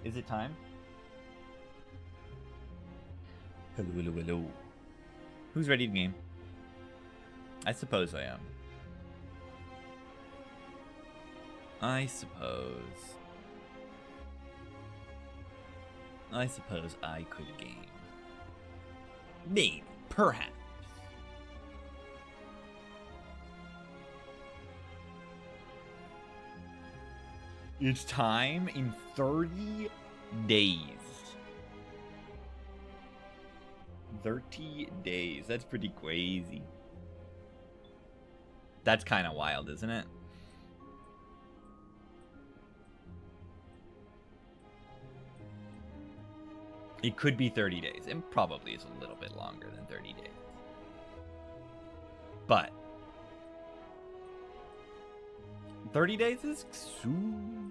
Is it time? Hello, hello, hello. Who's ready to game? I suppose I am. I suppose I could game. Maybe, perhaps. It's time in 30 days. 30 days. That's pretty crazy. That's kind of wild, isn't it? It could be 30 days. It probably is a little bit longer than 30 days. But 30 days is soon.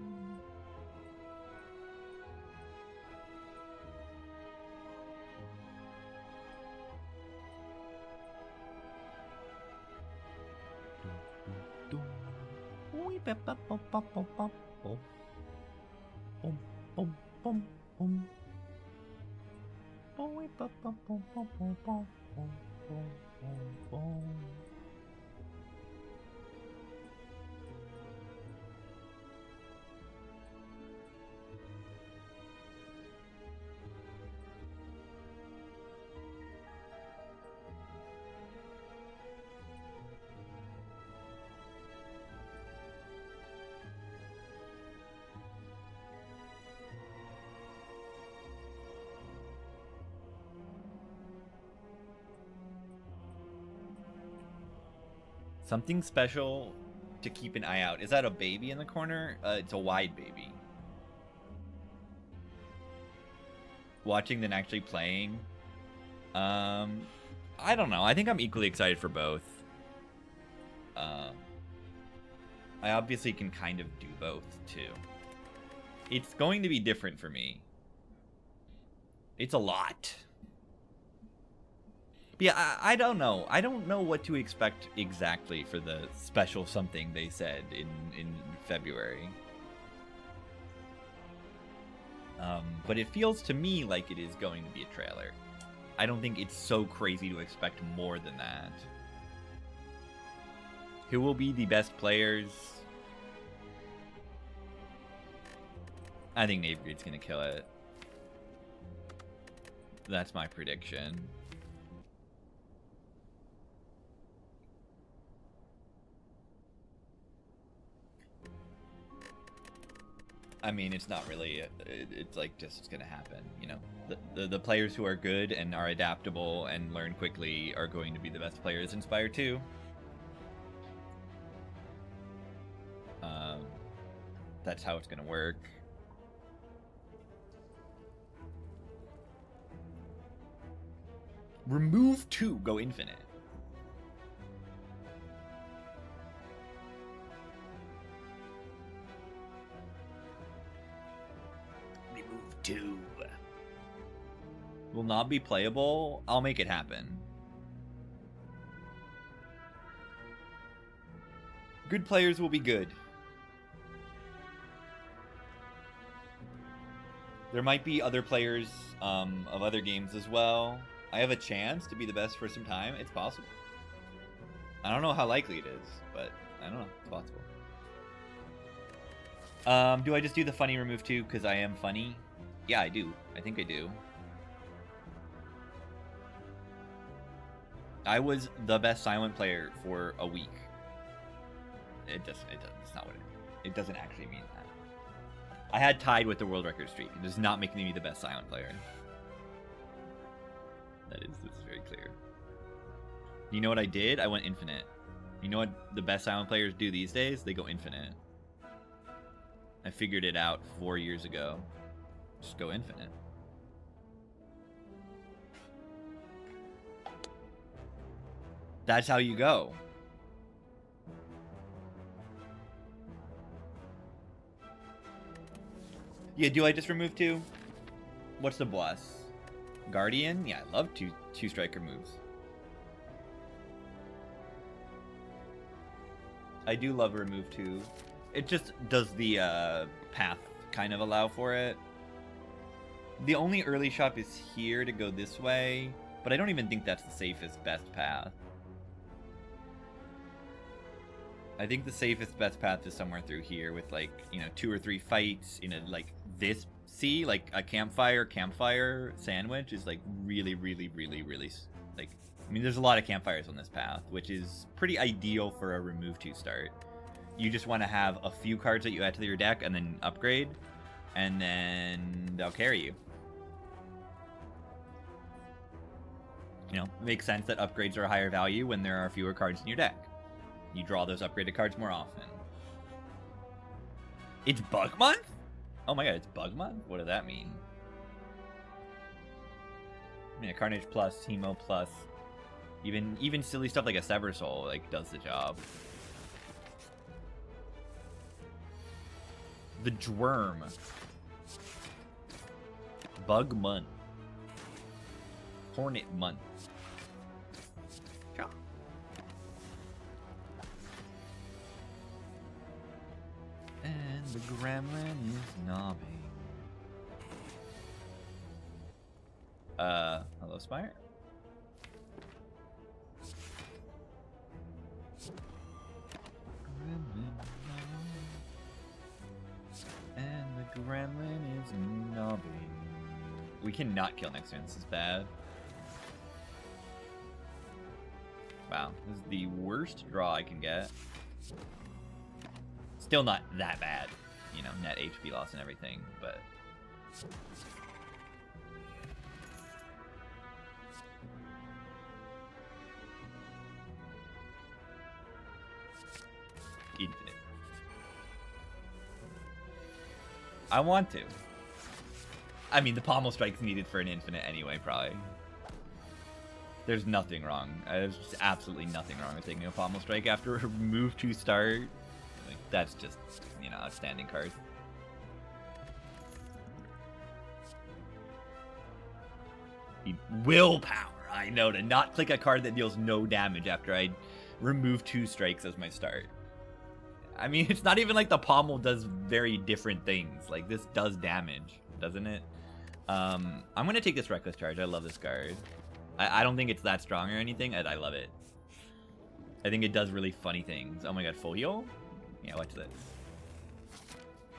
Something special to keep an eye out. Is that a baby in the corner? It's a wide baby. Watching than actually playing. I don't know. I think I'm equally excited for both. I obviously can kind of do both too. It's going to be different for me. It's a lot. But yeah, I don't know. I don't know what to expect exactly for the special something they said in February. But it feels to me like it is going to be a trailer. I don't think it's so crazy to expect more than that. Who will be the best players? I think Navegreed's gonna kill it. That's my prediction. I mean, it's not really. It's like just it's gonna happen, you know. The players who are good and are adaptable and learn quickly are going to be the best players in Spire 2. That's how it's gonna work. Remove 2, go infinite. Remove 2. Will not be playable. I'll make it happen. Good players will be good. There might be other players of other games as well. I have a chance to be the best for some time. It's possible. I don't know how likely it is, but I don't know. It's possible. Do I just do the funny remove 2 because I am funny? Yeah, I do. I think I do. I was the best silent player for a week. It's not what it doesn't actually mean that. I had tied with the world record streak. It does not make me the best silent player. This is very clear. You know what I did? I went infinite. You know what the best silent players do these days? They go infinite. I figured it out 4 years ago. Just go infinite. That's how you go. Yeah, do I just remove 2? What's the boss? Guardian? Yeah, I love two striker moves. I do love remove 2. It just does the path kind of allow for it. The only early shop is here to go this way, but I don't even think that's the safest best path. I think the safest best path is somewhere through here with, like, you know, 2 or 3 fights in a, like, this sea, like a campfire sandwich is, like, really, like, I mean, there's a lot of campfires on this path, which is pretty ideal for a remove 2 start. You just want to have a few cards that you add to your deck and then upgrade, and then they'll carry you. You know, it makes sense that upgrades are a higher value when there are fewer cards in your deck. You draw those upgraded cards more often. It's Bug Month? Oh my god, it's Bug Month? What does that mean? I mean, a Carnage plus, Hemo plus, even silly stuff like a Sever Soul, like, does the job. The Dwerm. Bug Month. Hornet Month. And the gremlin is knobbing. Hello, Spire? Gremlin and the gremlin is knobbing. We cannot kill next turn. This is bad. Wow, this is the worst draw I can get. Still not that bad, you know, net HP loss and everything, but... Infinite. I want to. I mean, the pommel strike's needed for an infinite anyway, probably. There's nothing wrong. There's just absolutely nothing wrong with taking a pommel strike after a move to start. Like, that's just, you know, outstanding card. Willpower. I know, to not click a card that deals no damage after I remove 2 strikes as my start. I mean, it's not even like the pommel does very different things. Like, this does damage, doesn't it? I'm going to take this Reckless Charge. I love this card. I don't think it's that strong or anything. I love it. I think it does really funny things. Oh my god, full heal? Yeah, watch this.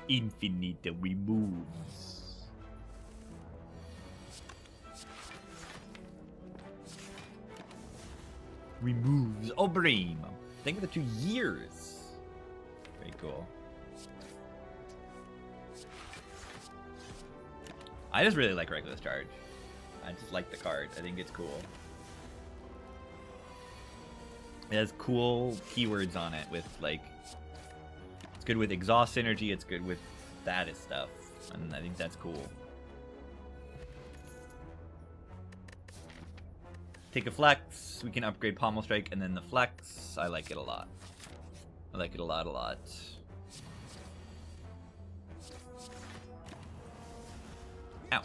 Infinite removes. Removes Obream. Thank you for the 2 years. Very cool. I just really like Reckless Charge. I just like the card. I think it's cool. It has cool keywords on it with, like, it's good with exhaust synergy, it's good with status stuff, and I think that's cool. Take a flex, we can upgrade Pommel Strike, and then the flex, I like it a lot. I like it a lot. Ow.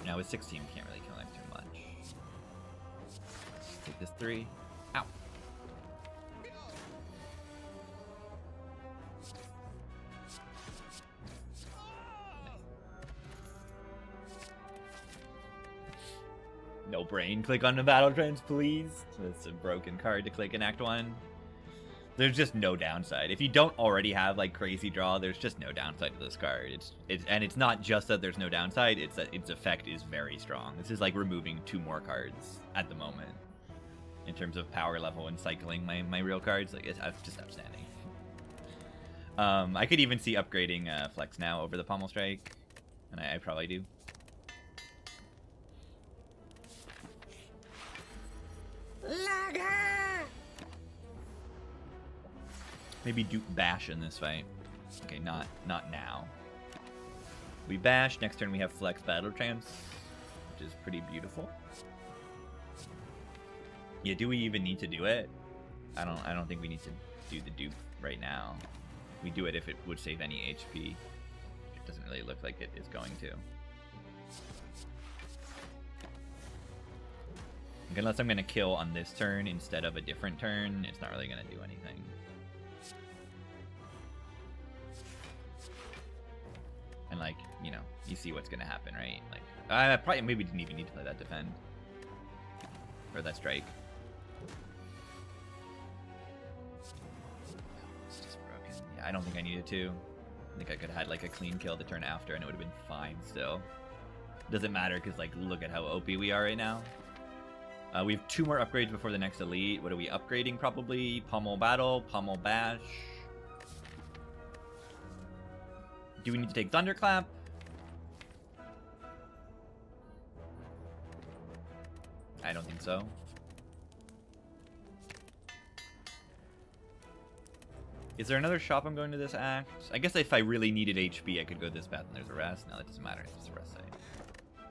Now with 16, we can't really kill him too much. Let's take this 3. Ow. No brain click on the battle trends, please. It's a broken card to click in Act 1. There's just no downside. If you don't already have, like, crazy draw, there's just no downside to this card. And it's not just that there's no downside, it's that its effect is very strong. This is like removing 2 more cards at the moment. In terms of power level and cycling my real cards, like, it's just outstanding. I could even see upgrading Flex now over the Pommel Strike, and I probably do. Maybe Duke Bash in this fight. Okay, not now. We bash. Next turn we have Flex Battle Trance, which is pretty beautiful. Yeah, do we even need to do it? I don't think we need to do the dupe right now. We do it if it would save any HP. It doesn't really look like it is going to. Unless I'm going to kill on this turn instead of a different turn, it's not really going to do anything. You see what's gonna happen, right? Like, probably maybe didn't even need to play that defend. Or that strike. It's just broken. Yeah, I don't think I needed to. I think I could have had like a clean kill the turn after and it would have been fine still. Doesn't matter because like look at how OP we are right now. We have 2 more upgrades before the next elite. What are we upgrading probably? Pummel Battle, Pummel Bash. Do we need to take Thunderclap? I don't think so. Is there another shop I'm going to this act? I guess if I really needed HP, I could go this path and there's a rest. No, that doesn't matter. It's just a rest site.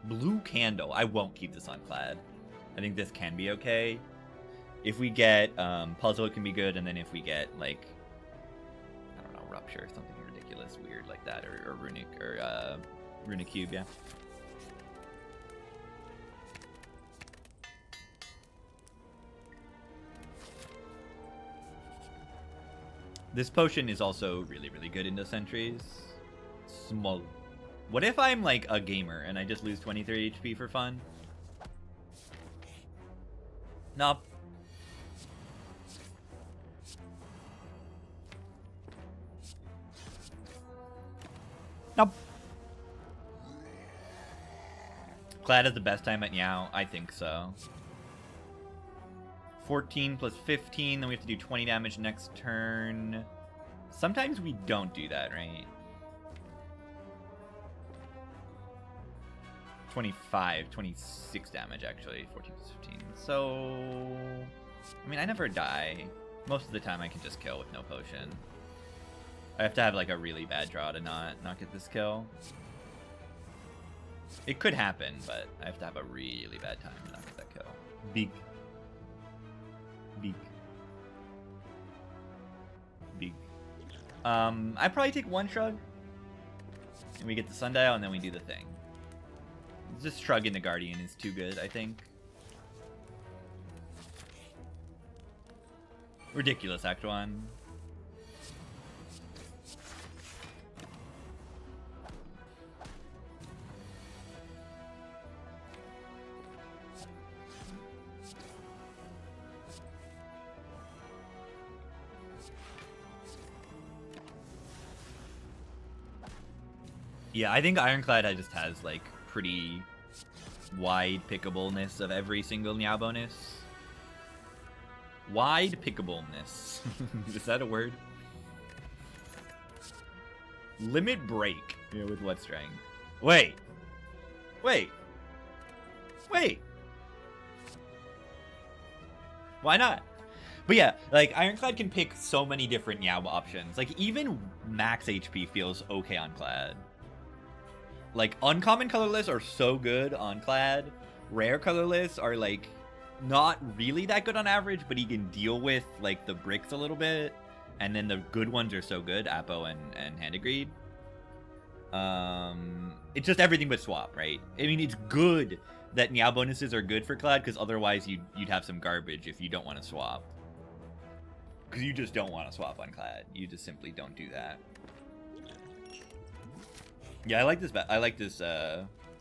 Blue Candle. I won't keep this on Clad. I think this can be okay. If we get Puzzle, it can be good. And then if we get, like, I don't know, Rupture or something ridiculous, weird like that. Or Runic, or Runic Cube, yeah. This potion is also really, really good into sentries. Small. What if I'm like a gamer and I just lose 23 HP for fun? Nope. Nope. Clad is the best time at Meow? I think so. 14 plus 15, then we have to do 20 damage next turn. Sometimes we don't do that, right? 25, 26 damage actually, 14 plus 15. So, I mean, I never die. Most of the time I can just kill with no potion. I have to have like a really bad draw to not get this kill. It could happen, but I have to have a really bad time to not get that kill. Big. I probably take 1 shrug. And we get the sundial and then we do the thing. Just shrug into Guardian is too good, I think. Ridiculous, Act 1. Yeah, I think Ironclad just has, like, pretty wide pickableness of every single Meow bonus. Wide pickableness. Is that a word? Limit break. Yeah, with what strength? Wait. Why not? But yeah, like, Ironclad can pick so many different Meow options. Like, even max HP feels okay on Clad. Like, uncommon colorless are so good on Clad. Rare colorless are, like, not really that good on average, but he can deal with, like, the bricks a little bit. And then the good ones are so good, Apo and Handegreed. It's just everything but swap, right? I mean, it's good that Meow bonuses are good for Clad, because otherwise you'd have some garbage if you don't want to swap. Because you just don't want to swap on Clad. You just simply don't do that. Yeah, I like this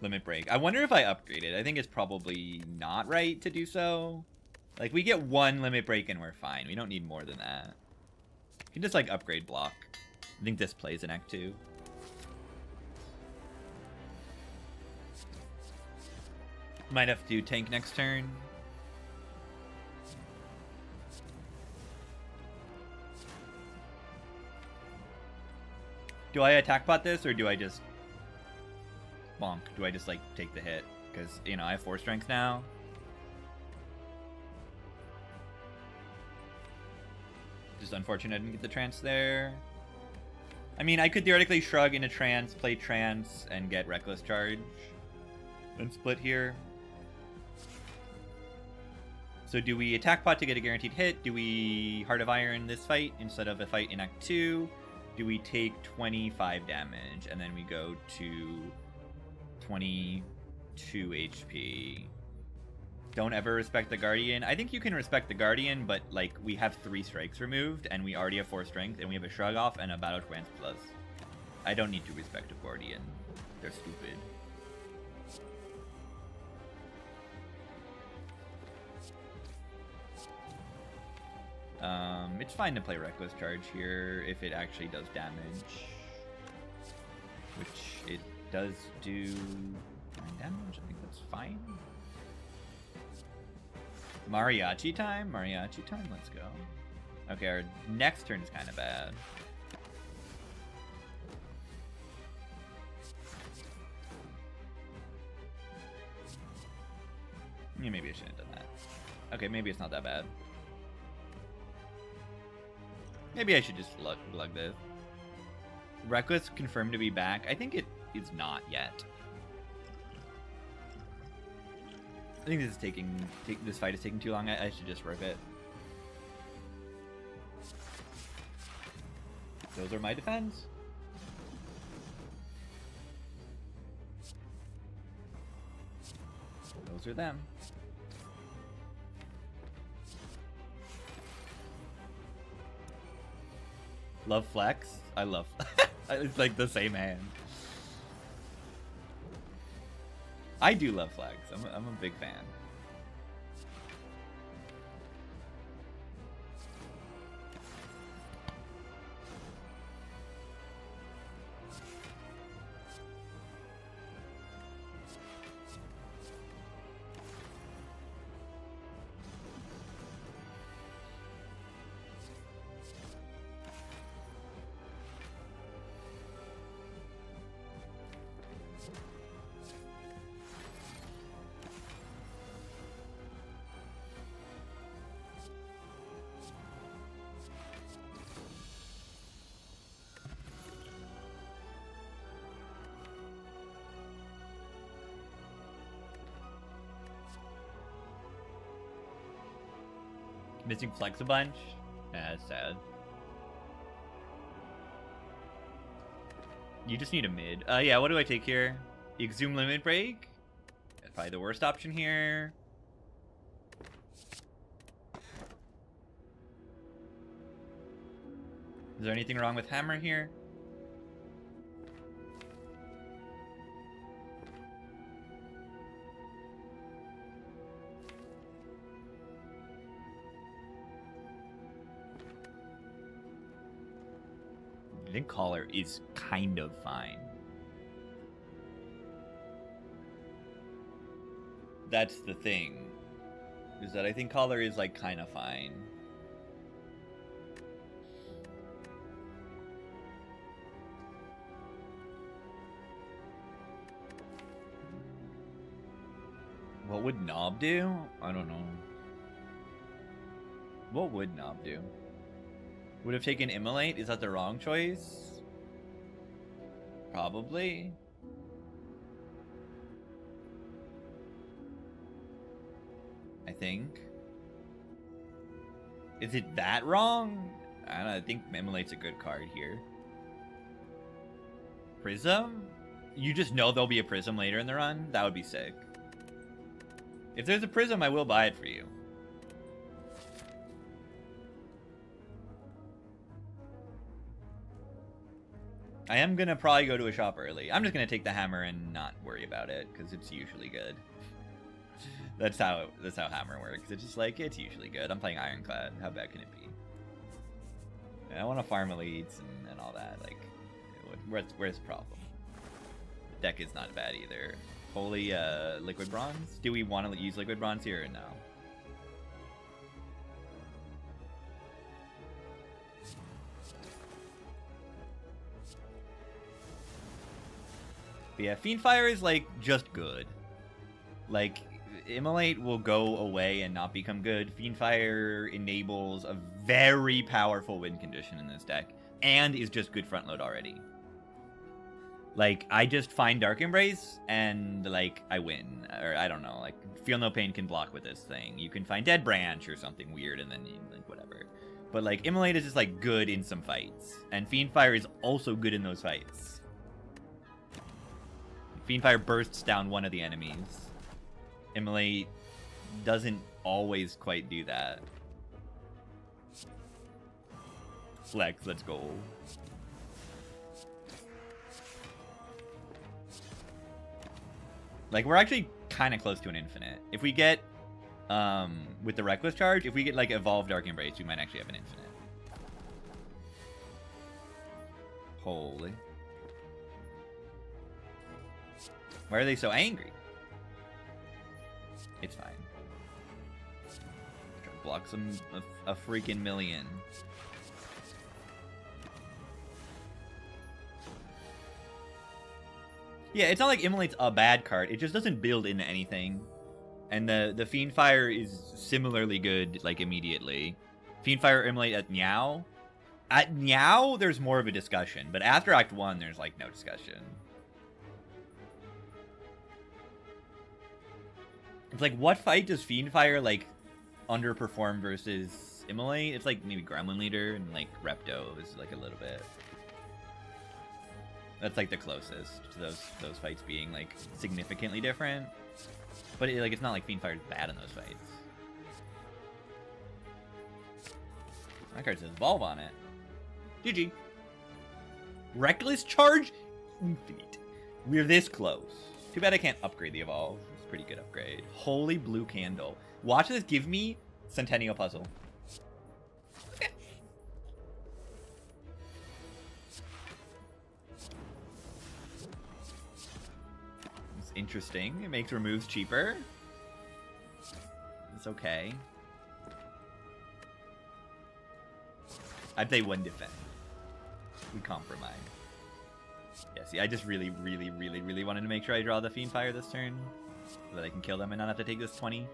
limit break. I wonder if I upgrade it. I think it's probably not right to do so. Like, we get 1 limit break and we're fine. We don't need more than that. You can just, like, upgrade block. I think this plays in Act 2. Might have to tank next turn. Do I attack pot this, or do I just bonk? Do I just, like, take the hit? Because, you know, I have 4 strength now. Just unfortunate I didn't get the trance there. I mean, I could theoretically shrug into trance, play trance, and get reckless charge. Then split here. So do we attack pot to get a guaranteed hit? Do we Heart of Iron this fight instead of a fight in Act 2? Do we take 25 damage and then we go to 22 HP? Don't ever respect the Guardian. I think you can respect the Guardian, but, like, we have 3 strikes removed and we already have 4 strength and we have a shrug off and a battle trance plus. I don't need to respect a Guardian. They're stupid. It's fine to play Reckless Charge here if it actually does damage. Which it does do 9 damage. I think that's fine. Mariachi time? Mariachi time, let's go. Okay, our next turn is kind of bad. Yeah, maybe I shouldn't have done that. Okay, maybe it's not that bad. Maybe I should just lug this. Reckless confirmed to be back. I think it is not yet. I think this is this fight is taking too long. I should just rip it. Those are my defense. Those are them. Love Flex? I love it's like the same hand. I do love Flex. I'm a big fan. Missing Flex a bunch? Yeah, that's sad. You just need a mid. Yeah, what do I take here? Exhume Limit Break? That's probably the worst option here. Is there anything wrong with Hammer here? I think Collar is kind of fine. That's the thing. Is that I think Collar is like kind of fine. What would Knob do? I don't know. What would Knob do? Would have taken Immolate? Is that the wrong choice? Probably. I think. Is it that wrong? I don't know. I think Immolate's a good card here. Prism? You just know there'll be a Prism later in the run? That would be sick. If there's a Prism, I will buy it for you. I am gonna probably go to a shop early. I'm just gonna take the hammer and not worry about it because it's usually good. That's how hammer works. It's just like it's usually good. I'm playing Ironclad. How bad can it be? I want to farm elites and all that. Like, where's the problem? The deck is not bad either. Holy liquid bronze. Do we want to use liquid bronze here or no? But yeah, Fiendfire is like just good. Like Immolate will go away and not become good. Fiendfire enables a very powerful win condition in this deck and is just good front load already. Like I just find Dark Embrace and like I win, or I don't know. Like Feel No Pain can block with this thing. You can find Dead Branch or something weird, and then you, like whatever. But like Immolate is just like good in some fights, and Fiendfire is also good in those fights. Fiendfire bursts down one of the enemies. Immolate doesn't always quite do that. Flex, let's go. Like, we're actually kind of close to an infinite. If we get, with the Reckless Charge, if we get, like, Evolved Dark Embrace, we might actually have an infinite. Holy. Why are they so angry? It's fine. Try to block a freaking million. Yeah, it's not like Immolate's a bad card. It just doesn't build into anything. And the Fiendfire is similarly good, like, immediately. Fiendfire Immolate at Meow. At Meow, there's more of a discussion. But after Act 1, there's, like, no discussion. It's like, what fight does Fiendfire, like, underperform versus Immolate? It's like maybe Gremlin Leader and, like, Repto is, like, a little bit. That's, like, the closest to those fights being, like, significantly different. But, like, it's not like Fiendfire's bad in those fights. My card says Evolve on it. GG. Reckless Charge? Infinite. We're this close. Too bad I can't upgrade the Evolve. It's a pretty good upgrade. Holy blue candle. Watch this give me Centennial Puzzle. Okay. It's interesting. It makes removes cheaper. It's okay. I play one defense. We compromise. Yeah, see, I just really wanted to make sure I draw the Fiendfire this turn, so that I can kill them and not have to take this 20. And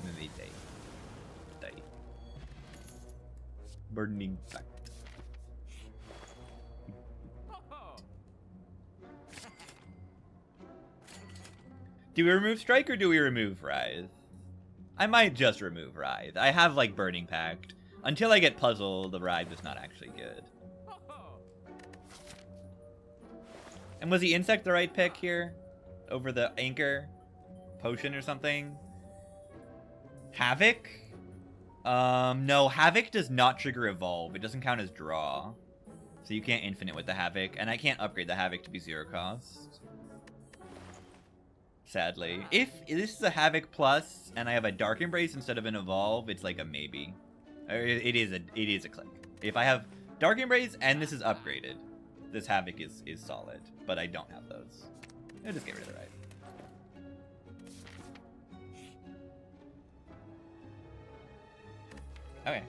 then they die. Burning Fact. Do we remove Strike or do we remove Writhe? I might just remove Writhe. I have, like, Burning Pact. Until I get Puzzle, the Writhe is not actually good. And was the Insect the right pick here? Over the Anchor? Potion or something? Havoc? No, Havoc does not trigger Evolve. It doesn't count as draw. So you can't Infinite with the Havoc. And I can't upgrade the Havoc to be 0 cost. Sadly. If this is a Havoc plus, and I have a Dark Embrace instead of an Evolve, it's like a maybe. It is a click. If I have Dark Embrace and this is upgraded, this Havoc is solid. But I don't have those. I'll just get rid of the Writhe. Okay.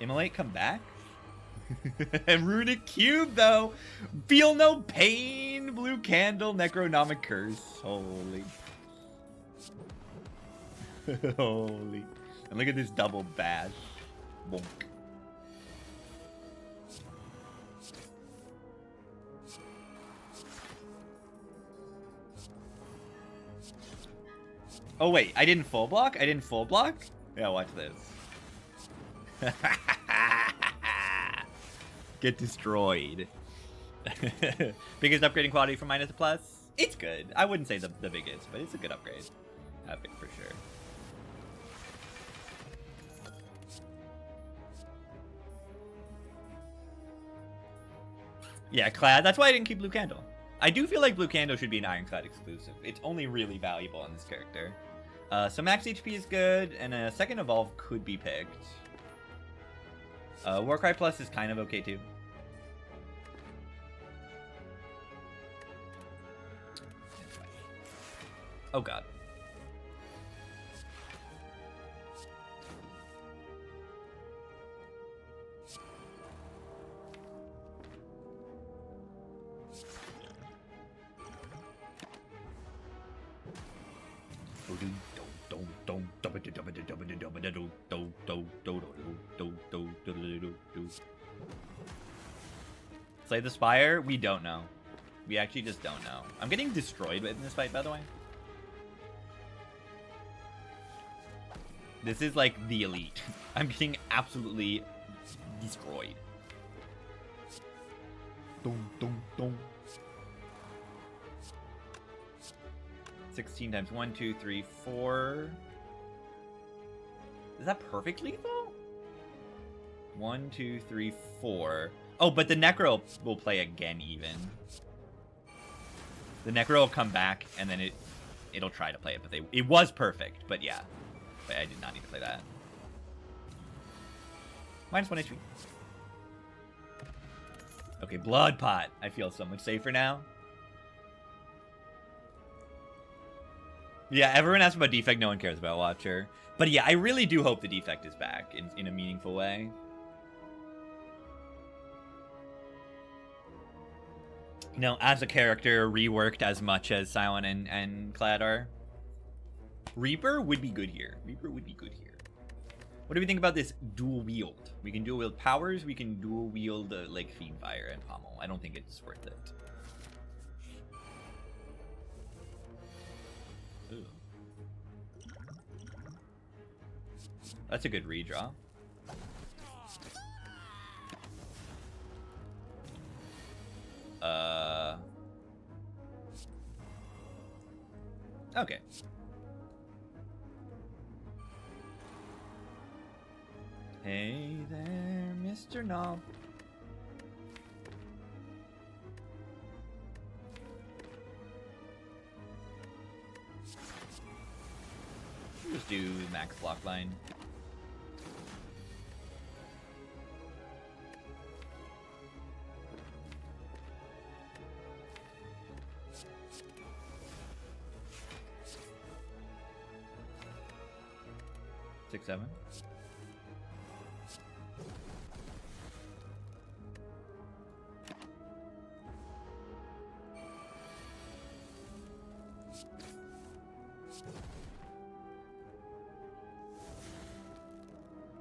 Immolate, come back? And Runic Cube, though! Feel no pain! Blue Candle, Necronomic Curse. Holy. Holy. And look at this double bash. Bonk. Oh wait, I didn't full block? I didn't full block? Yeah, watch this. Get destroyed. Biggest upgrading quality from minus to plus? It's good. I wouldn't say the biggest, but it's a good upgrade. Epic for sure. Yeah, Clad. That's why I didn't keep Blue Candle. I do feel like Blue Candle should be an Ironclad exclusive. It's only really valuable on this character. So max HP is good, and a second Evolve could be picked. Warcry Plus is kind of okay too. Oh god. Slay the Spire? We don't know. We actually just don't know. I'm getting destroyed in this fight, by the way. This is like the elite. I'm getting absolutely destroyed. 16 times 1, 2, 3, 4. Is that perfect lethal? 1, 2, 3, 4. Oh, but the Necro will play again even. The Necro will come back, and then it'll try to play it, but it was perfect, but yeah. But I did not need to play that. -1 HP. Okay, Blood Pot. I feel so much safer now. Yeah, everyone asks about Defect, no one cares about Watcher. But yeah, I really do hope the Defect is back in a meaningful way. You know, as a character, reworked as much as Silent and Clad are. Reaper would be good here. Reaper would be good here. What do we think about this dual wield? We can dual wield powers, we can dual wield like Fiendfire and Pommel. I don't think it's worth it. Ooh. That's a good redraw. Okay. Hey there, Mr. Knob. Just do max block line. Six, 7.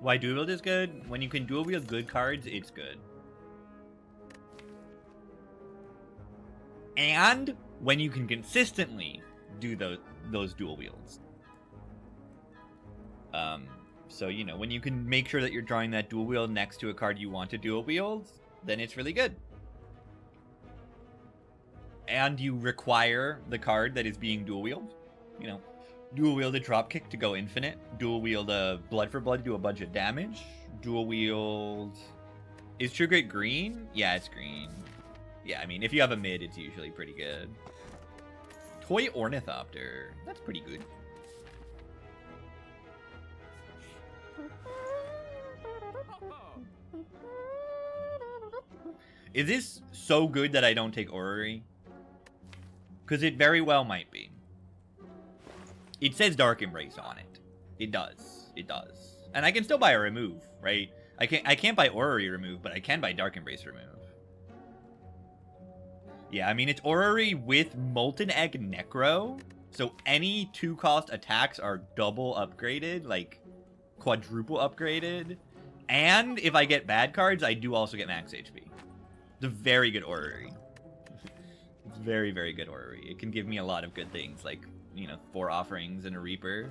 Why dual wield is good? When you can dual wield good cards, it's good. And when you can consistently do those dual wields. So, you know, when you can make sure that you're drawing that dual wield next to a card you want to dual wield, then it's really good. And you require the card that is being dual wield, you know. Dual wield a dropkick to go infinite. Dual wield a blood for blood to do a bunch of damage. Dual wield... Is True Grit green? Yeah, it's green. Yeah, I mean, if you have a mid, it's usually pretty good. Toy Ornithopter. That's pretty good. Is this so good that I don't take Orrery? Because it very well might be. It says Dark Embrace on it. It does. It does. And I can still buy a remove, right? I can't buy Orrery remove, but I can buy Dark Embrace remove. Yeah, I mean, it's Orrery with Molten Egg Necro. So any 2-cost attacks are double upgraded, like quadruple upgraded. And if I get bad cards, I do also get max HP. It's a very good Orrery. It's very, very good Orrery. It can give me a lot of good things, like, you know, 4 offerings and a Reaper.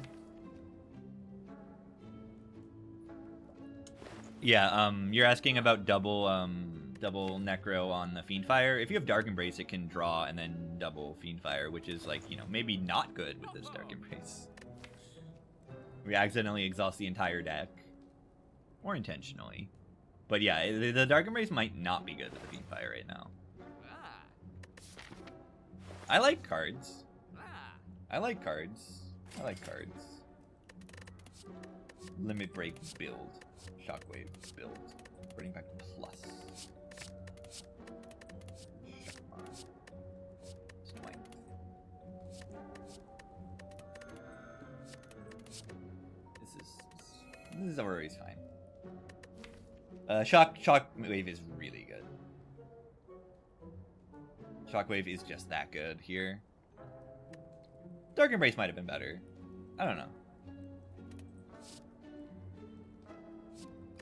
Yeah, you're asking about double Necro on the Fiendfire. If you have Dark Embrace, it can draw and then double Fiendfire, which is, like, you know, maybe not good with this Dark Embrace. We accidentally exhaust the entire deck. Or intentionally. But yeah, the Dark Embrace might not be good with the Fiendfire right now. I like cards. I like cards. I like cards. Limit Break build. Shockwave build. Bring back plus. This is always fine. Shockwave is really good. Shockwave is just that good here. Dark Embrace might have been better. I don't know.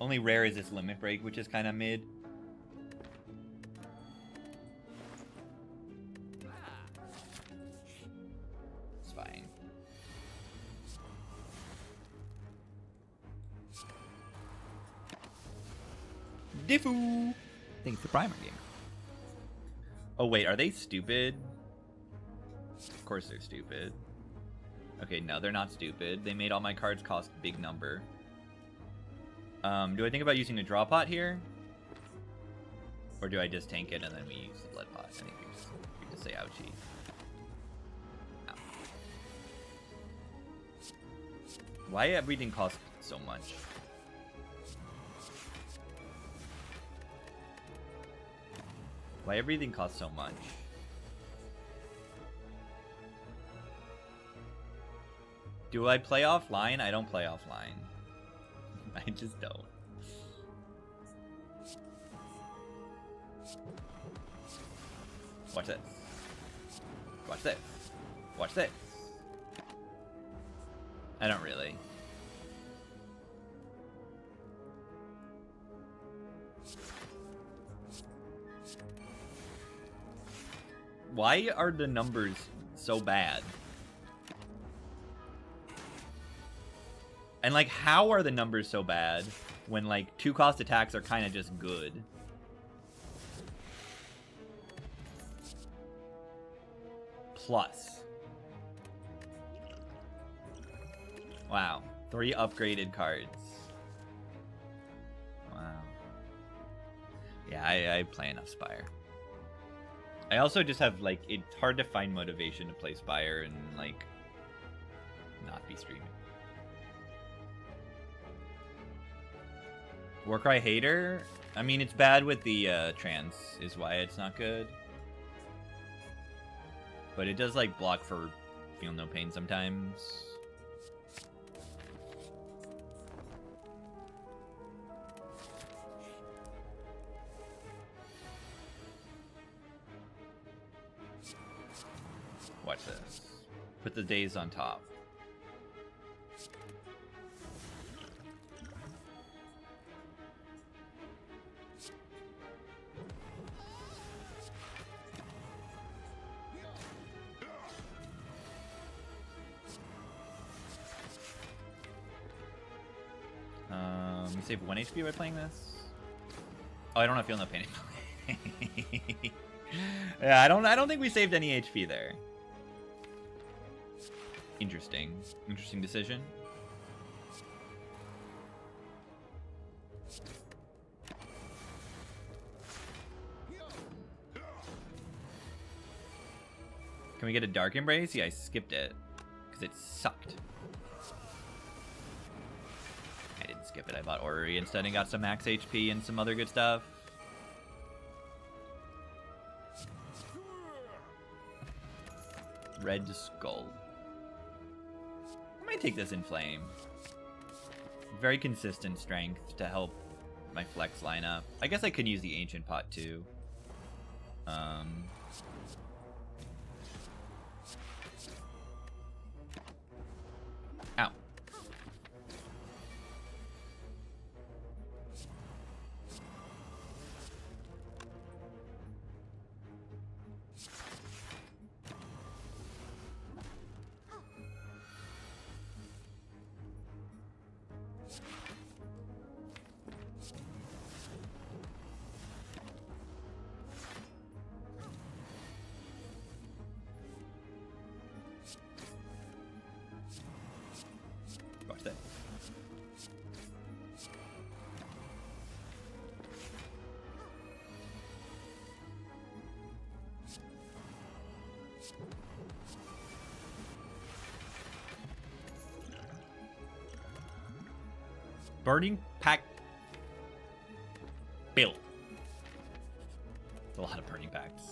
Only rare is this Limit Break, which is kind of mid. It's fine. Diffu! Thanks for Primer Game. Oh wait, are they stupid? Of course they're stupid. Okay, no, they're not stupid. They made all my cards cost big number. Do I think about using a draw pot here? Or do I just tank it and then we use the blood pot? I think we just say ouchie. Ow. Why everything costs so much? Why everything costs so much? Do I play offline? I don't play offline. I just don't. Watch this. Watch this. Watch this. I don't really. Why are the numbers so bad? And like, how are the numbers so bad when like 2-cost attacks are kind of just good? Plus. Wow. 3 upgraded cards. Wow. Yeah, I play enough Spire. I also just have, like, it's hard to find motivation to play Spire and, like, not be streaming. Warcry hater? I mean, it's bad with the trance, is why it's not good. But it does, like, block for Feel No Pain sometimes. Watch this. Put the days on top. You save 1 HP by playing this? Oh, I don't have Feel No Pain. Yeah, I don't think we saved any HP there. Interesting. Interesting decision. Can we get a Dark Embrace? Yeah, I skipped it because it sucked. I didn't skip it. I bought Orrery instead and got some max HP and some other good stuff. Red Skull. I might take this in Flame. Very consistent strength to help my flex lineup. I guess I could use the Ancient Pot too. Ow. Watch that. Burning Pack build. It's a lot of burning packs.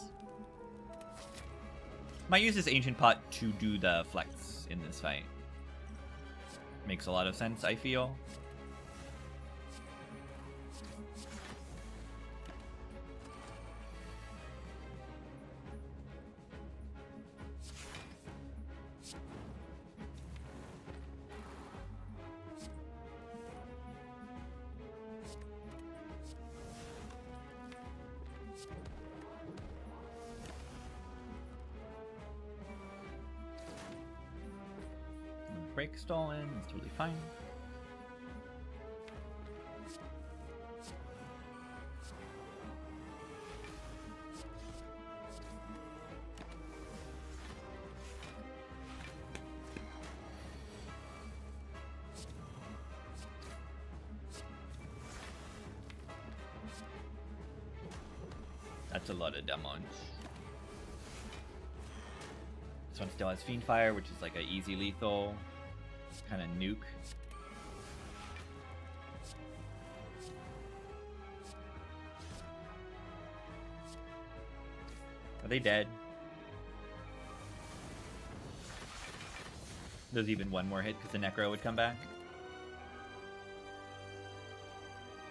Might use this Ancient Pot to do the flex in this fight. Makes a lot of sense, I feel. Break stolen, that's totally fine. That's a lot of demons. This one still has Fiend Fire, which is like an easy lethal kind of nuke. Are they dead? There's even one more hit because the Necro would come back.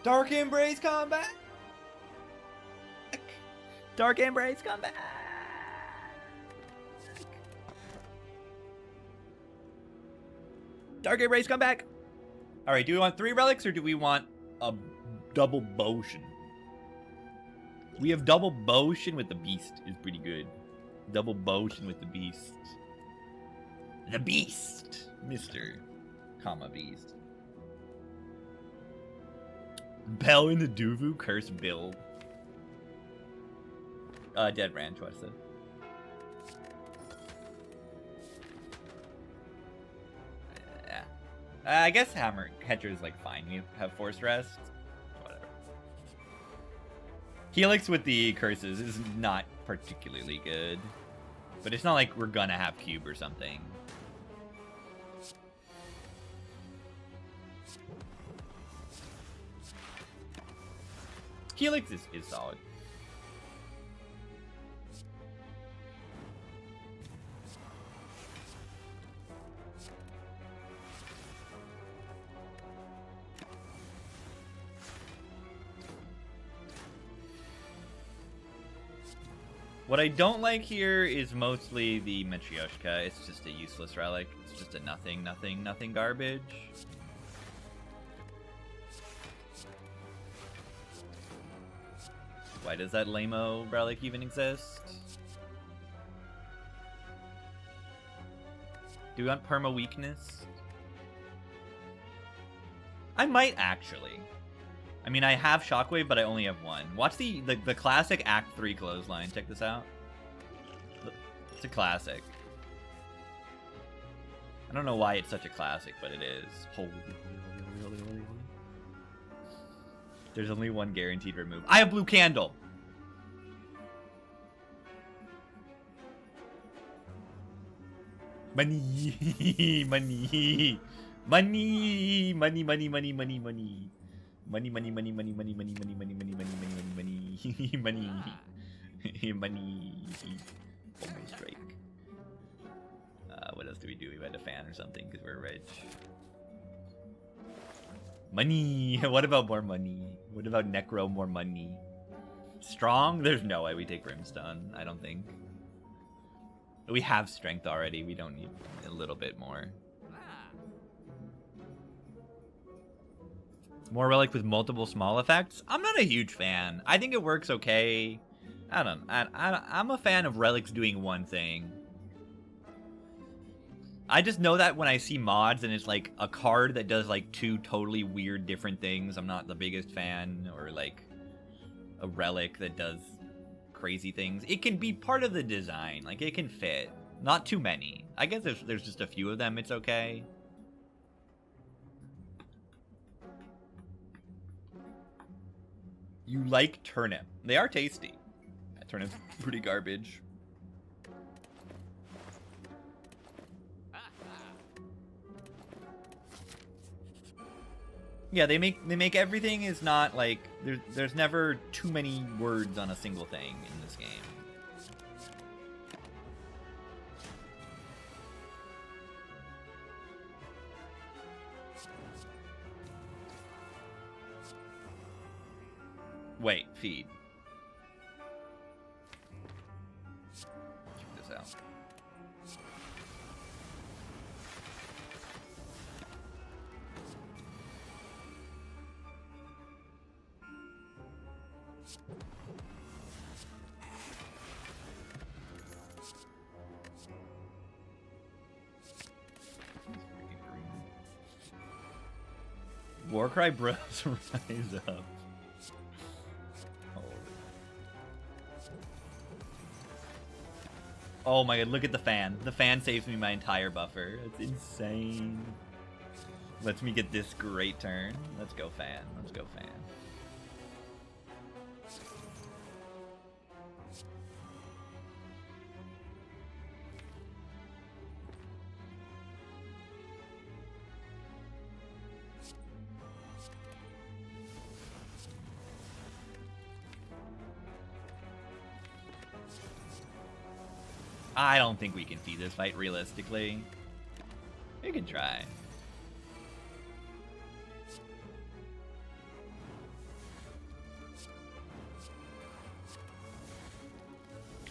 Dark Embrace come back! Dark Embrace come back! Dark Embrace come back! Alright, do we want 3 relics or do we want a double potion? We have double potion with the beast is pretty good. Double potion with the beast. The beast! Mr. Comma Beast. Bell in the Duvu curse build. Dead Ranch, what's it? Yeah. I guess Hammer Catcher is like fine. You have Force Rest. Whatever. Helix with the curses is not particularly good. But it's not like we're gonna have Cube or something. Helix is solid. What I don't like here is mostly the Matryoshka. It's just a useless relic. It's just a nothing garbage. Why does that lame-o relic even exist? Do we want perma weakness? I might actually. I mean, I have Shockwave, but I only have 1. Watch the classic Act 3 clothesline. Check this out. It's a classic. I don't know why it's such a classic, but it is. Holy. There's only 1 guaranteed remove. I have Blue Candle! Money! Money! Money! Money, money, money, money, money. Money, money, money, money, money, money, money, money, money, money, money, money, money, money. Oh my strike. What else do we do? We had a fan or something because we're rich. Money. What about more money? What about Necro more money? Strong? There's no way we take Brimstone. I don't think. We have strength already. We don't need a little bit more. More relic with multiple small effects? I'm not a huge fan. I think it works okay. I'm a fan of relics doing one thing. I just know that when I see mods and it's like a card that does like 2 totally weird different things, I'm not the biggest fan. Or like a relic that does crazy things. It can be part of the design. Like it can fit. Not too many. I guess if there's just a few of them, it's okay. You like turnip. They are tasty. Yeah, turnip's pretty garbage. Yeah, they make everything is not like there's never too many words on a single thing in this game. Wait, feed. Check this out. Warcry Bros rise up. Oh my god, look at the fan. The fan saves me my entire buffer. It's insane. Lets me get this great turn. Let's go fan. Let's go fan. I don't think we can see this fight realistically. We can try.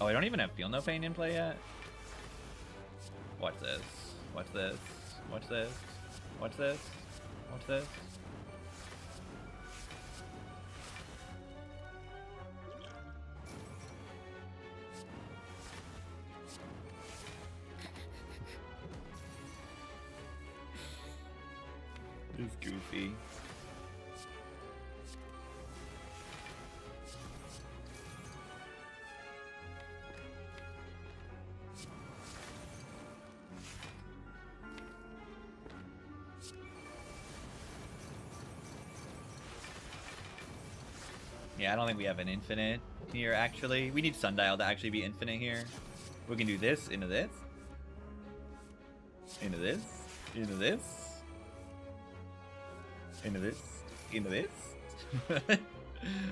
Oh, I don't even have Feel No Pain in play yet? Watch this. Watch this. Watch this. Watch this. Watch this. It's goofy. Yeah, I don't think we have an infinite here, actually. We need Sundial to actually be infinite here. We can do this into this. Into this. Into this. Into this. Into this.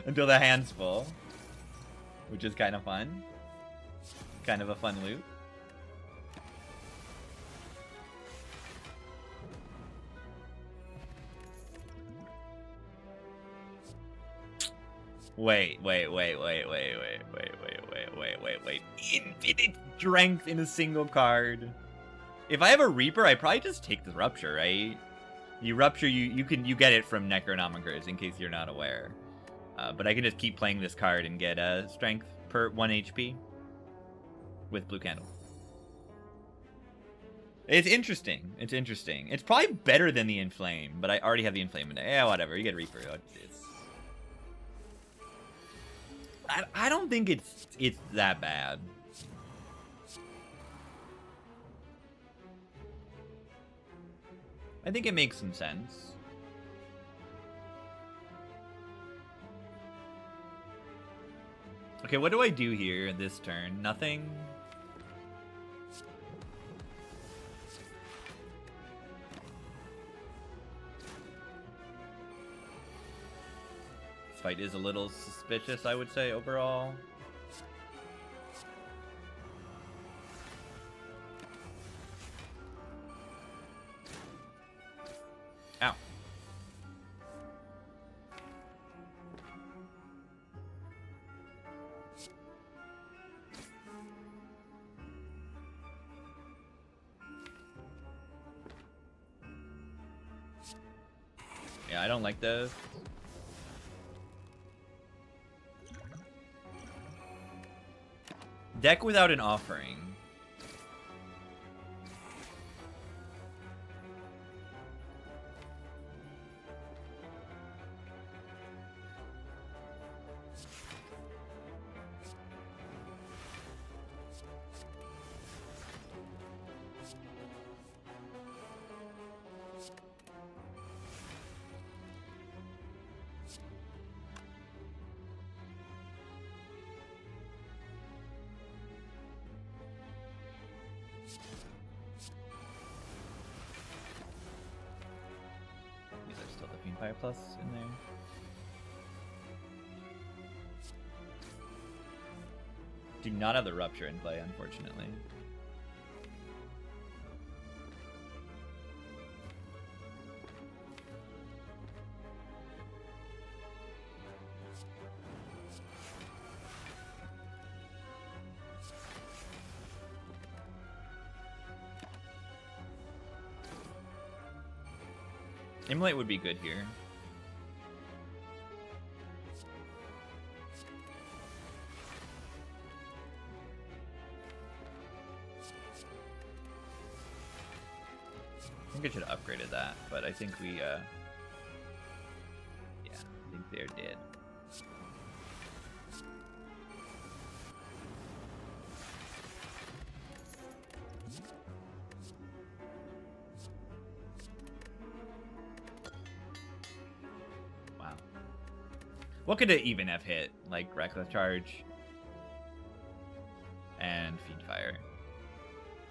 Until the hand's full. Which is kind of fun. Kind of a fun loop. Wait. Infinite strength in a single card. If I have a Reaper, I probably just take the Rupture, right? You Rupture, you get it from Necronomicers, in case you're not aware. But I can just keep playing this card and get strength per 1 HP with Blue Candle. It's interesting. It's interesting. It's probably better than the Inflame, but I already have the Inflame in there. Yeah, whatever. You get Reaper. I don't think it's that bad. I think it makes some sense. Okay, what do I do here this turn? Nothing? This fight is a little suspicious, I would say, overall. Ow. Yeah, I don't like those. Deck without an offering. Fire Plus in there. Do not have the Rupture in play, unfortunately. Immolate would be good here. I think I should have upgraded that, but I think we, yeah, I think they're dead. What could it even have hit? Like Reckless Charge and Fiend Fire.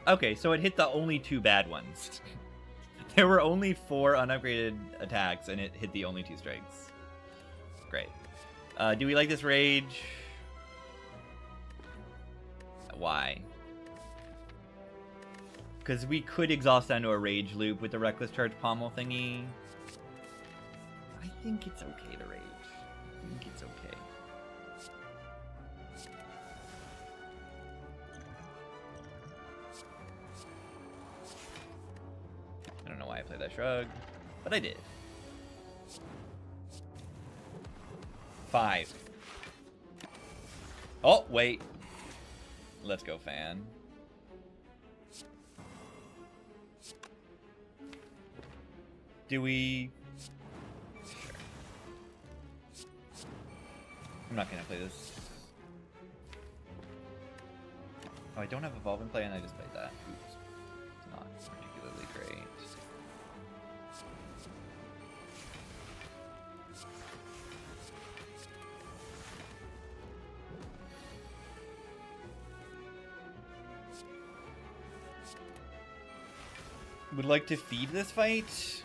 Okay, so it hit the only 2 bad ones. There were only 4 unupgraded attacks, and it hit the only 2 strikes. Great. Do we like this Rage? Why? Because we could exhaust onto a rage loop with the reckless charge pommel thingy. I think it's okay to rage. I think it's okay. I don't know why I played that shrug, but I did. 5. Oh, wait. Let's go, fan. Do we... Sure. I'm not gonna play this. Oh, I don't have Evolve in play and I just played that. Oops. It's not particularly great. Would like to feed this fight.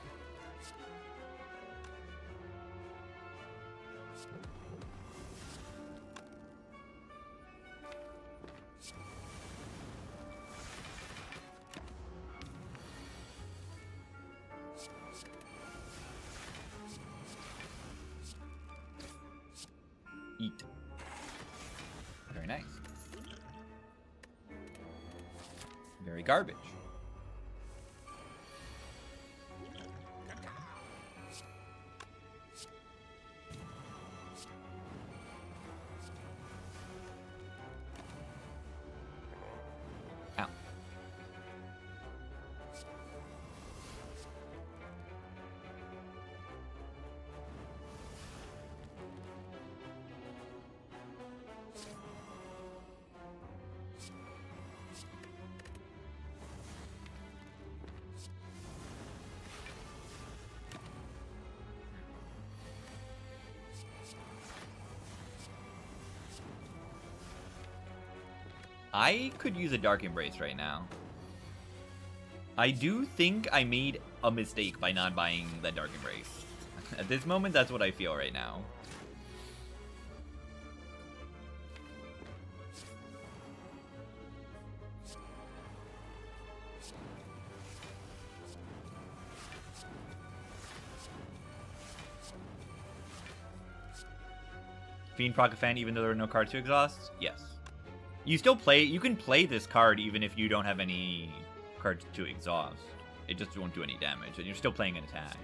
Eat. Very nice. Very garbage. Ow. I could use a Dark Embrace right now. I do think I made a mistake by not buying that Dark Embrace. At this moment, that's what I feel right now. Fiend proc a fan even though there are no cards to exhaust? Yes. You still play, you can play this card even if you don't have any cards to exhaust. It just won't do any damage, and you're still playing an attack.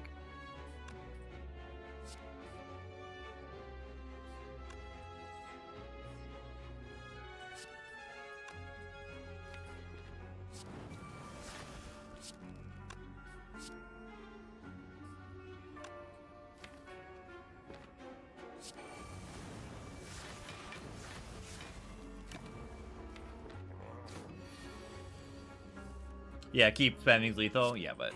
Yeah, keep spamming lethal. Yeah, but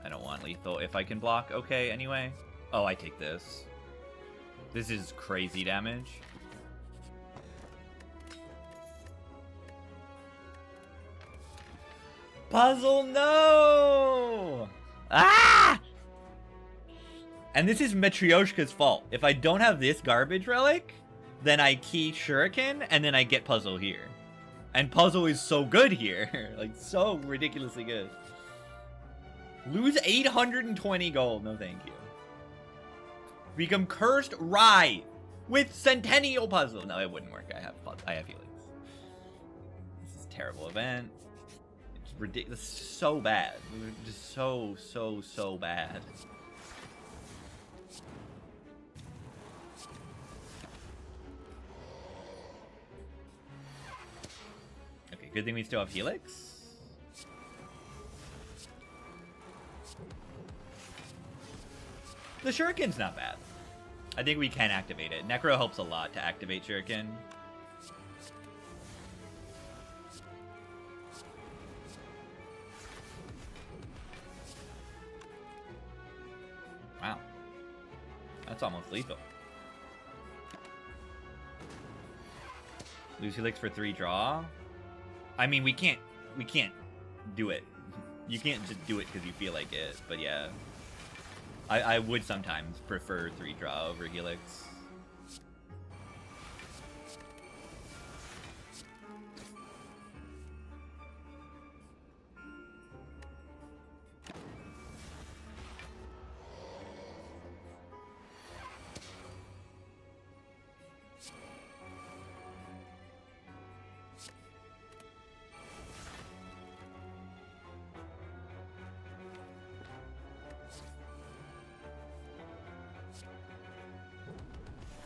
I don't want lethal if I can block. Okay, anyway. Oh, I take this. This is crazy damage. Puzzle, no! Ah! And this is Matryoshka's fault. If I don't have this garbage relic, then I key Shuriken, and then I get puzzle here. And puzzle is so good here. Like, so ridiculously good. Lose 820 gold. No, thank you. Become Cursed Rye with Centennial Puzzle. No, it wouldn't work. I have Helix. This is a terrible event. It's ridiculous. So bad. Just so bad. Good thing we still have Helix. The Shuriken's not bad. I think we can activate it. Necro helps a lot to activate Shuriken. Wow. That's almost lethal. Lose Helix for 3 draw. I mean, we can't do it. You can't just do it because you feel like it, but yeah. I would sometimes prefer 3 draw over Helix.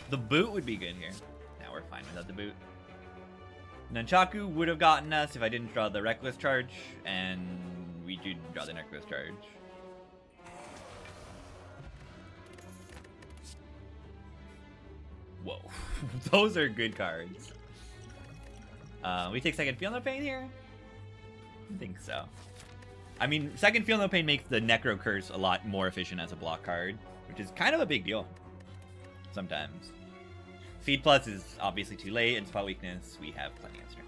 The boot would be good here. Now we're fine without the boot. Nunchaku would have gotten us if I didn't draw the Reckless Charge, and we didn't draw the Reckless Charge. Whoa. Those are good cards. We take second Feel No Pain here? I think so. I mean, second Feel No Pain makes the Necro Curse a lot more efficient as a block card, which is kind of a big deal sometimes. Feed Plus is obviously too late, and Spot Weakness, we have plenty of strength.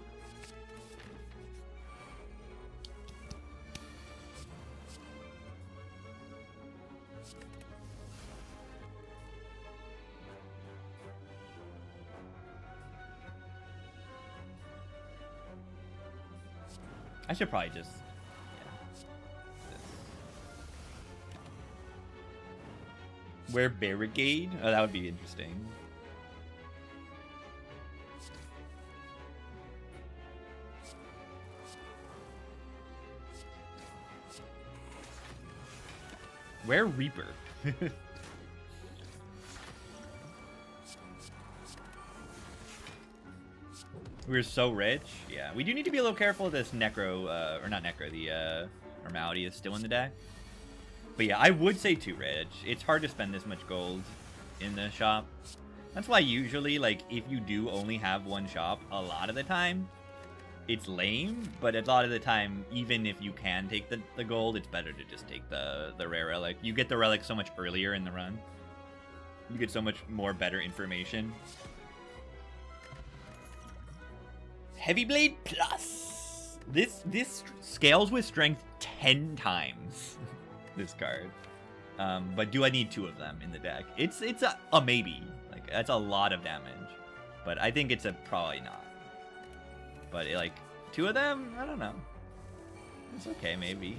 I should probably just... Wear Barricade? Oh, that would be interesting. Wear Reaper. We're so rich. Yeah, we do need to be a little careful of this Necro, or not Necro, the Normality is still in the deck. But yeah, I would say too rich. It's hard to spend this much gold in the shop. That's why usually, like, if you do only have one shop, a lot of the time, it's lame. But a lot of the time, even if you can take the gold, it's better to just take the rare relic. You get the relic so much earlier in the run. You get so much more better information. Heavy Blade Plus! This scales with strength 10 times. This card. But do I need 2 of them in the deck? It's a maybe. Like, that's a lot of damage. But I think it's a probably not. But like 2 of them? I don't know. It's okay, maybe.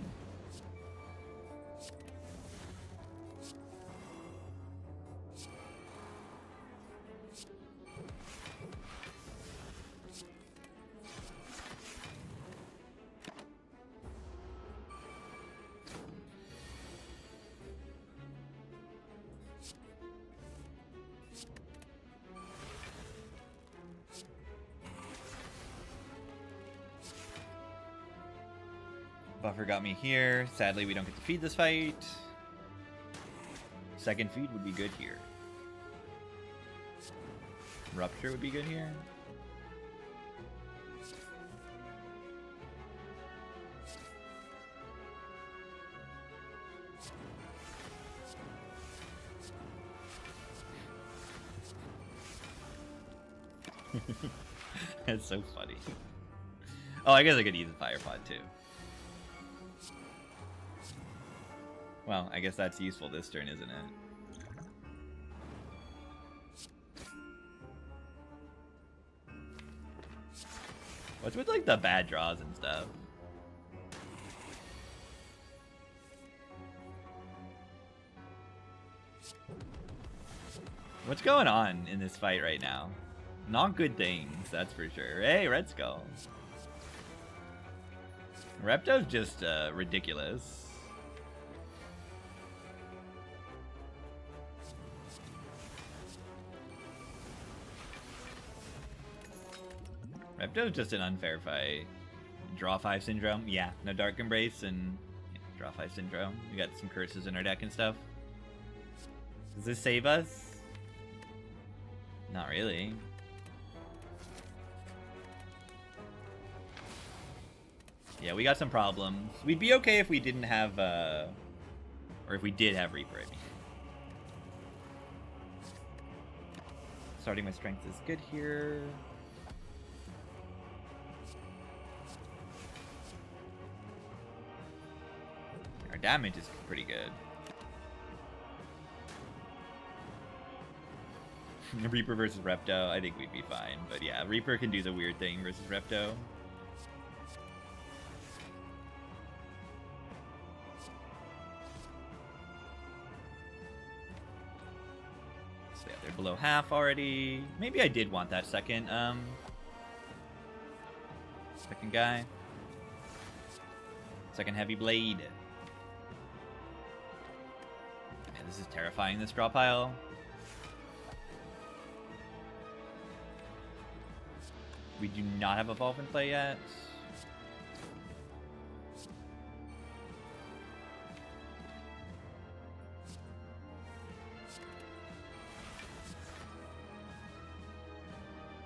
Buffer got me here. Sadly, we don't get to feed this fight. Second feed would be good here. Rupture would be good here. That's so funny. Oh, I guess I could use a fire pod too. Well, I guess that's useful this turn, isn't it? What's with, like, the bad draws and stuff? What's going on in this fight right now? Not good things, that's for sure. Hey, Red Skull. Repto's just ridiculous. Repto's just an unfair fight. Draw 5 Syndrome? Yeah, no Dark Embrace and Draw 5 Syndrome. We got some curses in our deck and stuff. Does this save us? Not really. Yeah, we got some problems. We'd be okay if we didn't have, or if we did have Reaper, I mean. Starting my strength is good here. Our damage is pretty good. Reaper versus Repto, I think we'd be fine. But yeah, Reaper can do the weird thing versus Repto. So yeah, they're below half already. Maybe I did want that second guy. Second Heavy Blade. Man, this is terrifying, this draw pile. We do not have Evolve in play yet.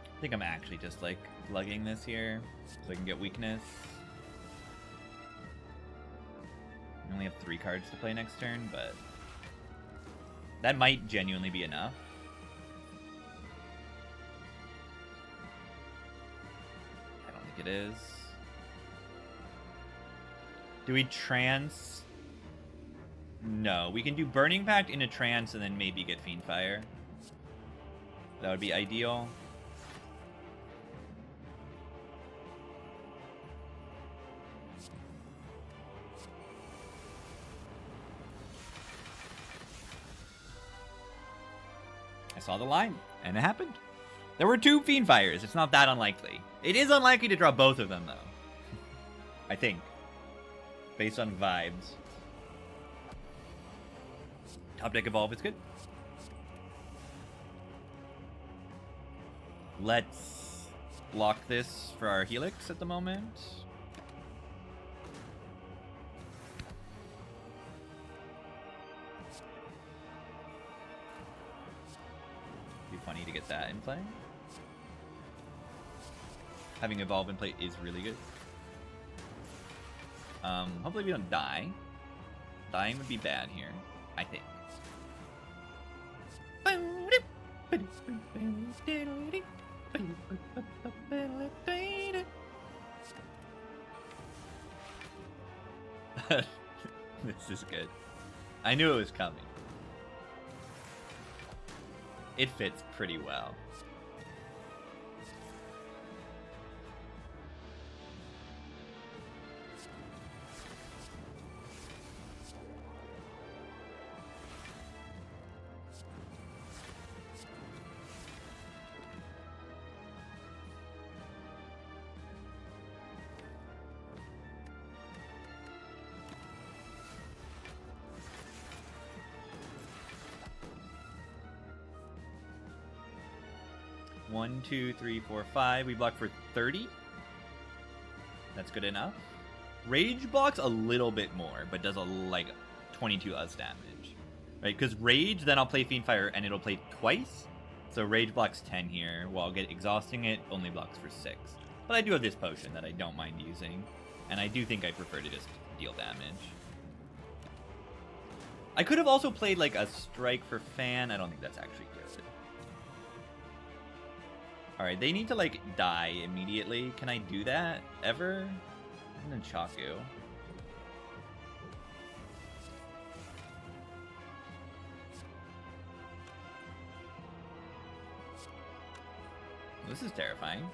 I think I'm actually just like lugging this here so I can get weakness. I only have 3 cards to play next turn, but that might genuinely be enough. I don't think it is. Do we trance? No, we can do Burning Pact in a trance and then maybe get Fiendfire. That would be ideal. I saw the line, and it happened. There were 2 Fiendfires. It's not that unlikely. It is unlikely to draw both of them, though. I think. Based on vibes. Top deck Evolve is good. Let's block this for our Helix at the moment. Be funny to get that in play. Having Evolve in play is really good. Hopefully we don't die. Dying would be bad here, I think. This is good. I knew it was coming. It fits pretty well. One, 2, 3, 4, 5. We block for 30. That's good enough. Rage blocks a little bit more, but does like 22 us damage. Right? Because Rage, then I'll play Fiendfire, and it'll play twice. So Rage blocks 10 here, while exhausting it only blocks for 6. But I do have this potion that I don't mind using, and I do think I prefer to just deal damage. I could have also played like a Strike for Fan. I don't think that's actually good. Alright, they need to, like, die immediately. Can I do that? Ever? And then Chaku. This is terrifying.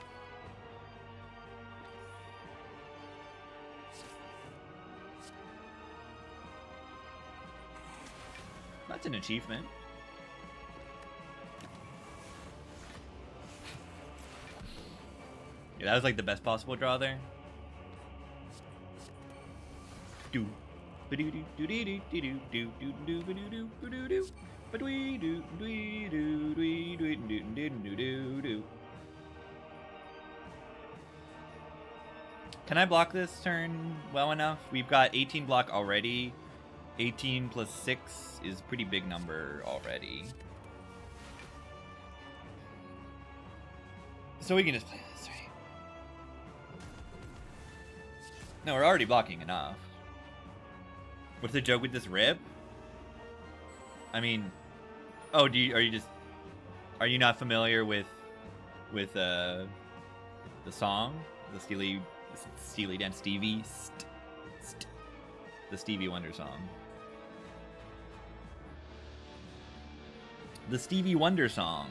That's an achievement. Yeah, that was like the best possible draw there. Do ba do do do do do do do do do ba do do ba do do ba do do do do do do do do do. Can I block this turn well enough? We've got 18 block already. 18 plus 6 is a pretty big number already. So we can just play this, right? No, we're already blocking enough. What's the joke with this rip? I mean, oh, are you not familiar with the song, the Steely Dan Stevie, the Stevie Wonder song, the Stevie Wonder song.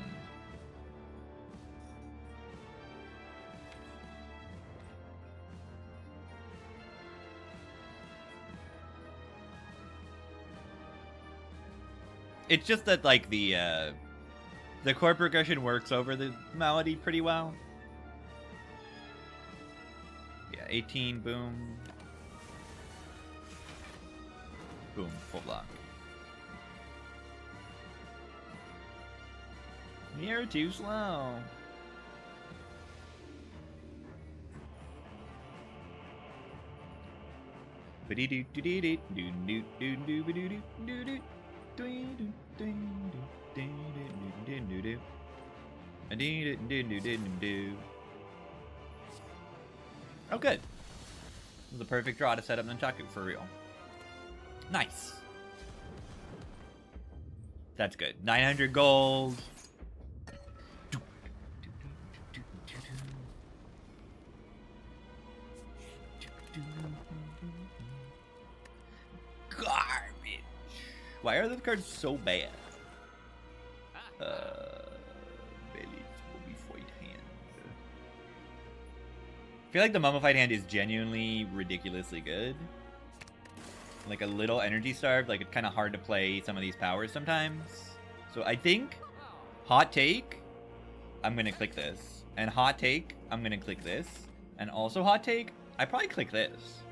It's just that, like, the chord progression works over the melody pretty well. Yeah, 18, boom. Boom, full block. You're too slow. Oh, good. It was a perfect draw to set up Nunchaku for real. Nice. That's good. 900 gold. Garbage. Why are those cards so bad? I feel like the Mummified Hand is genuinely ridiculously good. Like a little energy starved, like it's kind of hard to play some of these powers sometimes. So I think, hot take, I'm going to click this. And hot take, I'm going to click this. And also hot take, I probably click this.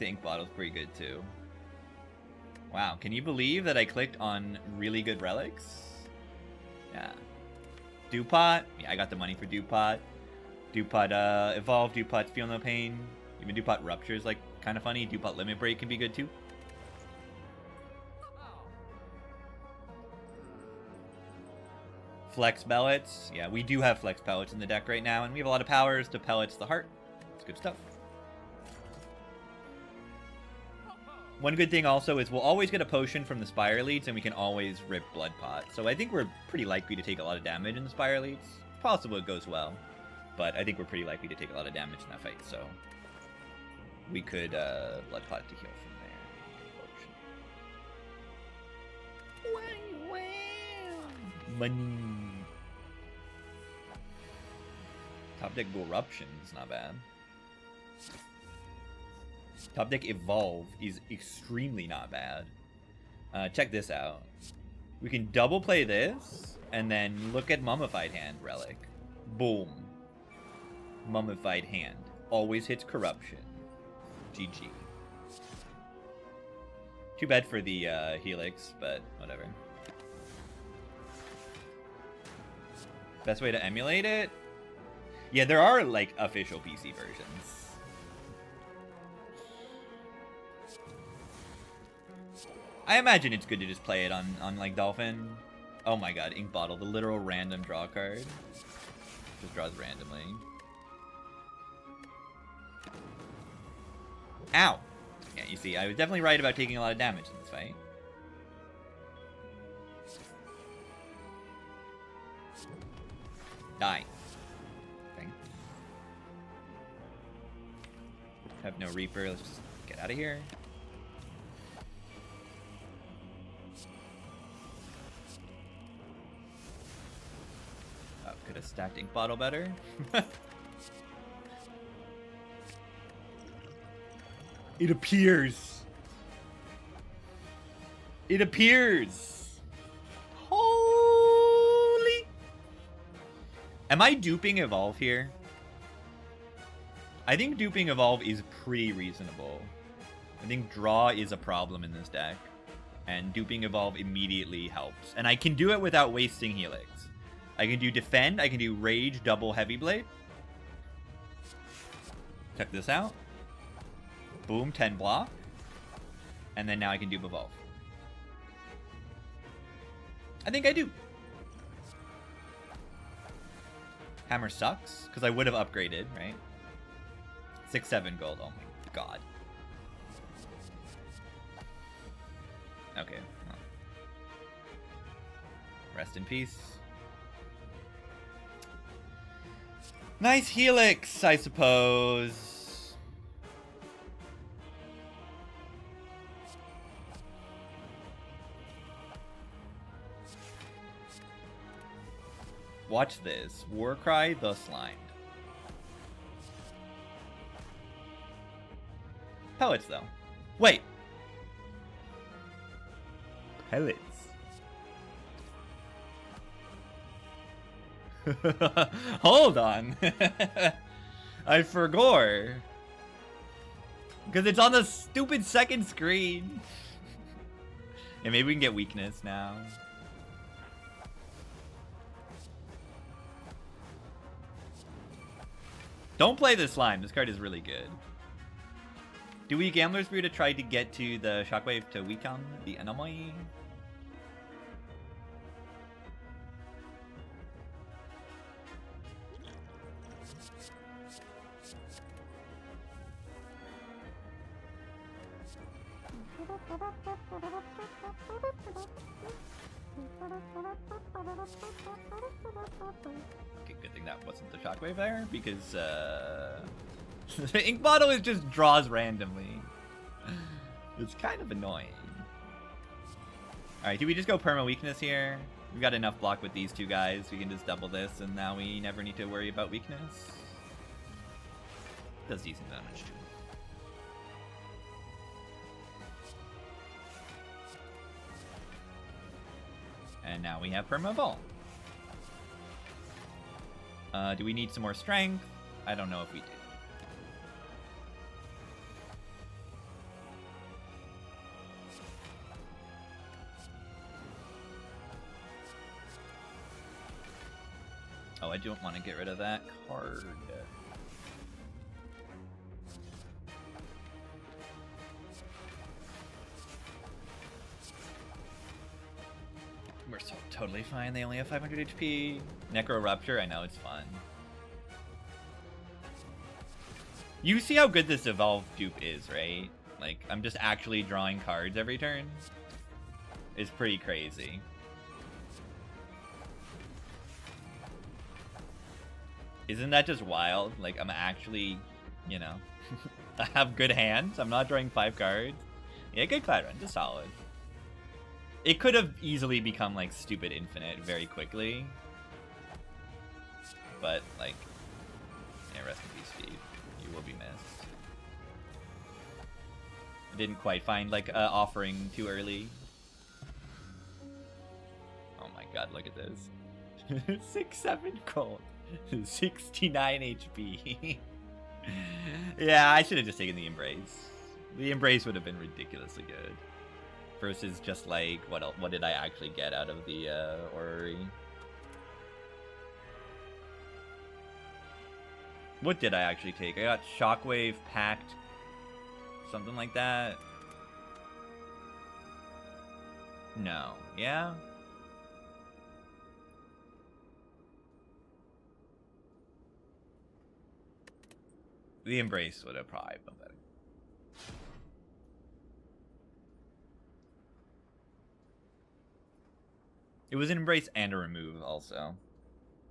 The ink bottle's pretty good too. Wow, can you believe that I clicked on really good relics? Yeah. Dewpot. Yeah, I got the money for Dewpot. Dewpot Evolve. Dewpot Feel No Pain. Even Dewpot Rupture is like kind of funny. Dewpot Limit Break can be good too. Flex Pellets. Yeah, we do have Flex Pellets in the deck right now, and we have a lot of powers to Pellets the Heart. It's good stuff. One good thing also is we'll always get a potion from the Spire Leads, and we can always rip Blood Pot. So I think we're pretty likely to take a lot of damage in the Spire Leads. It's possible it goes well, but I think we're pretty likely to take a lot of damage in that fight, so we could Blood Pot to heal from there. Money. Top deck Eruption is not bad. Top deck Evolve is extremely not bad. Check this out. We can double play this, and then look at Mummified Hand Relic. Boom. Mummified Hand. Always hits Corruption. GG. Too bad for the Helix, but whatever. Best way to emulate it? Yeah, there are, like, official PC versions. I imagine it's good to just play it on like, Dolphin. Oh my god, Ink Bottle, the literal random draw card. Just draws randomly. Ow! Yeah, you see, I was definitely right about taking a lot of damage in this fight. Die. Okay. Have no Reaper, let's just get out of here. Could have stacked Ink Bottle better. It appears. It appears. Holy. Am I duping Evolve here? I think duping Evolve is pretty reasonable. I think draw is a problem in this deck. And duping Evolve immediately helps. And I can do it without wasting Helix. I can do Defend, I can do Rage, double Heavy Blade. Check this out. Boom, 10 block. And then now I can do Evolve. I think I do. Hammer sucks, because I would have upgraded, right? 6-7 gold, oh my god. Okay. Well. Rest in peace. Nice Helix, I suppose. Watch this. Warcry the Slimed. Pellets, though. Wait. Pellets. Hold on. I forgot. Because it's on the stupid second screen. And maybe we can get weakness now. Don't play this slime. This card is really good. Do we Gambler's Brew to try to get to the Shockwave to weaken the enemy? Okay, good thing that wasn't the Shockwave there, because the ink bottle is just draws randomly. It's kind of annoying. Alright, do we just go perma weakness here? We've got enough block with these two guys. We can just double this, and now we never need to worry about weakness. Does decent damage too. And now we have perma ball. Do we need some more strength? I don't know if we do. Oh, I don't want to get rid of that card. We're so totally fine. They only have 500 HP. Necro Rupture, I know, it's fun. You see how good this evolved dupe is, right? Like, I'm just actually drawing cards every turn. It's pretty crazy. Isn't that just wild? Like, I'm actually, you know, I have good hands. I'm not drawing 5 cards. Yeah, good cloud run, just solid. It could have easily become, like, stupid infinite very quickly. But, like, yeah, rest in peace, Steve. You will be missed. I didn't quite find, like, offering too early. Oh my god, look at this. 6-7 gold. 69 HP. Yeah, I should have just taken the Embrace. The Embrace would have been ridiculously good. Versus just like, what did I actually get out of the Orrery? What did I actually take? I got Shockwave, Pact, something like that. No. Yeah? The Embrace would have probably been better. It was an Embrace and a Remove also.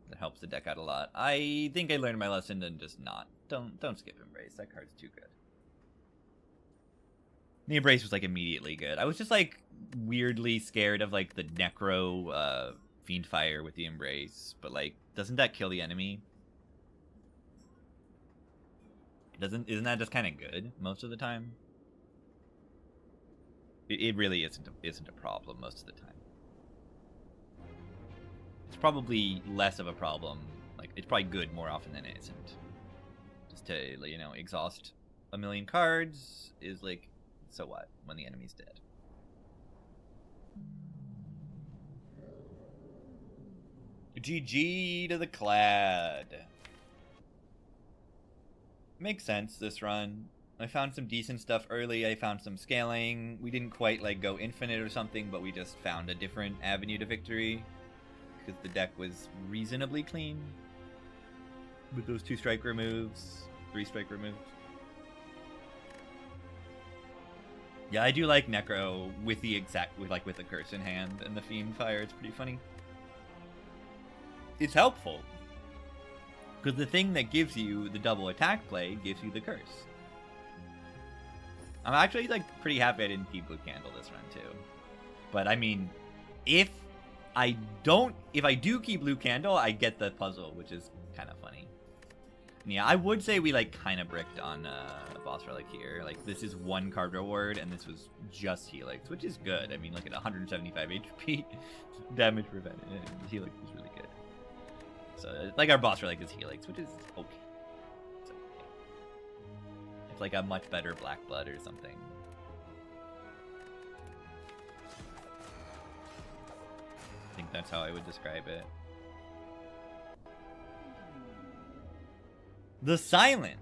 That helps the deck out a lot. I think I learned my lesson and just not. Don't skip Embrace. That card's too good. The Embrace was like immediately good. I was just like weirdly scared of like the Necro Fiendfire with the Embrace, but like doesn't that kill the enemy? Isn't that just kind of good most of the time? It really isn't a problem most of the time. It's probably less of a problem. Like, it's probably good more often than it isn't. Just to, you know, exhaust a million cards is like, so what when the enemy's dead? GG to the Clad. Makes sense, this run. I found some decent stuff early. I found some scaling. We didn't quite, like, go infinite or something, but we just found a different avenue to victory. Because the deck was reasonably clean. With those 2 strike removes, 3 strike removes. Yeah, I do like Necro with the with the curse in hand and the Fiendfire. It's pretty funny. It's helpful. Because the thing that gives you the double attack play gives you the curse. I'm actually, like, pretty happy I didn't keep Blue Candle this run, too. But, I mean, if I do keep Blue Candle, I get the puzzle, which is kind of funny. And yeah, I would say we, like, kind of bricked on Boss Relic here. Like, this is 1 card reward, and this was just Helix, which is good. I mean, look at 175 HP damage prevented. Helix is really good. So, like, our Boss Relic is Helix, which is okay. It's okay. It's like a much better Black Blood or something. I think that's how I would describe it. The Silent.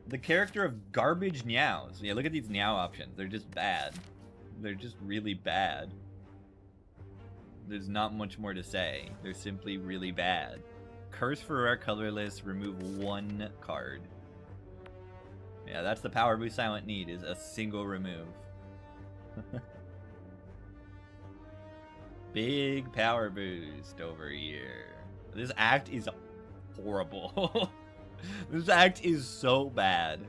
The character of garbage Niaos. Yeah, look at these Niao options. They're just bad. They're just really bad. There's not much more to say. They're simply really bad. Curse for rare colorless, remove 1 card. Yeah, that's the power boost Silent need, is a single remove. Big power boost over here. This act is horrible. This act is so bad.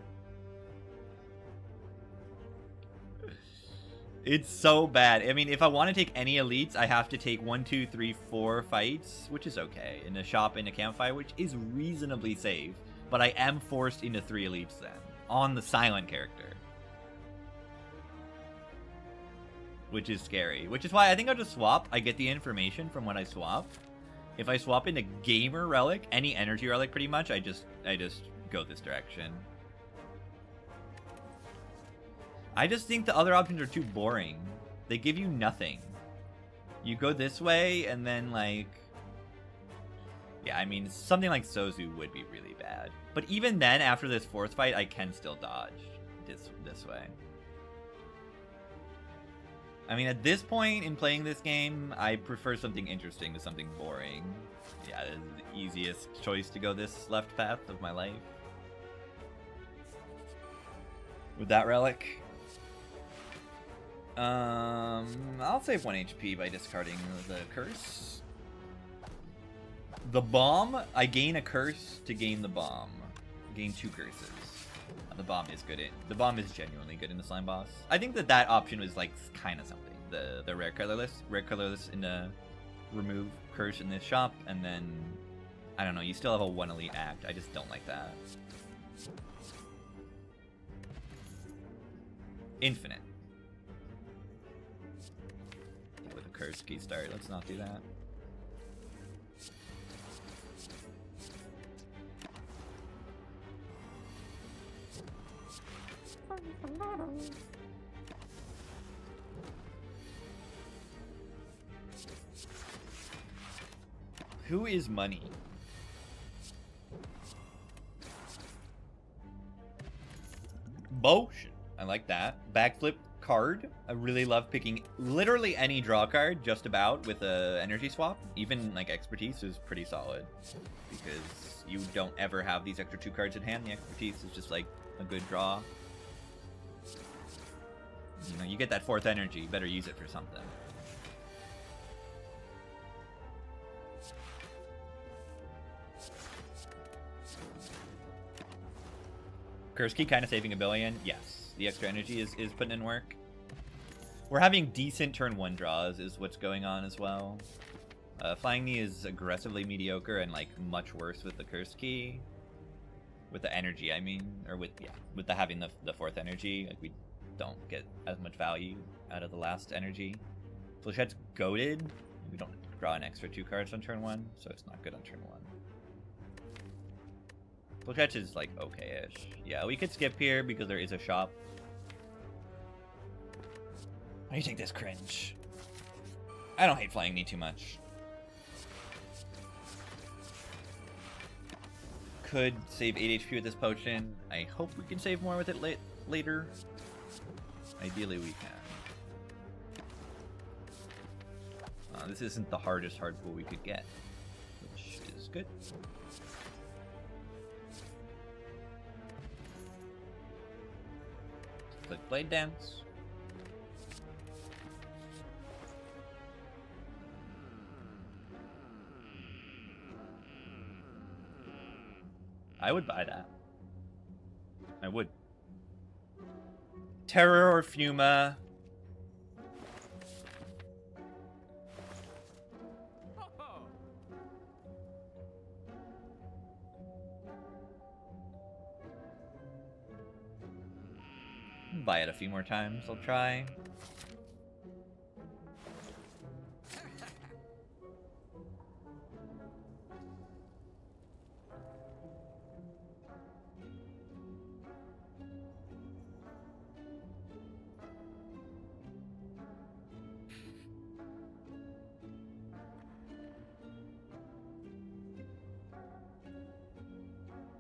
It's so bad. I mean, if I want to take any elites, I have to take 1, 2, 3, 4 fights, which is okay. In a shop, in a campfire, which is reasonably safe. But I am forced into 3 elites then, on the Silent character. Which is scary. Which is why I think I'll just swap. I get the information from when I swap. If I swap into Gamer Relic, any energy relic pretty much, I just go this direction. I just think the other options are too boring. They give you nothing. You go this way, and then, like... Yeah, I mean, something like Sozu would be really bad. But even then, after this 4th fight, I can still dodge this way. I mean, at this point in playing this game, I prefer something interesting to something boring. Yeah, this is the easiest choice to go this left path of my life. With that relic... I'll save 1 HP by discarding the curse. The bomb, I gain a curse to gain the bomb. Gain 2 curses. The bomb is good the bomb is genuinely good in the slime boss. I think that option was like kind of something. The rare colorless in the remove curse in this shop, and then I don't know, you still have a 1 elite act. I just don't like that. Infinite. With a curse key start, let's not do that. Who is money? Bullshit. I like that. Backflip card. I really love picking literally any draw card, just about, with a energy swap. Even like expertise is pretty solid, because you don't ever have these extra 2 cards in hand. The expertise is just like a good draw. You know, you get that 4th energy, you better use it for something. Curse key kind of saving a billion. Yes, the extra energy is putting in work. We're having decent turn 1 draws is what's going on as well. Flying Knee is aggressively mediocre and like much worse with the curse key. With the energy, I mean, or with having the 4th energy, like we don't get as much value out of the last energy. Flechette's goated. We don't draw an extra 2 cards on turn 1, so it's not good on turn 1. Flechette is like okay-ish. Yeah, we could skip here because there is a shop. How do you take this cringe? I don't hate Flying Knee too much. Could save 8 HP with this potion. I hope we can save more with it later. Ideally we can. This isn't the hardest hard pool we could get, which is good. Click Blade Dance. I would buy that. I would. Terror or Fuma. Buy it a few more times, I'll try.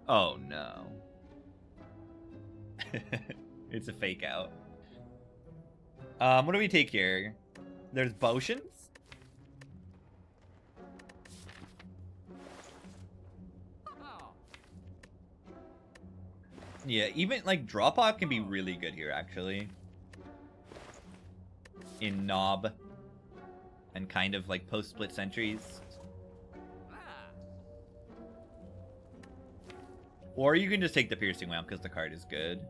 Oh no. It's a fake out. What do we take here? There's potions? Yeah, even like drop off can be really good here actually. In Knob and kind of like post split sentries. Or you can just take the piercing whale because the card is good.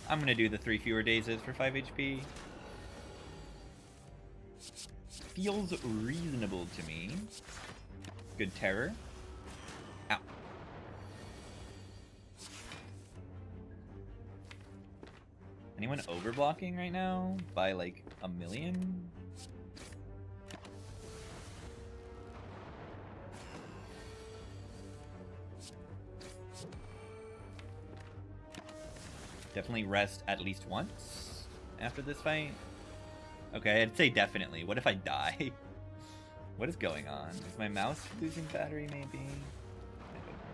I'm gonna do the 3 fewer dazes for 5 HP. Feels reasonable to me. Good terror. Ow. Anyone overblocking right now? By like a million? Definitely rest at least once after this fight. Okay, I'd say definitely. What if I die? What is going on? Is my mouse losing battery, maybe? I don't know.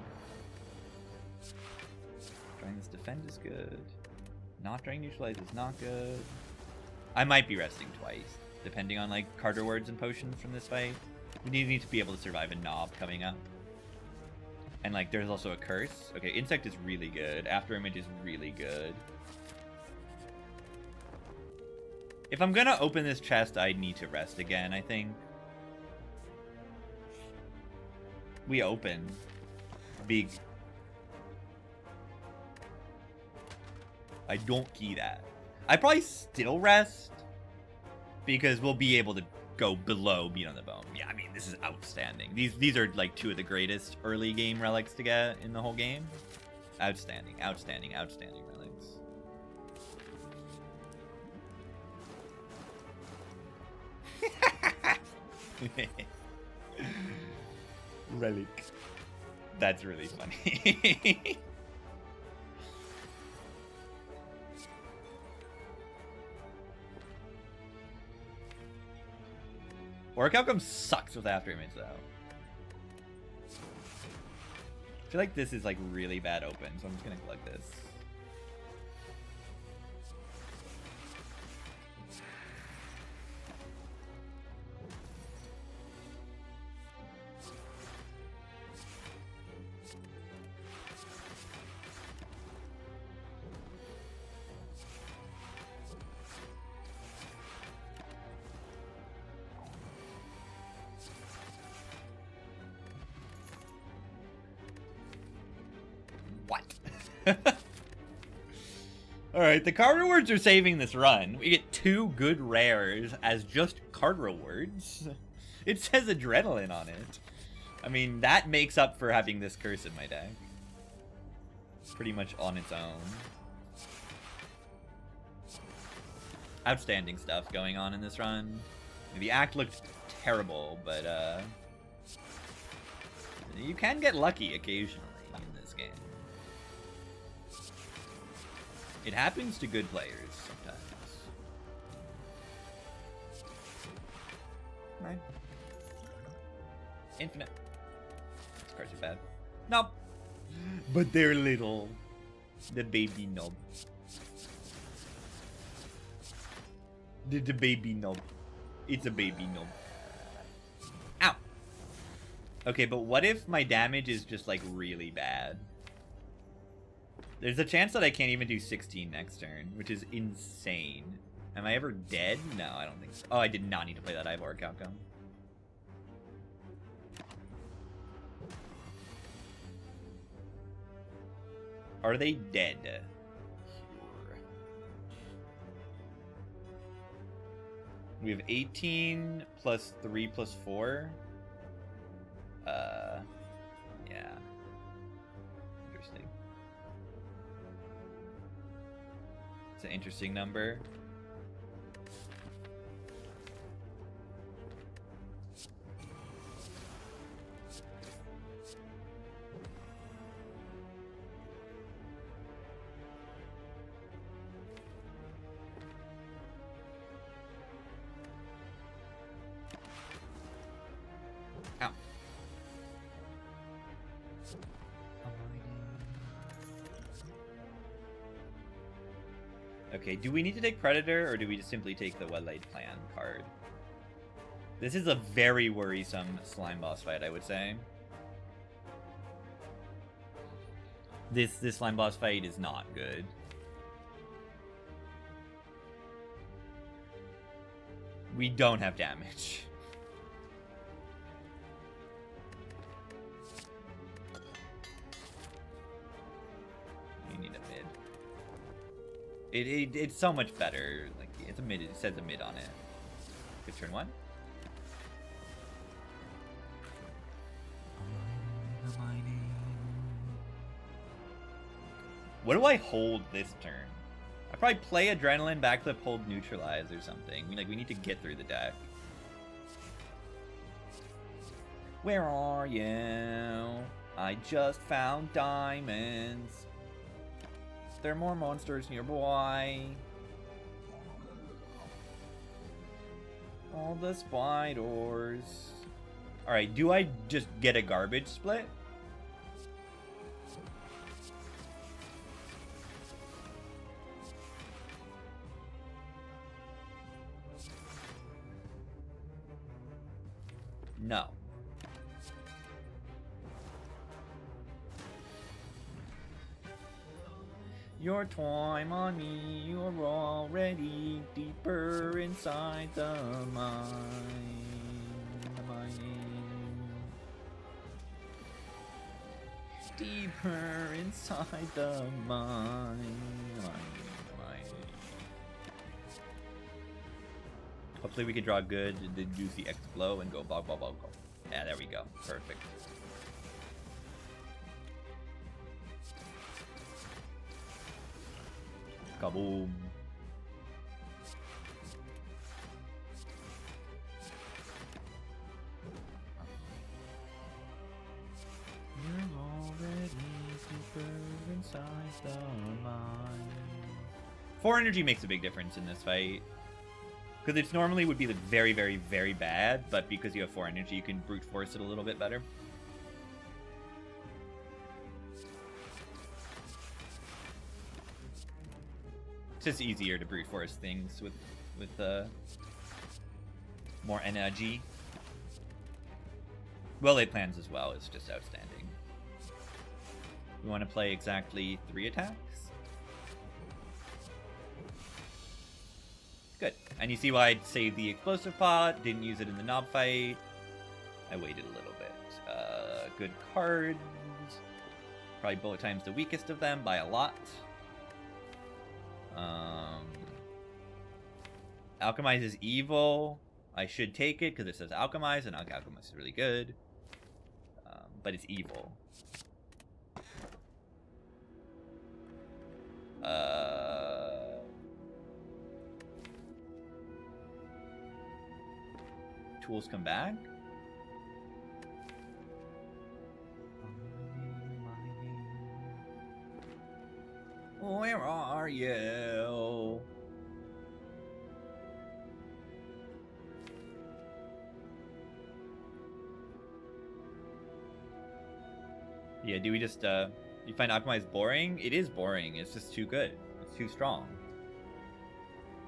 Trying this defend is good. Not trying neutralize is not good. I might be resting twice, depending on, like, card rewards and potions from this fight. We need to be able to survive a Knob coming up. And, like, there's also a curse. Okay, Insect is really good. After Image is really good. If I'm gonna open this chest, I need to rest again, I think. We open. Big. I don't key that. I probably still rest. Because we'll be able to go below Beat on the Bone. Yeah, I mean, this is outstanding. These are like 2 of the greatest early game relics to get in the whole game. Outstanding, outstanding, outstanding relics. Relic. That's really funny. Orc Outcome sucks with After Image, though. I feel like this is, like, really bad open, so I'm just gonna collect this. Alright, the card rewards are saving this run. We get 2 good rares as just card rewards. It says Adrenaline on it. I mean, that makes up for having this curse in my deck. Pretty much on its own. Outstanding stuff going on in this run. The act looked terrible, but you can get lucky occasionally in this game. It happens to good players sometimes. Right. Infinite. These cards are bad. Nope. But they're little. The baby knob. The baby knob. It's a baby knob. Ow. Okay, but what if my damage is just like really bad? There's a chance that I can't even do 16 next turn, which is insane. Am I ever dead? No, I don't think so. Oh, I did not need to play that Ivor outcome. Are they dead? We have 18 plus 3 plus 4. Yeah. Interesting. It's an interesting number. Ow. Okay, do we need to take Predator, or do we just simply take the Well-Laid Plan card? This is a very worrisome slime boss fight, I would say. This slime boss fight is not good. We don't have damage. We need a mid. It's so much better. Like, it's a mid. It says a mid on it. Good turn one. What do I hold this turn? I probably play Adrenaline, backflip, hold, neutralize, or something. We need to get through the deck. Where are you? I just found diamonds. There are more monsters nearby. All the spiders. Alright, do I just get a garbage split? No. Your time on me, you're already deeper inside the mine. Deeper inside the mine. Hopefully we can draw good, the juicy X blow and go bog. Yeah, there we go. Perfect. Kaboom. You're already deeper inside the mine. 4 energy makes a big difference in this fight. Because it normally would be like very, very, very bad, but because you have 4 energy, you can brute force it a little bit better. It's just easier to brute force things with more energy. Well-laid plans as well is just outstanding. We want to play exactly 3 attacks. Good. And you see why I saved the explosive pot, didn't use it in the knob fight. I waited a little bit. Good cards. Probably bullet time's the weakest of them by a lot. Alchemize is evil. I should take it because it says Alchemize, and Alchemize is really good. But it's evil. Tools come back? Where are you? Yeah, do we just, you find Alchemize boring? It is boring. It's just too good. It's too strong.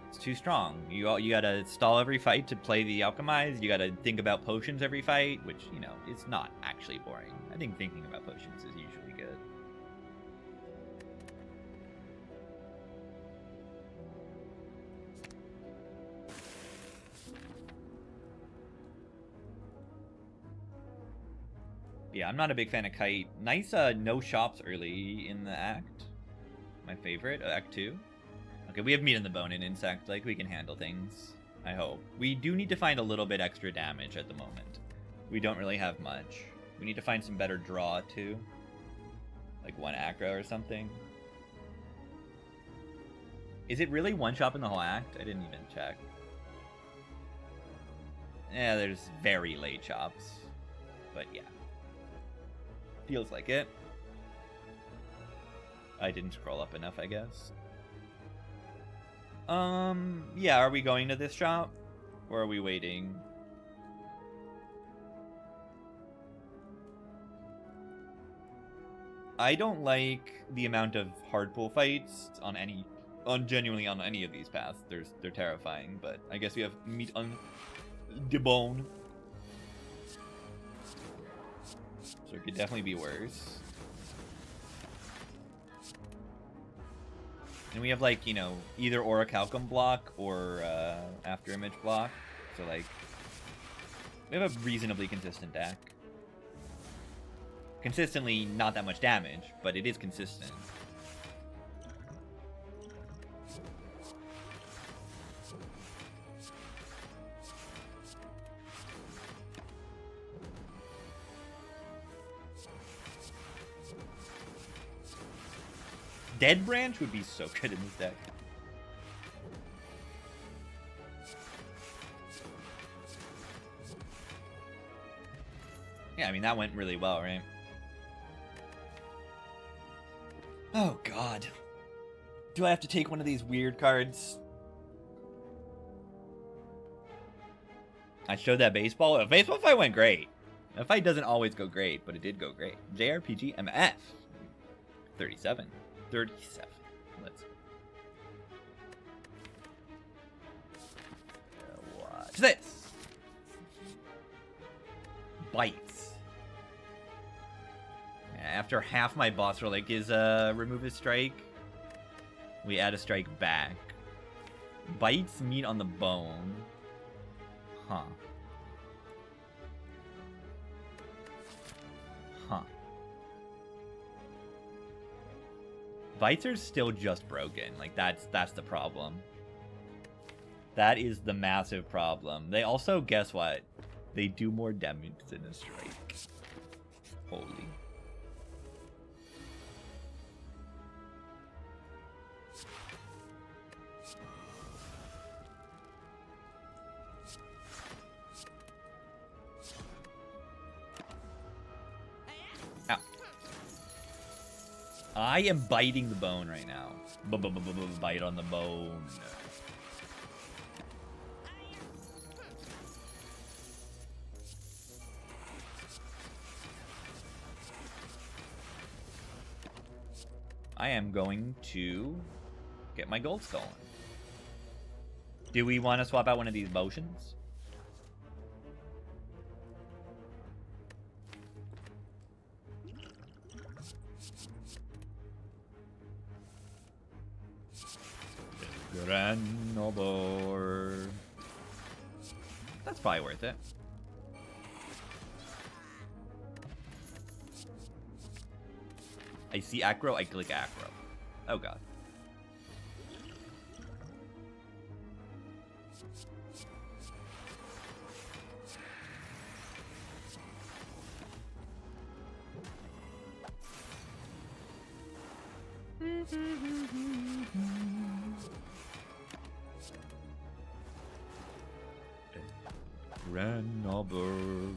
It's too strong. You gotta stall every fight to play the Alchemize. You gotta think about potions every fight, which, you know, it's not actually boring. I think thinking about potions is usually good. Yeah, I'm not a big fan of Kite. Nice no shops early in the act. My favorite, Act 2. Okay, we have meat on the bone and insect. Like, we can handle things, I hope. We do need to find a little bit extra damage at the moment. We don't really have much. We need to find some better draw, too. Like 1 aggro or something. Is it really 1 shop in the whole act? I didn't even check. Yeah, there's very late chops. But yeah. Feels like it. I didn't scroll up enough, I guess. Yeah, are we going to this shop? Or are we waiting? I don't like the amount of hard pull fights genuinely on any of these paths. They're terrifying, but I guess we have meat on the bone. So it could definitely be worse. And we have, like, you know, either Orichalcum block or After Image block. So, like, we have a reasonably consistent deck. Consistently not that much damage, but it is consistent. Dead Branch would be so good in this deck. Yeah, I mean, that went really well, right? Oh, God. Do I have to take one of these weird cards? I showed that baseball. The baseball fight went great. The fight doesn't always go great, but it did go great. JRPG MF. 37. 37. Let's watch this. Bites. After half my boss relic is remove a strike, we add a strike back. Bites meat on the bone. Huh. Huh. Bites are still just broken. Like, that's the problem. That is the massive problem. They also, guess what? They do more damage than a strike. Holy. Ow. I am biting the bone right now. Bite on the bone. I am going to get my gold stolen. Do we want to swap out one of these potions? Grenoble. That's probably worth it. I see acro, I click acro. Oh god. Grenoble.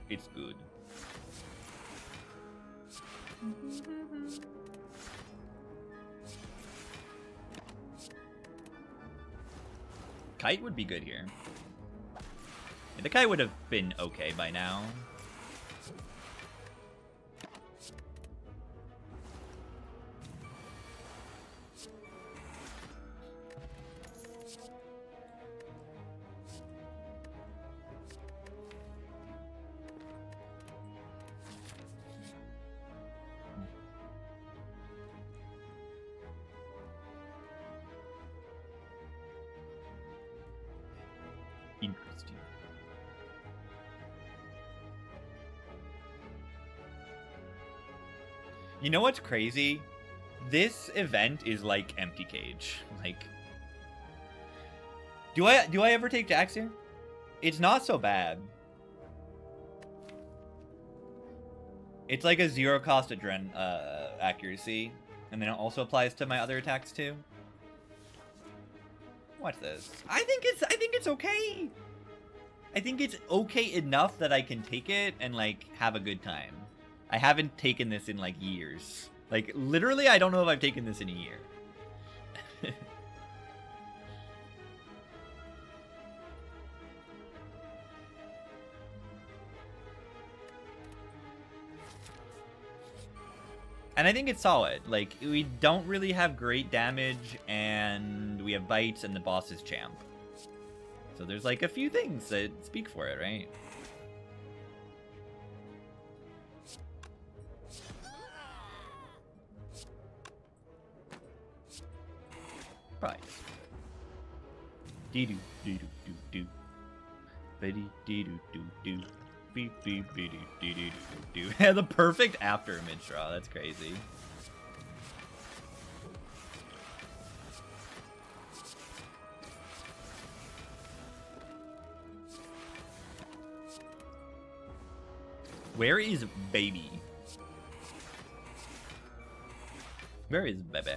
It's good. Kite would be good here. Yeah, the kite would have been okay by now. Interesting. You know what's crazy? This event is like Empty Cage. Like, do I ever take Jax here? It's not so bad. It's like a 0 cost accuracy, and then it also applies to my other attacks too. Watch this. I think it's okay. I think it's okay enough that I can take it and like have a good time. I haven't taken this in like years. Like literally, I don't know if I've taken this in a year. And I think it's solid. Like, we don't really have great damage, and we have bites, and the boss is champ. So there's, like, a few things that speak for it, right? Right. Dee-doo, dee-doo, doo-doo. Ba-dee-dee-doo-doo-doo. The perfect after image draw. That's crazy. Where is baby? Where is baby?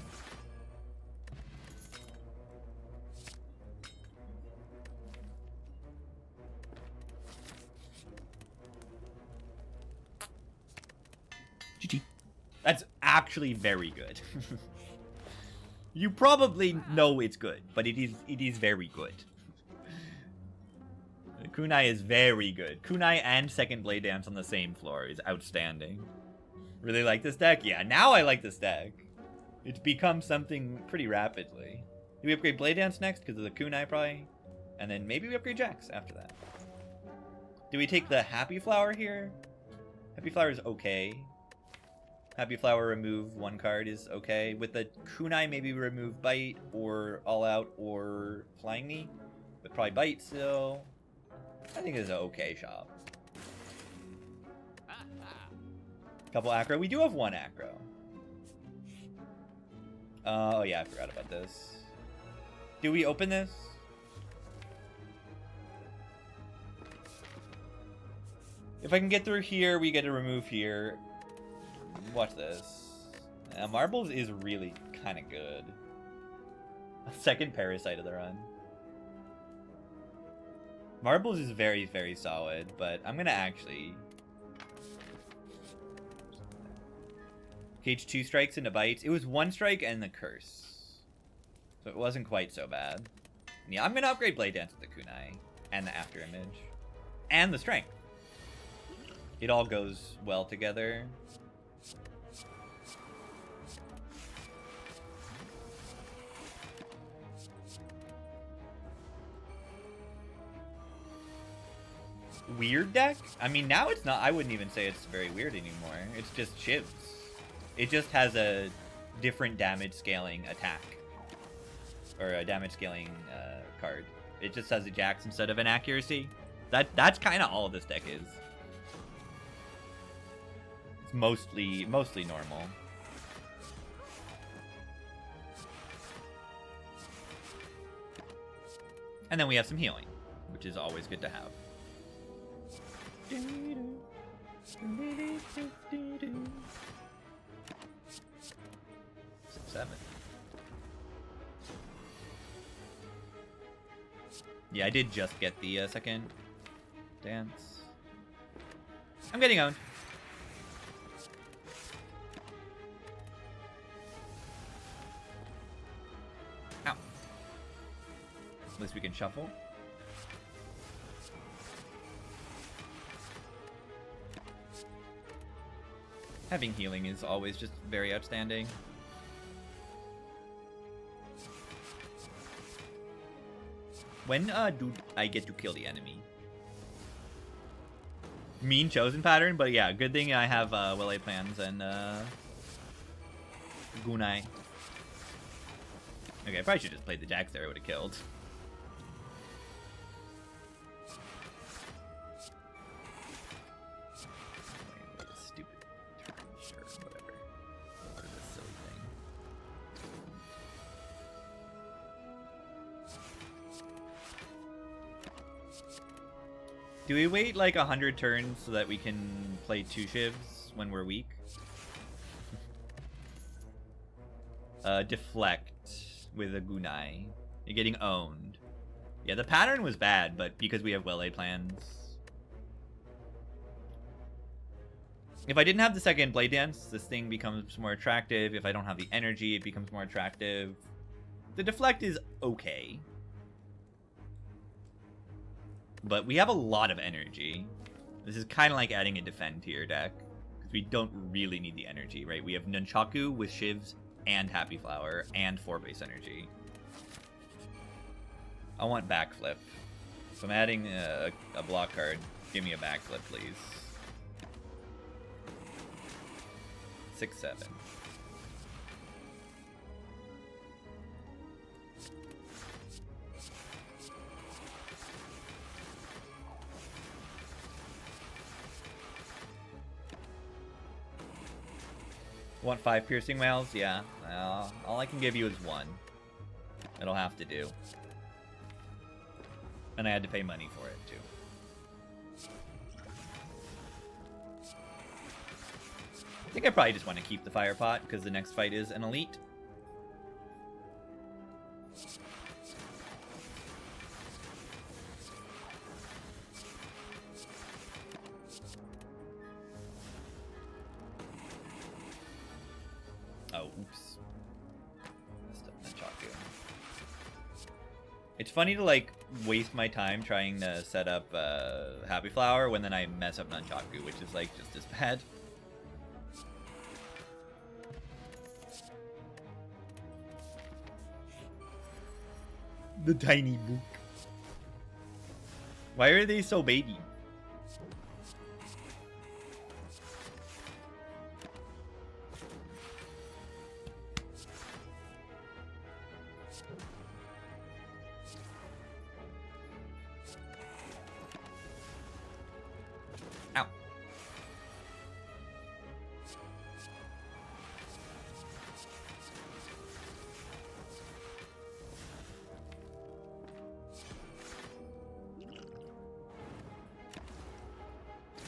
GG. That's actually very good. You probably know it's good, but it is very good. Kunai is very good. Kunai and Second Blade Dance on the same floor is outstanding. Really like this deck? Yeah, now I like this deck. It's become something pretty rapidly. Do we upgrade Blade Dance next because of the Kunai probably? And then maybe we upgrade Jax after that. Do we take the Happy Flower here? Happy Flower is okay. Happy Flower remove one card is okay. With the Kunai, maybe remove Bite or All Out or Flying Knee. But probably Bite still. I think it's an okay shop. Couple Acro. We do have one Acro. Oh yeah, I forgot about this. Do we open this? If I can get through here, we get to remove here. Watch this. Marbles is really kind of good. A second Parasite of the run. Marbles is very, very solid, but I'm gonna actually... Cage 2 strikes into bites. It was 1 strike and the curse. So it wasn't quite so bad. Yeah, I'm gonna upgrade Blade Dance with the Kunai. And the After Image. And the Strength. It all goes well together. Weird deck? I mean, now it's not. I wouldn't even say it's very weird anymore. It's just Chivs. It just has a different damage scaling attack. Or a damage scaling card. It just has a Jax instead of an accuracy. That's kind of all this deck is. It's mostly normal. And then we have some healing, which is always good to have. 6-7. Yeah, I did just get the second dance. I'm getting owned. Ow. At least we can shuffle. Having healing is always just very outstanding. When do I get to kill the enemy? Mean chosen pattern, but yeah, good thing I have well-laid plans and Gunai. Okay, I probably should just play the Jax there, I would have killed. Do we wait like 100 turns so that we can play 2 shivs when we're weak? Deflect with a Gunai. You're getting owned. Yeah, the pattern was bad, but because we have well-laid plans. If I didn't have the second Blade Dance, this thing becomes more attractive. If I don't have the energy, it becomes more attractive. The deflect is okay. But we have a lot of energy. This is kind of like adding a defend to your deck. Because we don't really need the energy, right? We have Nunchaku with Shivs and Happy Flower and 4 base energy. I want backflip. If I'm adding a block card, give me a backflip, please. 6/7. Want 5 piercing whales? Yeah. All I can give you is 1. It'll have to do. And I had to pay money for it, too. I think I probably just want to keep the fire pot, because the next fight is an elite. Oh, oops. Messed up Nunchaku. It's funny to, like, waste my time trying to set up Happy Flower when then I mess up Nunchaku, which is, like, just as bad. The tiny book. Why are they so baby? Ow.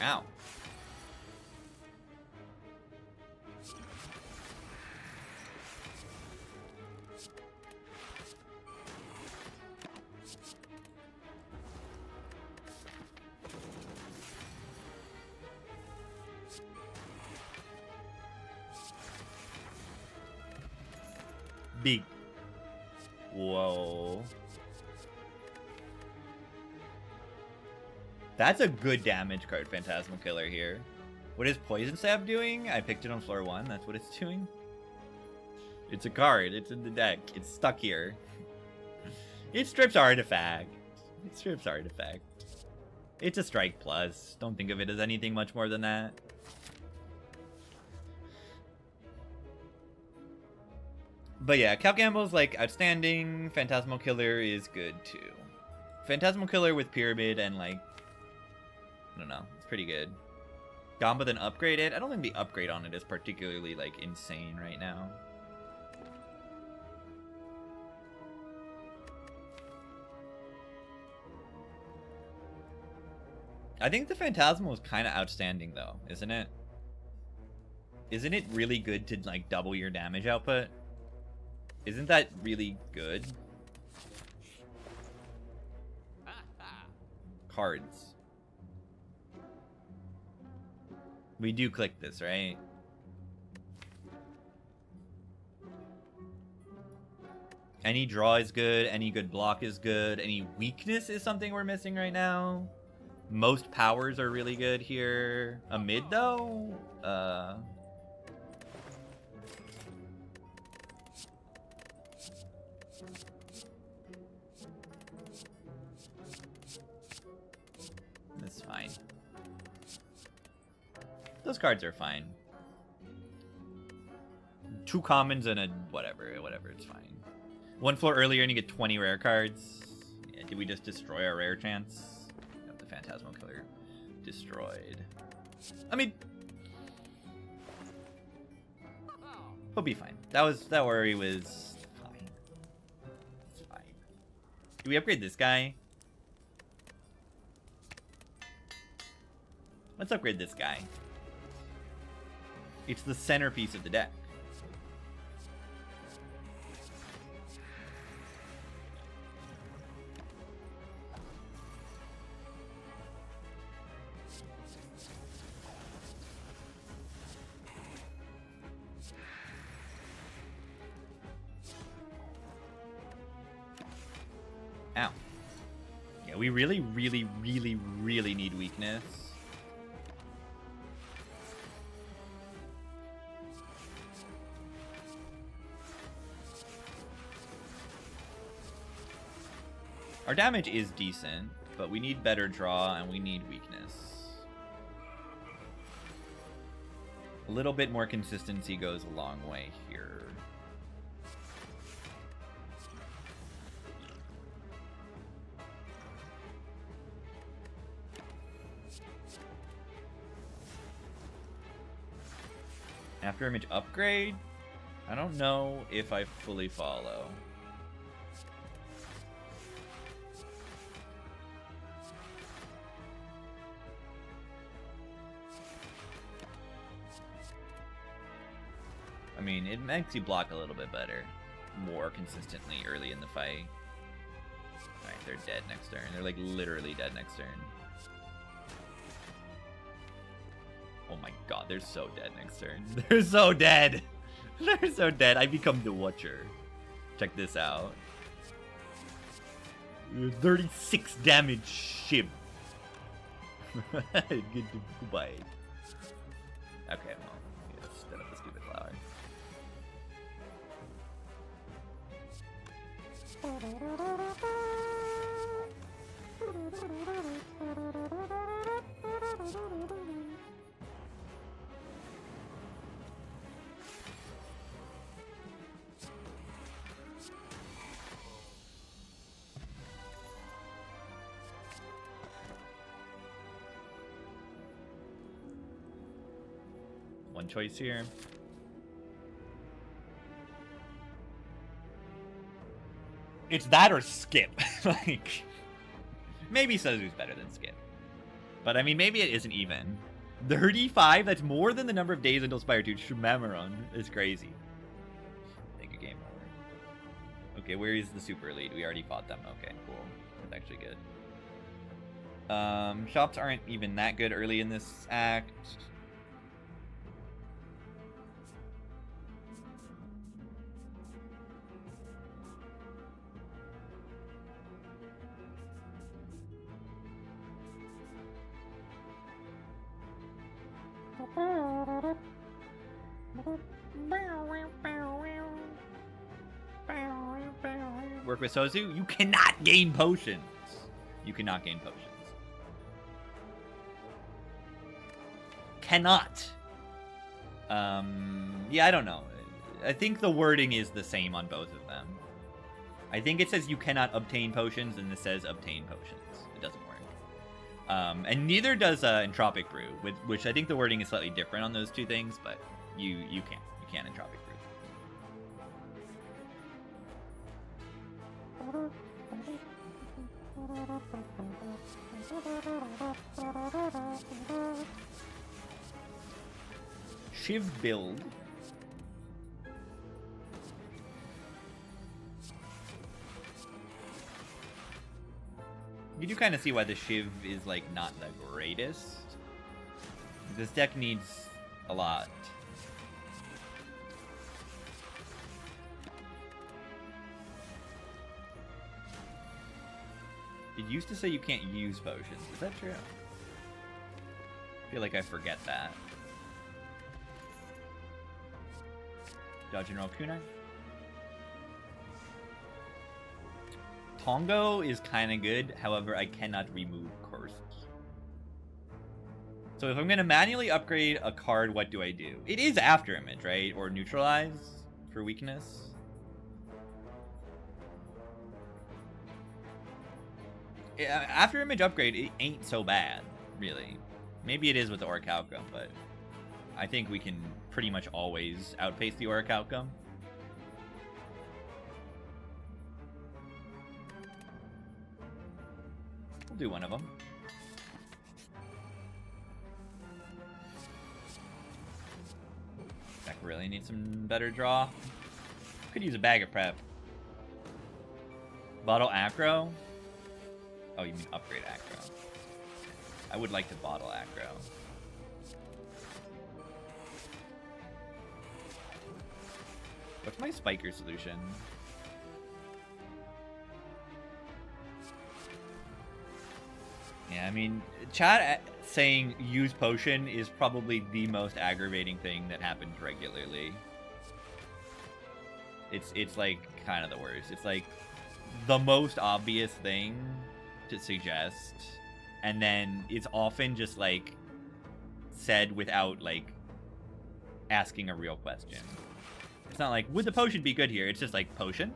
Ow. Big. Whoa. That's a good damage card, Phantasmal Killer here. What is Poison Stab doing? I picked it on floor 1. That's what it's doing. It's a card. It's in the deck. It's stuck here. It strips Artifact. It strips Artifact. It's a strike plus. Don't think of it as anything much more than that. But yeah, Cal Gamble's like outstanding. Phantasmal Killer is good too. Phantasmal Killer with Pyramid and like, I don't know, it's pretty good. Gamba then upgraded. I don't think the upgrade on it is particularly like insane right now. I think the Phantasmal is kind of outstanding though, isn't it? Isn't it really good to like double your damage output? Isn't that really good? Cards. We do click this, right? Any draw is good. Any good block is good. Any weakness is something we're missing right now. Most powers are really good here. A mid, though? That's fine. Those cards are fine. 2 commons and a whatever, it's fine. 1 floor earlier and you get 20 rare cards. Yeah, did we just destroy our rare chance? Yep, the Phantasmal Killer destroyed. I mean, we'll be fine. That worry was fine. It's fine. Do we upgrade this guy? Let's upgrade this guy. It's the centerpiece of the deck. Ow. Yeah, we really, really, really, really need weakness. Our damage is decent, but we need better draw and we need weakness. A little bit more consistency goes a long way here. After image upgrade? I don't know if I fully follow. I mean, it makes you block a little bit better, more consistently early in the fight. Alright, they're dead next turn. They're like literally dead next turn. Oh my god, they're so dead next turn. They're so dead! They're so dead. I become the Watcher. Check this out. 36 damage ship. Goodbye. Okay, well, let's set up the stupid flower. One choice here. It's that or skip. Like, maybe Suzu's better than skip. But I mean, maybe it isn't even. 35? That's more than the number of days until Spire 2. Shumamaron is crazy. Take a game over. Okay, where is the Super Elite? We already fought them. Okay, cool. That's actually good. Shops aren't even that good early in this act. Work with Sozu? You cannot gain potions. You cannot gain potions. Cannot. Yeah, I don't know. I think the wording is the same on both of them. I think it says you cannot obtain potions, and this says obtain potions. It doesn't work. And neither does Entropic Brew, which I think the wording is slightly different on those two things, but you can Entropic Brew. Shiv build. You do kind of see why the Shiv is, like, not the greatest. This deck needs a lot. It used to say you can't use potions. Is that true? I feel like I forget that. Dodge and roll kunai. Tongo is kind of good, however, I cannot remove curses. So if I'm going to manually upgrade a card, what do I do? It is After Image, right? Or Neutralize for weakness. Yeah, After Image upgrade, it ain't so bad, really. Maybe it is with the Orichalcum, but I think we can pretty much always outpace the Orichalcum. We'll do one of them. Really need some better draw. Could use a bag of prep. Bottle aggro? Oh, you mean upgrade aggro. I would like to bottle aggro. What's my spiker solution? Yeah, I mean, chat saying use potion is probably the most aggravating thing that happens regularly. It's like kind of the worst. It's like the most obvious thing to suggest, and then it's often just like said without like asking a real question. It's not like, would the potion be good here? It's just like, potion?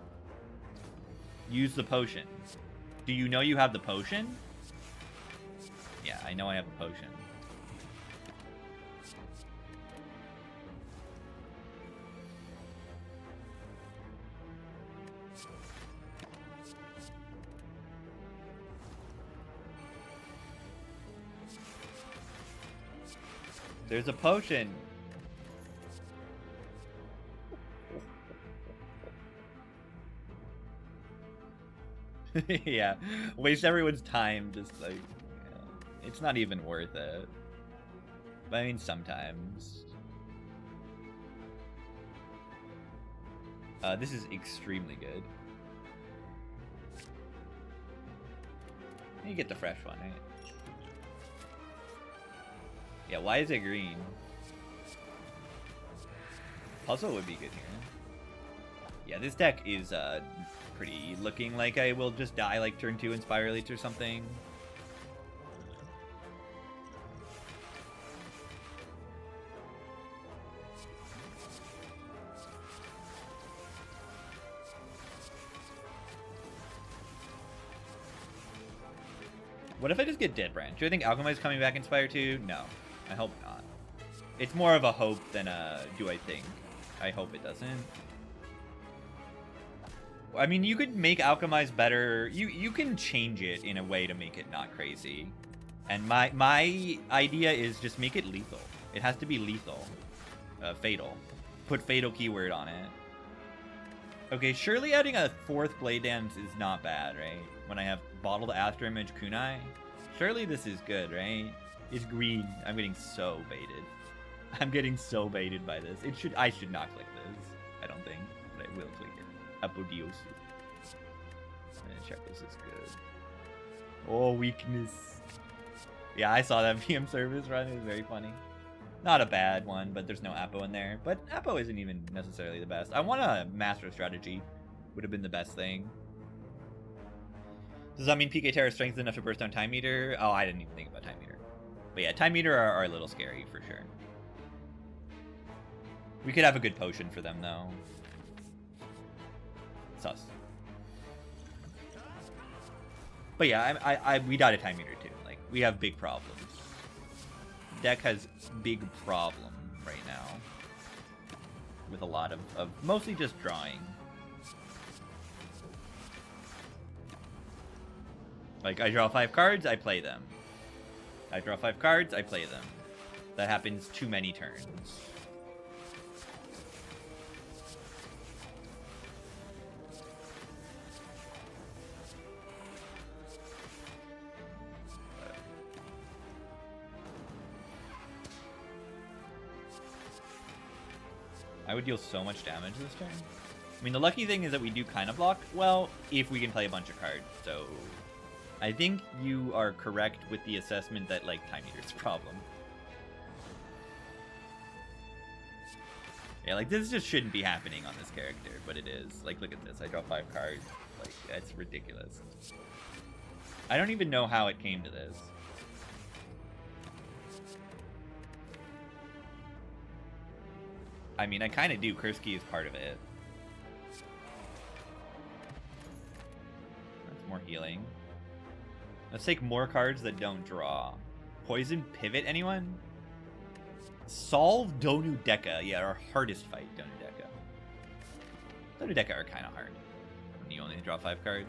Use the potion. Do you know you have the potion? Yeah, I know I have a potion. There's a potion. Yeah, waste everyone's time just like, yeah. It's not even worth it. But I mean, sometimes. This is extremely good. You get the fresh one, right? Yeah, why is it green? Puzzle would be good here. Yeah, this deck is pretty looking like I will just die like turn 2 Inspire Elites or something. What if I just get Dead Branch? Do I think Alchemy's coming back in Spire 2? No. I hope not. It's more of a hope than a do I think. I hope it doesn't. I mean, you could make Alchemize better. You can change it in a way to make it not crazy. And my idea is just make it lethal. It has to be lethal. Fatal. Put fatal keyword on it. Okay, surely adding a 4th Blade Dance is not bad, right? When I have Bottled Astro Image Kunai. Surely this is good, right? It's green. I'm getting so baited. I'm getting so baited by this. I should not click this. I don't think, but I will click it. Apodiosu. Check this is good. Oh, weakness. Yeah, I saw that VM service run. It was very funny. Not a bad one, but there's no Apo in there. But Apo isn't even necessarily the best. I want a Master Strategy. Would have been the best thing. Does that mean PK Terra is strength enough to burst down Time Meter? Oh, I didn't even think about Time Meter. But yeah, Time Meter are a little scary for sure. We could have a good potion for them, though. Sus. But yeah, we died a Time Meter, too. Like, we have big problems. Deck has big problem right now. With a lot of mostly just drawing. Like, I draw 5 cards, I play them. I draw 5 cards, I play them. That happens too many turns. I would deal so much damage this turn. I mean, the lucky thing is that we do kind of block well if we can play a bunch of cards, so I think you are correct with the assessment that, like, Time Meter's a problem. Yeah, like, this just shouldn't be happening on this character, but it is. Like, look at this. I draw 5 cards. Like, that's ridiculous. I don't even know how it came to this. I mean, I kind of do. Kursky is part of it. That's more healing. Let's take more cards that don't draw. Poison Pivot, anyone? Solve Donu Deka. Yeah, our hardest fight, Donu Deka. Donu Deka are kind of hard when you only draw 5 cards.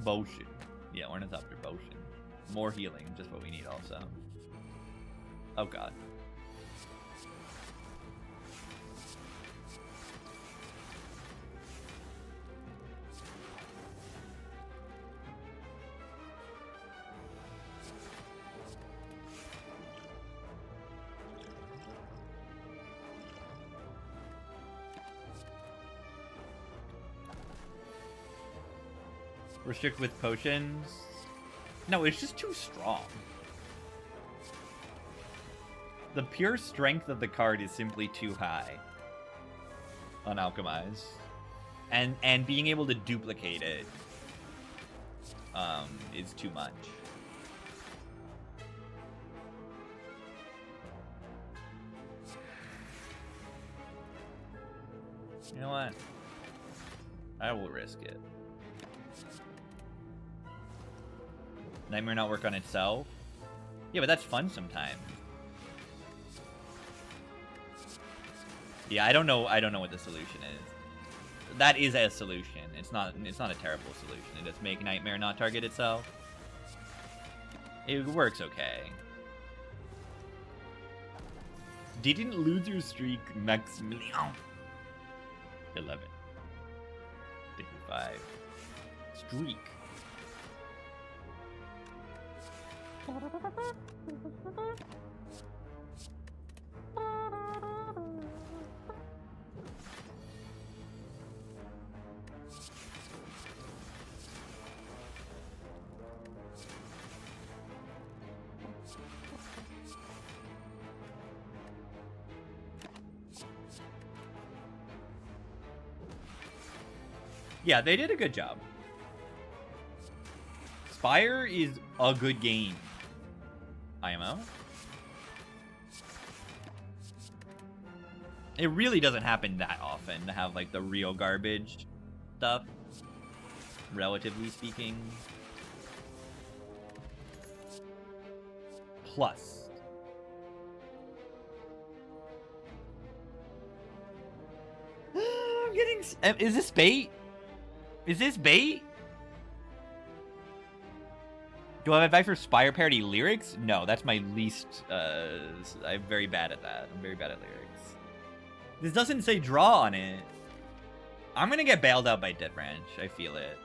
Bullshit. Yeah, Ornithopter Potion. More healing, just what we need also. Oh god. Restrict with potions. No, it's just too strong. The pure strength of the card is simply too high on Alchemize. And being able to duplicate it is too much. You know what? I will risk it. Nightmare not work on itself? Yeah, but that's fun sometimes. Yeah, I don't know what the solution is. That is a solution. It's not a terrible solution. It just make Nightmare not target itself. It works okay. Didn't lose your streak, Maximilian. 11. 55. Streak. Yeah, they did a good job. Spire is a good game. IMO. It really doesn't happen that often to have like the real garbage stuff, relatively speaking. Plus. I'm getting... Is this bait? Is this bait? Do I have advice for Spire parody lyrics? No, that's my least, I'm very bad at that. I'm very bad at lyrics. This doesn't say draw on it. I'm gonna get bailed out by Dead Branch. I feel it.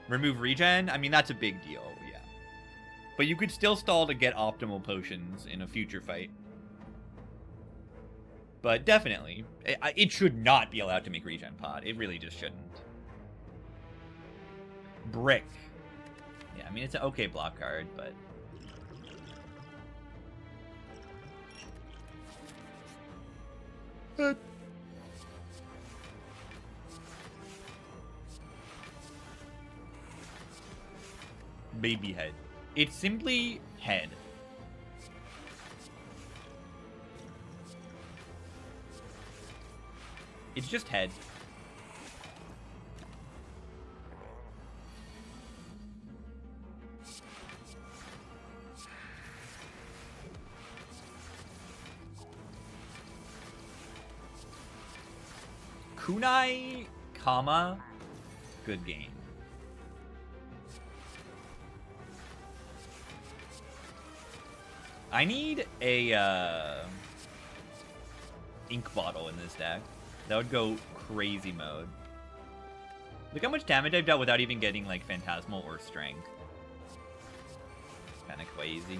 Remove regen? I mean, that's a big deal, yeah. But you could still stall to get optimal potions in a future fight. But definitely, it should not be allowed to make regen pod. It really just shouldn't. Brick. Yeah, I mean, it's an okay block card, but... Baby head. It's simply head. It's just head. Kunai, comma, good game. I need a ink bottle in this deck. That would go crazy mode. Look how much damage I've dealt without even getting like Phantasmal or Strength. Kinda crazy.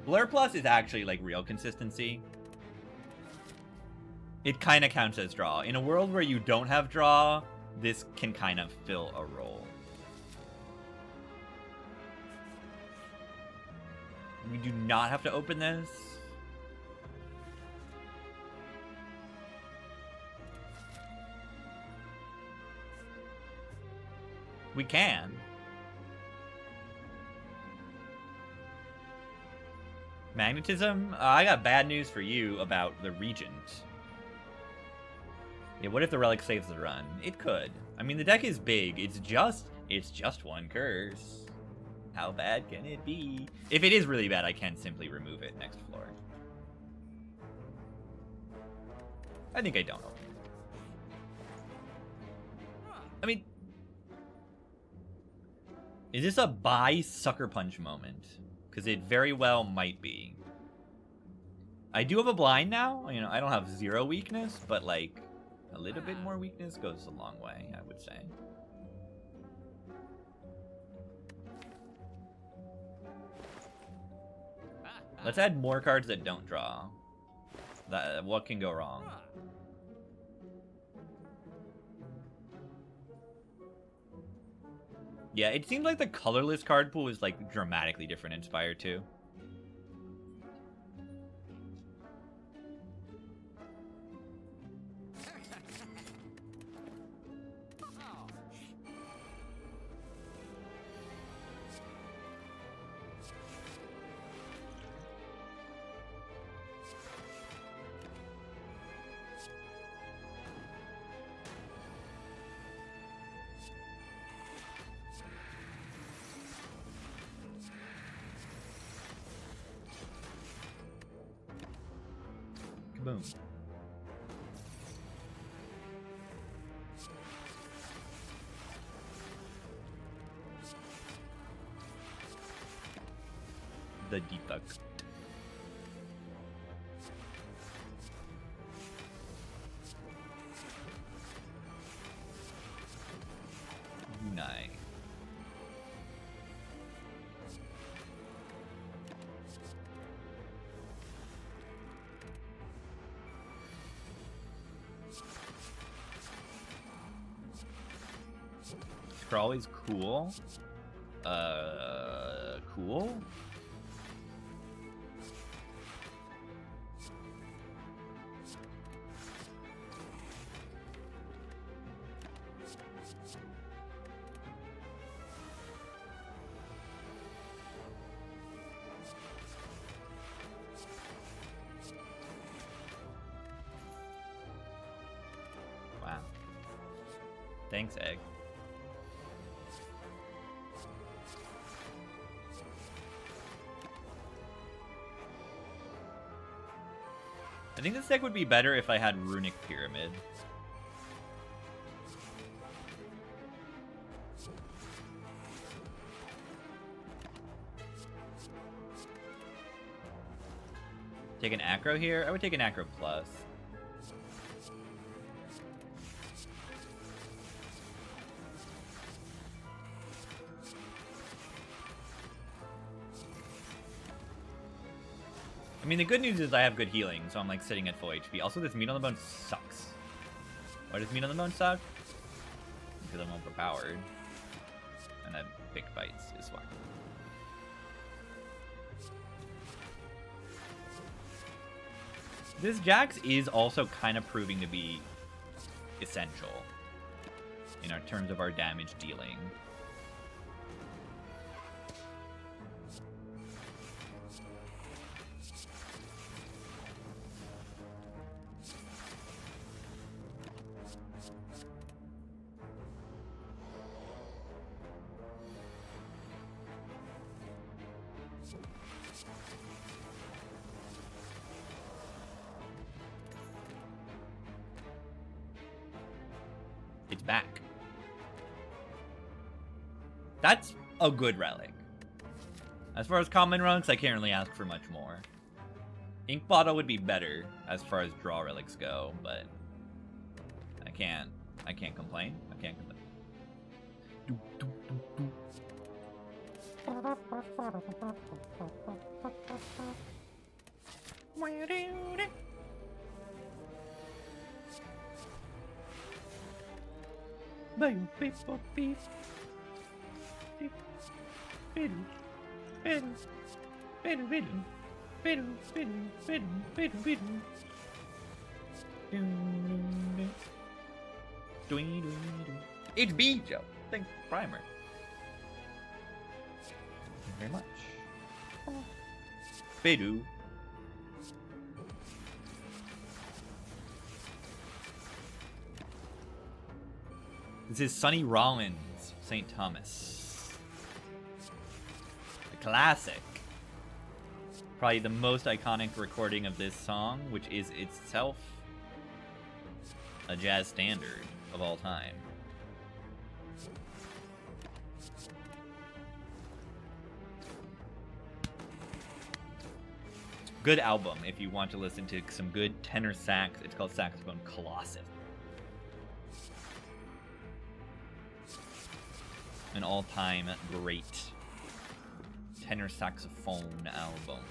Blur Plus is actually like real consistency. It kind of counts as draw. In a world where you don't have draw, this can kind of fill a role. We do not have to open this. We can. Magnetism? I got bad news for you about the Regent. Yeah, what if the relic saves the run? It could. I mean, the deck is big. It's just one curse. How bad can it be? If it is really bad, I can simply remove it next floor. I think I don't know. I mean, is this a buy Sucker Punch moment? Because it very well might be. I do have a blind now. You know, I don't have 0 weakness, but like a little bit more weakness goes a long way, I would say. Let's add more cards that don't draw. What can go wrong? Yeah, it seemed like the colorless card pool was like dramatically different in Spire 2. Boom. The deduct. Nice. Scrawl is cool. Cool? Wow. Thanks, Egg. I think this deck would be better if I had Runic Pyramid. Take an Acro here? I would take an Acro Plus. I mean, the good news is I have good healing, so I'm like sitting at full HP. Also, this Meat on the Bone sucks. Why does Meat on the Bone suck? Because I'm overpowered. And that Big Bites is fine. This Jax is also kind of proving to be essential in our terms of our damage dealing. It's back. That's a good relic. As far as common relics, I can't really ask for much more. Ink Bottle would be better as far as draw relics go, but I can't complain. I can't complain. It's B, Joe. Thanks, Primer. Thank you very much. Beidou. This is Sonny Rollins, St. Thomas. A classic. Probably the most iconic recording of this song, which is itself a jazz standard of all time. Good album if you want to listen to some good tenor sax. It's called Saxophone Colossus. An all-time great tenor saxophone album.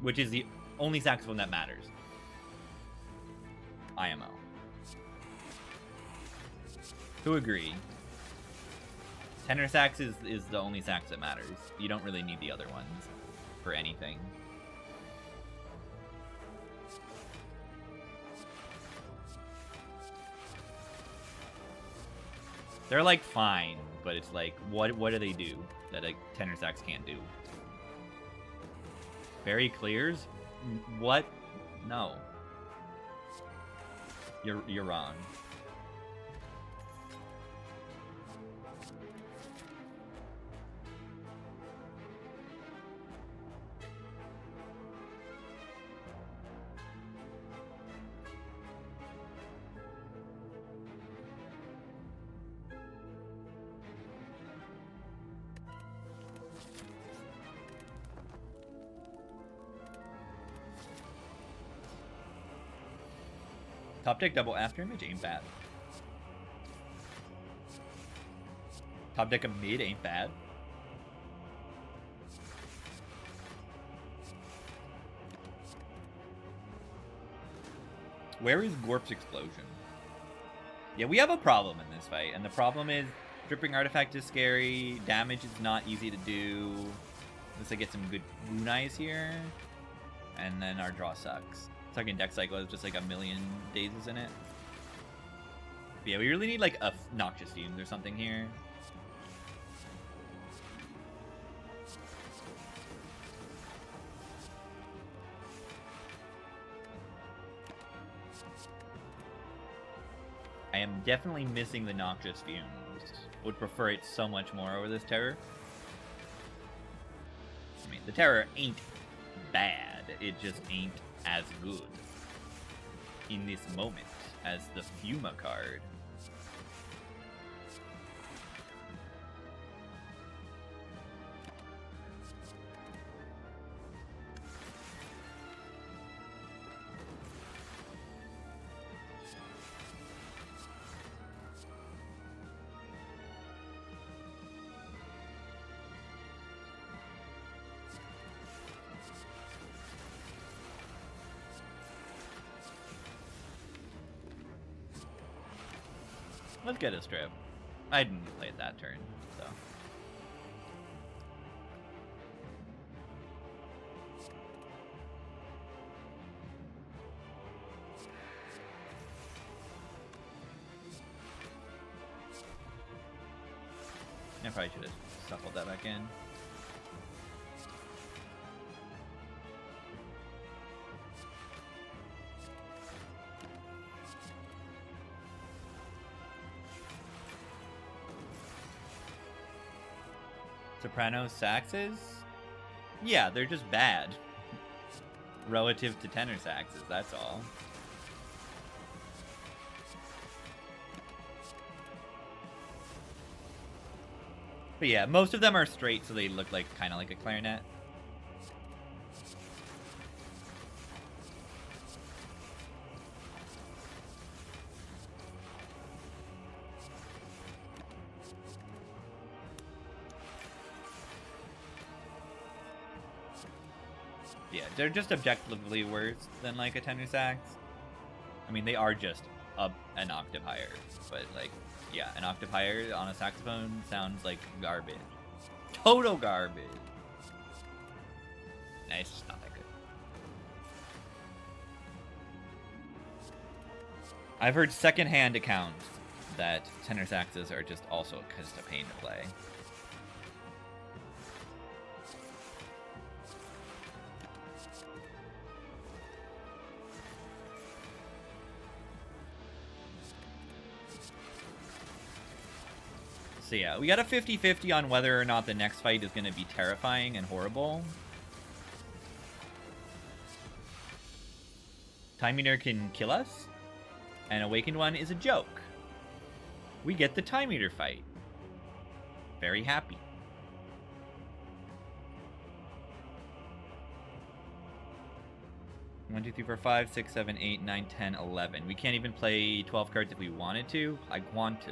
Which is the only saxophone that matters. IMO. Who agree? Tenor sax is the only sax that matters. You don't really need the other ones for anything. They're like fine, but it's like, what do they do that a tenor sax can't do? Very clears? What? No. You're wrong. Top deck double after image ain't bad. Top deck of mid ain't bad. Where is Gorp's explosion? Yeah, we have a problem in this fight, and the problem is dripping artifact is scary, damage is not easy to do. Unless I get some good Moon Eyes here. And then our draw sucks. Second deck cycle has just like a million dazes in it. But yeah, we really need like a Noxious Fumes or something here. I am definitely missing the Noxious Fumes. Would prefer it so much more over this Terror. I mean, the Terror ain't bad. It just ain't as good in this moment as the Fuma card. Let's get a strip. I didn't play it that turn, so. I probably should have shuffled that back in. Soprano saxes? Yeah, they're just bad. Relative to tenor saxes, that's all. But yeah, most of them are straight, so they look like kind of like a clarinet. Yeah, they're just objectively worse than like a tenor sax. I mean, they are just an octave higher, but like, yeah, an octave higher on a saxophone sounds like garbage. Total garbage. Nah, it's just not that good. I've heard secondhand accounts that tenor saxes are just also just a pain to play. So yeah, we got a 50-50 on whether or not the next fight is going to be terrifying and horrible. Time Eater can kill us, and Awakened One is a joke. We get the Time Eater fight. Very happy. One, 2, 3, 4, 5, 6, 7, 8, 9, 10, 11. We can't even play 12 cards if we wanted to. I want to.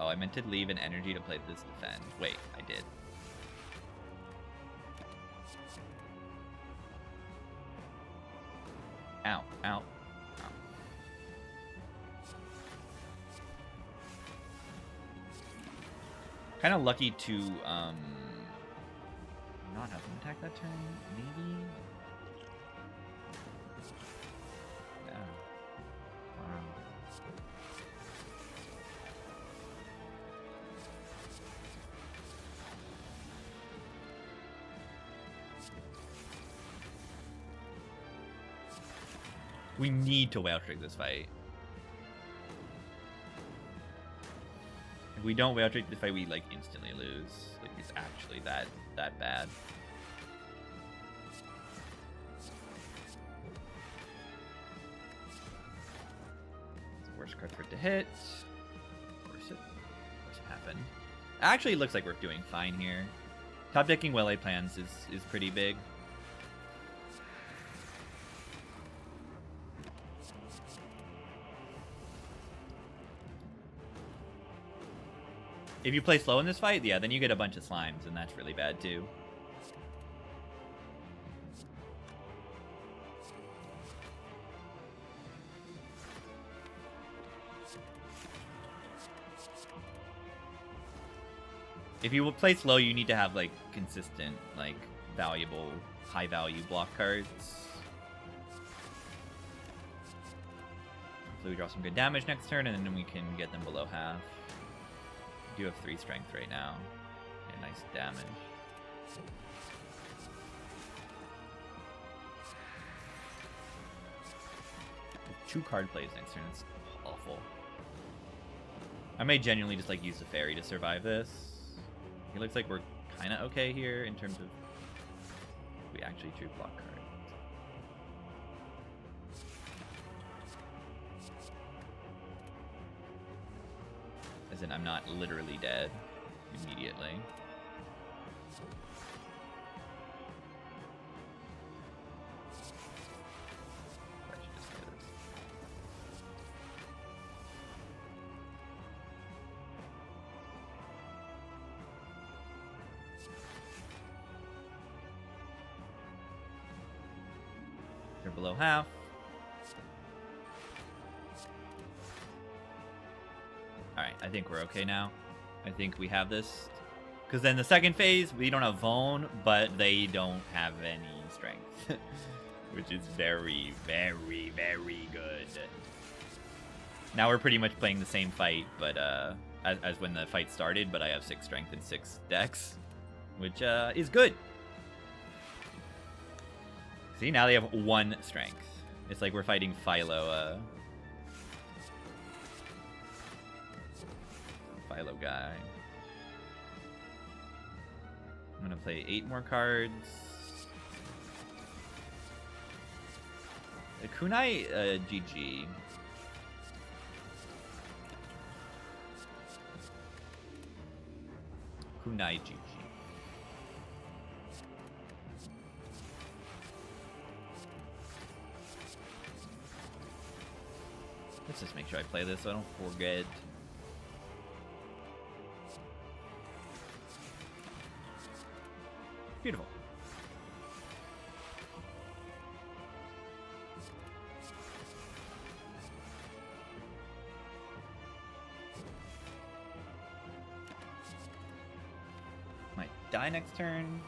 Oh, I meant to leave an energy to play this defend. Wait, I did. Ow, ow, ow. Kind of lucky to not have him attack that turn, maybe? Yeah. Wow. We need to whale trick this fight. If we don't whale trick this fight, we like instantly lose. Like it's actually that bad. It's the worst card for it to hit. Of course it happened. Actually, it looks like we're doing fine here. Top decking Well Plans is pretty big. If you play slow in this fight, yeah, then you get a bunch of slimes, and that's really bad too. If you play slow, you need to have like consistent, like valuable, high value block cards. So we draw some good damage next turn, and then we can get them below half. We do have 3 strength right now. Yeah, nice damage. Two card plays next turn. It's awful. I may genuinely just like use the fairy to survive this. It looks like we're kind of okay here in terms of we actually drew block cards. As in, I'm not literally dead immediately. I should just do this. They're below half. Alright, I think we're okay now. I think we have this. Because then the second phase, we don't have Vone, but they don't have any strength. Which is very, very, very good. Now we're pretty much playing the same fight, but as when the fight started, but I have 6 strength and 6 dex. Which is good. See, now they have 1 strength. It's like we're fighting Philo guy. I'm gonna play 8 more cards. Kunai GG. Kunai GG. Let's just make sure I play this so I don't forget. Beautiful. Might die next turn.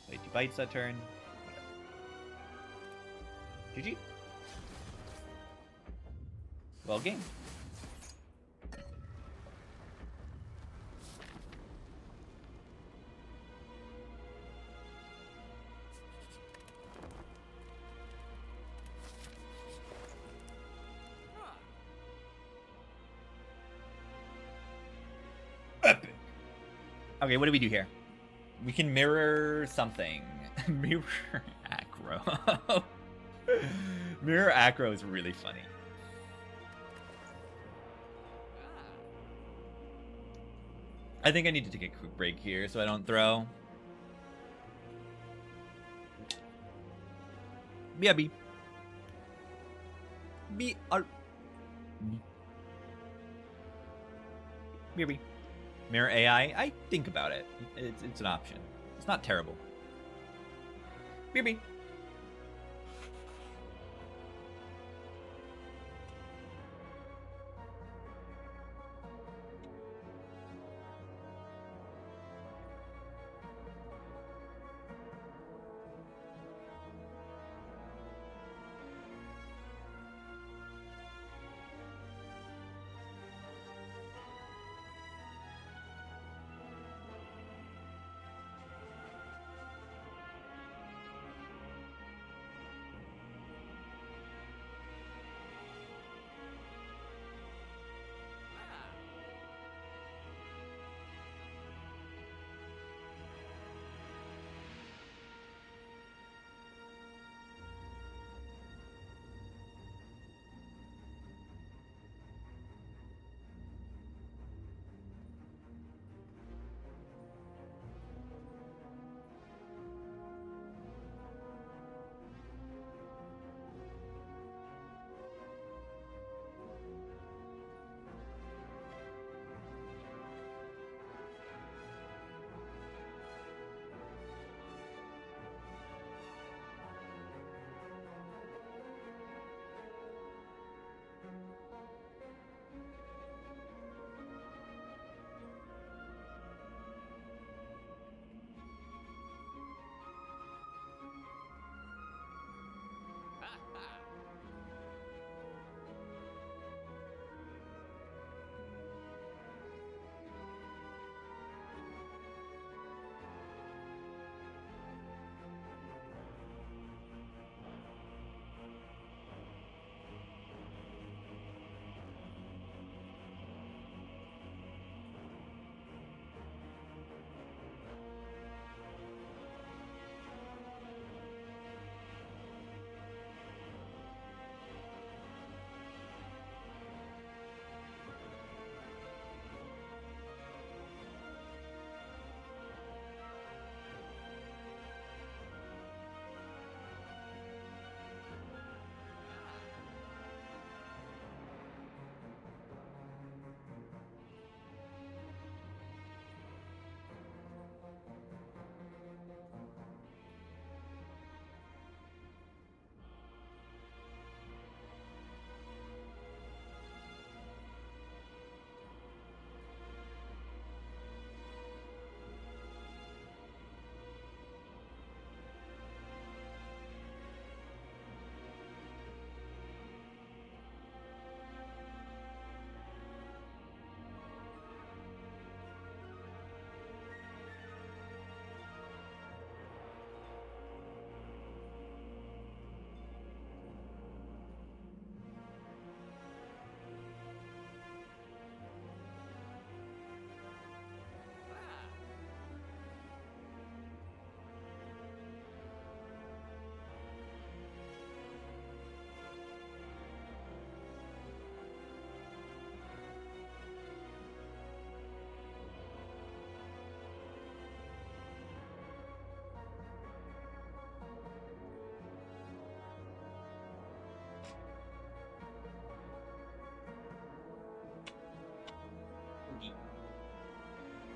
Play 2 bites that turn. GG. Well game. Okay, what do we do here? We can mirror something. Mirror acro. Mirror acro is really funny. I think I need to take a quick break here so I don't throw. BRB. BRB. Mirror AI, I think about it. It's an option. It's not terrible. BRB.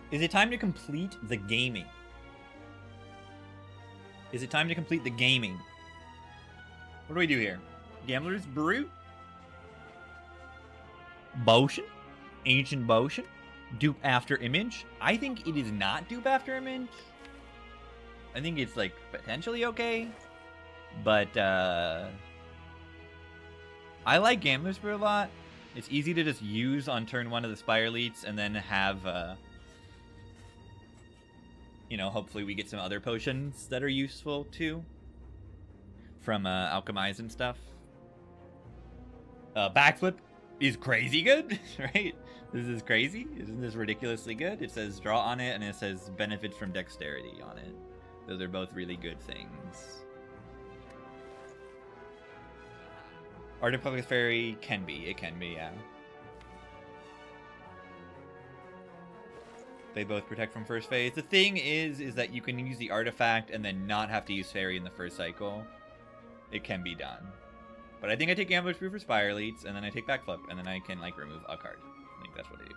Is it time to complete the gaming? Is it time to complete the gaming? What do we do here? Gambler's Brew? Potion? Ancient Potion? Dupe after image? I think it is not dupe after image. I think it's like potentially okay. But I like Gambler's Brew a lot. It's easy to just use on turn 1 of the Spire Elites and then have you know, hopefully we get some other potions that are useful too from Alchemize and stuff. Backflip is crazy good, right? This is crazy. Isn't this ridiculously good? It says draw on it, and it says benefits from dexterity on it. Those are both really good things. Artifact Fairy can be. It can be, yeah. They both protect from first phase. The thing is that you can use the artifact and then not have to use Fairy in the first cycle. It can be done. But I think I take Gambler's Brew for Spire Elites, and then I take Backflip, and then I can, like, remove a card. I think that's what I do.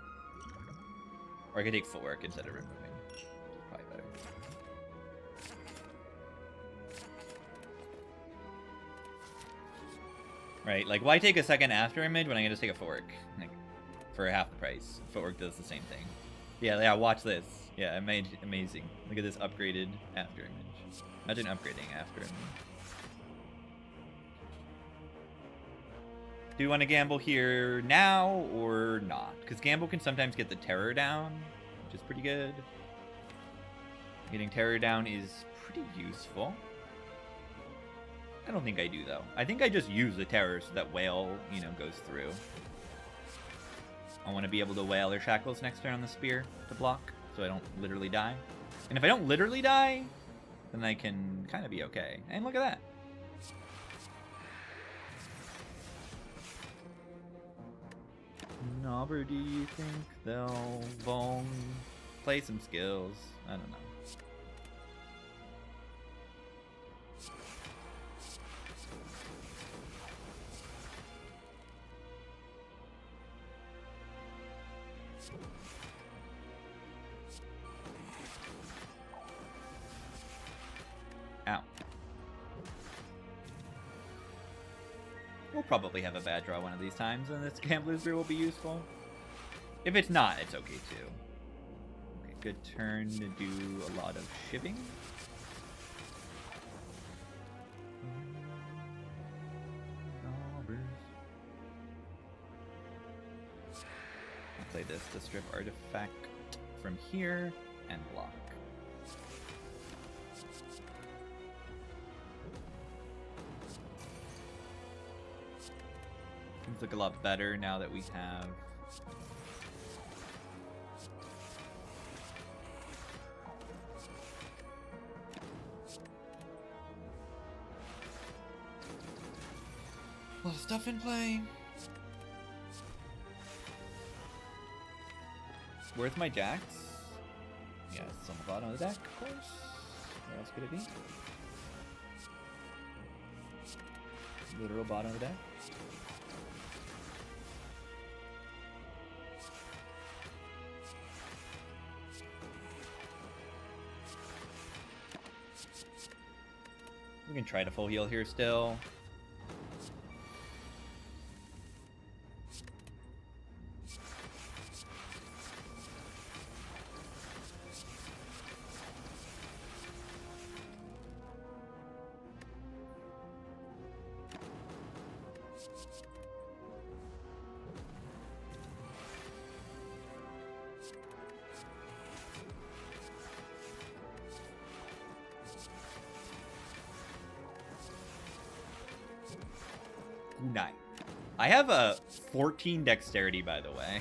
Or I can take Footwork instead of removing. Probably better. Right, like, why take a second After Image when I can just take a Footwork? Like, for half the price. Footwork does the same thing. Yeah, watch this. Yeah, amazing. Look at this upgraded After Image. Imagine upgrading After Image. Do we want to gamble here now or not? Because gamble can sometimes get the terror down, which is pretty good. Getting terror down is pretty useful. I don't think I do, though. I think I just use the terror so that whale, you know, goes through. I want to be able to whale or shackles next turn on the spear to block, so I don't literally die. And if I don't literally die, then I can kind of be okay. And look at that. Nobber, do you think they'll play some skills? I don't know. Ow. We'll probably have a bad draw one of these times, and this Gambler's Brew will be useful. If it's not, it's okay too. Okay, good turn to do a lot of shivving. I'll play this to strip artifact from here and block. Things look a lot better now that we have a lot of stuff in play. Worth my jacks? Yeah, it's on the bottom of the deck, of course. Where else could it be? Literal bottom of the deck. We can try to full heal here still. Nine. I have a 14 dexterity, by the way.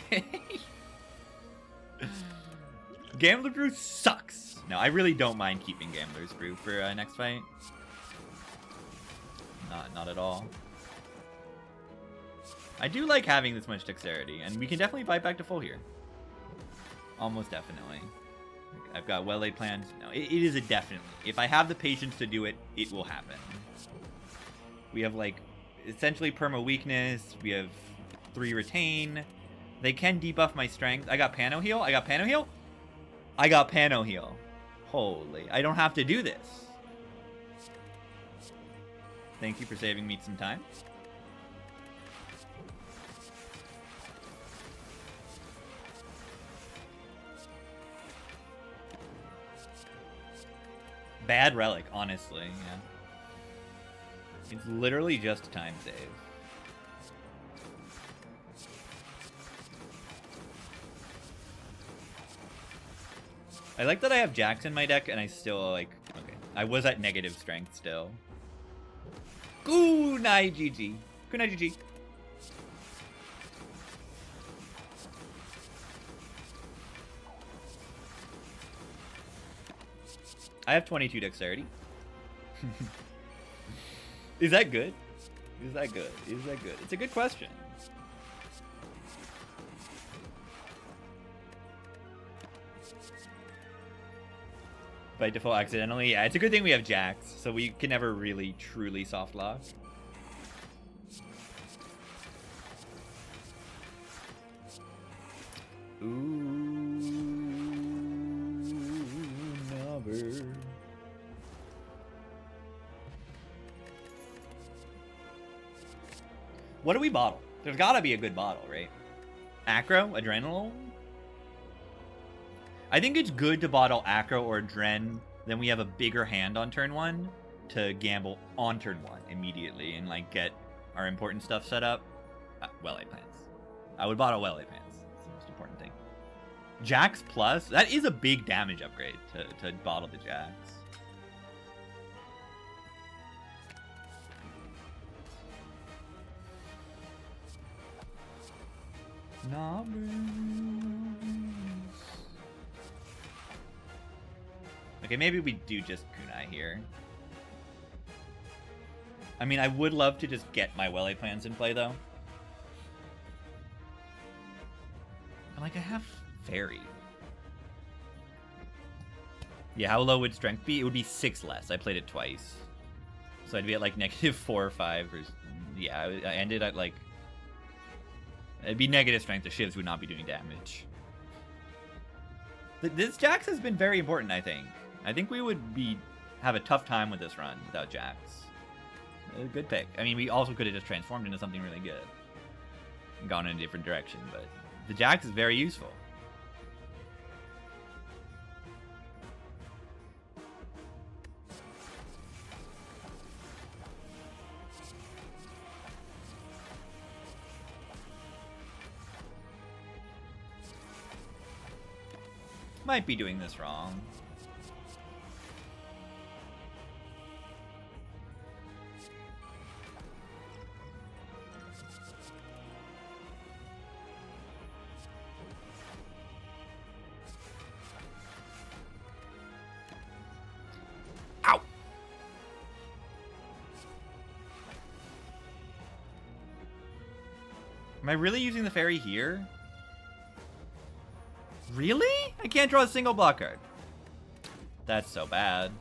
Gambler's Brew sucks. No, I really don't mind keeping Gambler's Brew for next fight. Not at all. I do like having this much dexterity, and we can definitely fight back to full here. Almost definitely. I've got well-laid plans. No, it is a definitely. If I have the patience to do it, it will happen. We have, like, essentially perma weakness. We have 3 retain. They can debuff my strength. I got Pano heal. I got Pano heal. I got Pano heal. Holy. I don't have to do this. Thank you for saving me some time. Bad relic, honestly, yeah. It's literally just a time save. I like that I have Jacks in my deck and I still, like, okay. I was at negative strength still. Good night, GG. Good night, GG. I have 22 dexterity. Is that good? Is that good? Is that good? It's a good question. By default, accidentally. Yeah, it's a good thing we have jacks, so we can never really, truly soft lock. Ooh, never. What do we bottle? There's gotta be a good bottle, right? Acro? Adrenal? I think it's good to bottle Acro or Adren, then we have a bigger hand on turn 1 to gamble on turn 1 immediately and like get our important stuff set up. Well-laid plans. I would bottle well-laid plans. It's the most important thing. Jacks plus? That is a big damage upgrade to bottle the Jacks. Okay, maybe we do just kunai here. I mean, I would love to just get my well-laid plans in play, though. And, like, I have fairy. Yeah, how low would strength be? It would be 6 less. I played it twice. So I'd be at, like, -4 or 5. Or, yeah, I ended at, like... It'd be negative strength. The shivs would not be doing damage. This Jax has been very important, I think. I think we would have a tough time with this run without Jax. A good pick. I mean, we also could have just transformed into something really good. And gone in a different direction, but the Jax is very useful. Might be doing this wrong. Ow! Am I really using the fairy here? Really? I can't draw a single block card. That's so bad.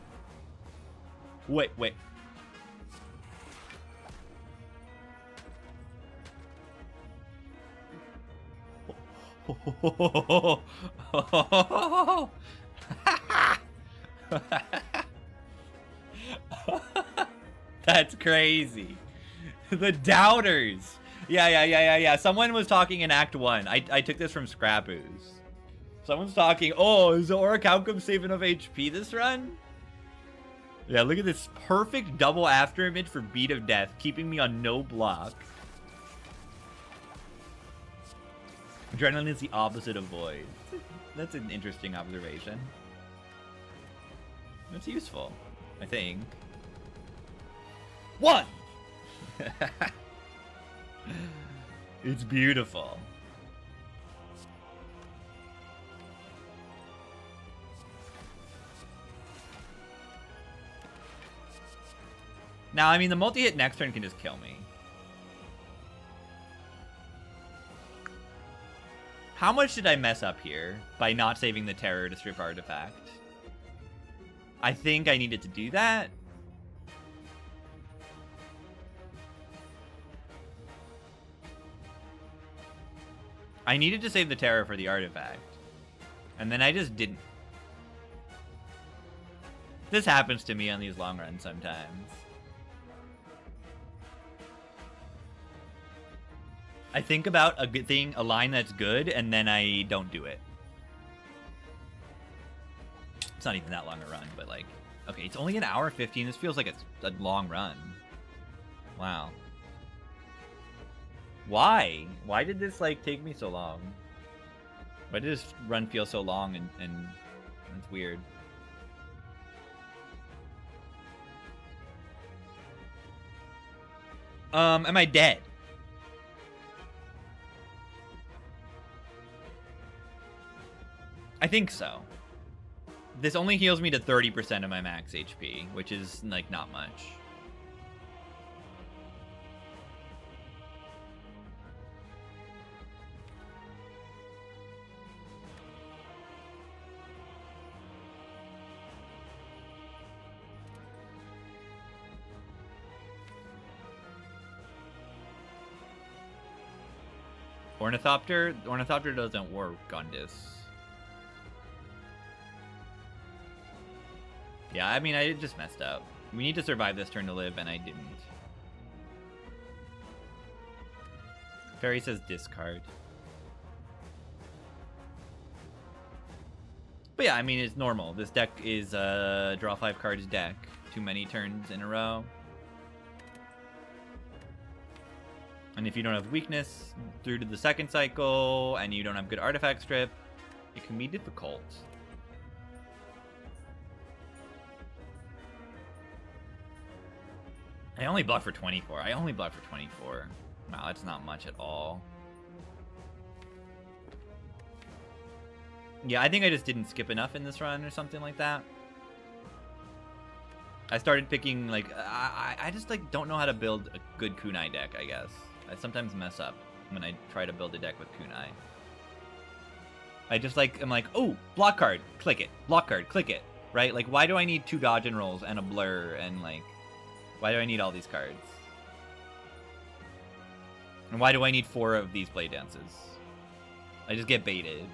Wait. That's crazy. The doubters. Yeah. Someone was talking in Act 1. I took this from Scrappoos. Someone's talking, oh, is the Auric Outcome save enough HP this run? Yeah, look at this perfect double after image for Beat of Death, keeping me on no block. Adrenaline is the opposite of Void. That's an interesting observation. That's useful, I think. 1! It's beautiful. Now, I mean, the multi-hit next turn can just kill me. How much did I mess up here by not saving the Terror to strip Artifact? I think I needed to do that. I needed to save the Terror for the Artifact. And then I just didn't. This happens to me on these long runs sometimes. I think about a good thing, a line that's good, and then I don't do it. It's not even that long a run, but like, okay, it's only an hour 15. This feels like it's a long run. Wow. Why? Why did this like take me so long? Why did this run feel so long and it's weird? Am I dead? I think so. This only heals me to 30% of my max HP, which is, like, not much. Ornithopter? Ornithopter doesn't work on this. Yeah, I mean, I just messed up. We need to survive this turn to live, and I didn't. Fairy says discard. But yeah, I mean, it's normal. This deck is a draw 5 cards deck. Too many turns in a row. And if you don't have weakness through to the second cycle, and you don't have good artifact strip, it can be difficult. I only block for 24. I only block for 24. Wow, that's not much at all. Yeah, I think I just didn't skip enough in this run or something like that. I started picking, like, I just, like, don't know how to build a good kunai deck, I guess. I sometimes mess up when I try to build a deck with kunai. I just, like, I'm like, oh, block card, click it. Block card, click it. Right? Like, why do I need 2 dodge and rolls and a blur and, like, why do I need all these cards? And why do I need 4 of these play dances? I just get baited.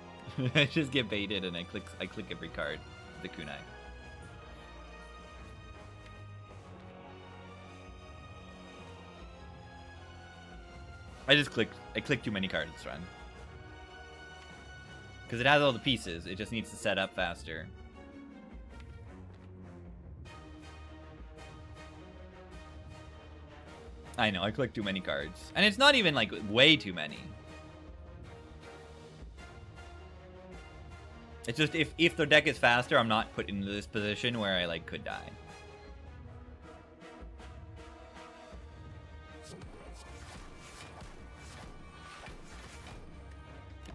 I just get baited and I click every card with the kunai. I clicked too many cards this run. Because it has all the pieces, it just needs to set up faster. I know, I clicked too many cards. And it's not even, like, way too many. It's just, if the deck is faster, I'm not put into this position where I, like, could die.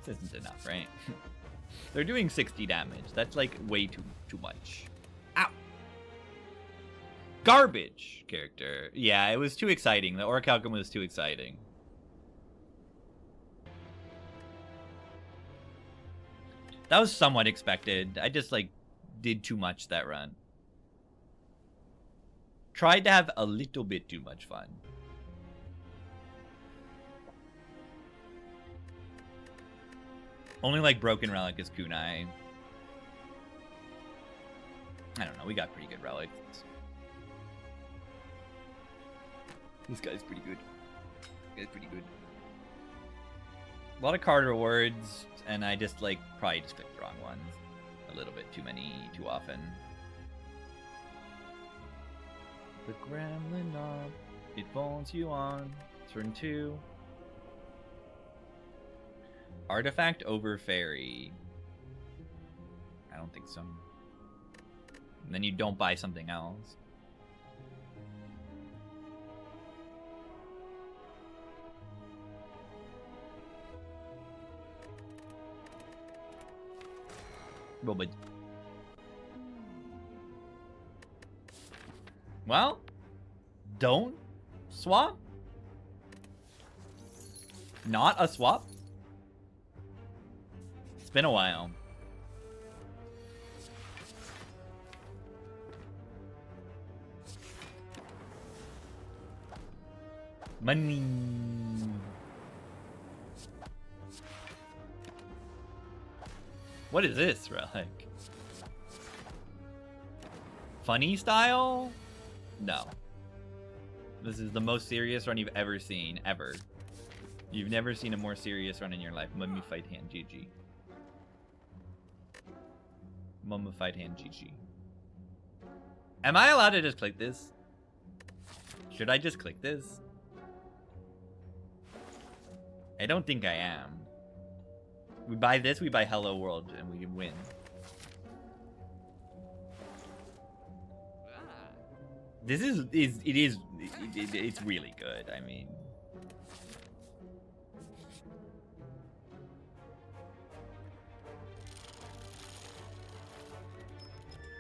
This isn't enough, right? They're doing 60 damage. That's, like, way too much. Ow! Garbage character. Yeah, it was too exciting. The Orichalcum was too exciting. That was somewhat expected. I just, like, did too much that run. Tried to have a little bit too much fun. Only, like, Broken Relic is kunai. I don't know. We got pretty good relics. This guy's pretty good. This guy's pretty good. A lot of card rewards, and I just, like, probably just clicked the wrong ones. A little bit too many, too often. The Gremlin knob, it bones you on. Turn 2. Artifact over fairy. I don't think so. And then you don't buy something else. Well, don't swap. Not a swap. It's been a while. Money. What is this relic? Funny style? No. This is the most serious run you've ever seen, ever. You've never seen a more serious run in your life. Mummified hand, GG. Mummified hand, GG. Am I allowed to just click this? Should I just click this? I don't think I am. We buy this, we buy Hello World, and we win. This it's really good, I mean.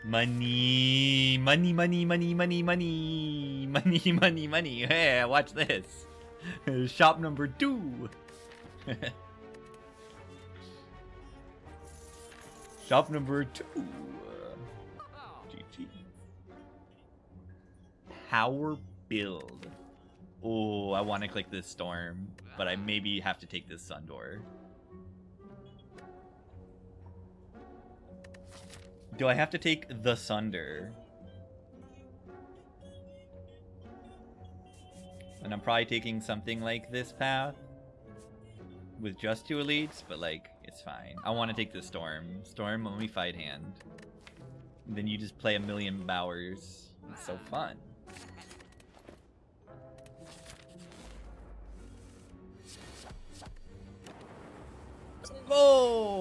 Money, money, money, money, money, money, money, money, money. Hey, watch this. Shop number 2. Shop number 2. GG. Power build. Oh, I want to click this storm, but I maybe have to take this sun door. Do I have to take the Sunder? And I'm probably taking something like this path with just 2 elites, but like, it's fine. I want to take the Storm. Storm, let me fight hand. And then you just play a million Bowers. It's so fun. Oh!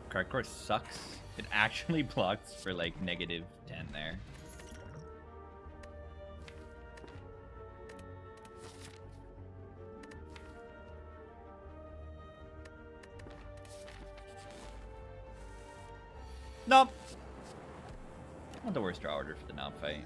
Card course sucks. It actually blocks for like -10 there. Nope. Not the worst draw order for the knob fight.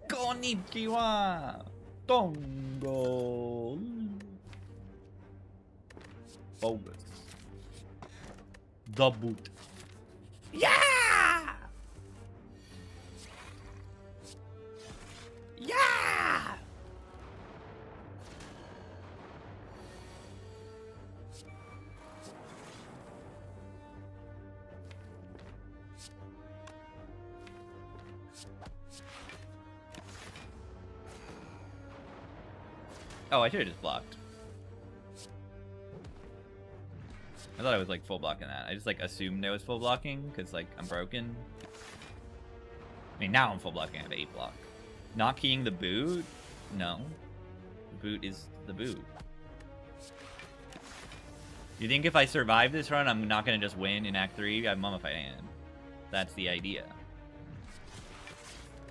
Konnichiwa! Tongo! Bogus. The boot. Yeah! Yeah! Oh, I should have just blocked. I thought I was like full blocking that. I just like assumed I was full blocking because like I'm broken. I mean, now I'm full blocking. I have 8 block. Not keying the boot? No. The boot is the boot. You think if I survive this run, I'm not going to just win in Act 3? I have Mummified Hand. That's the idea.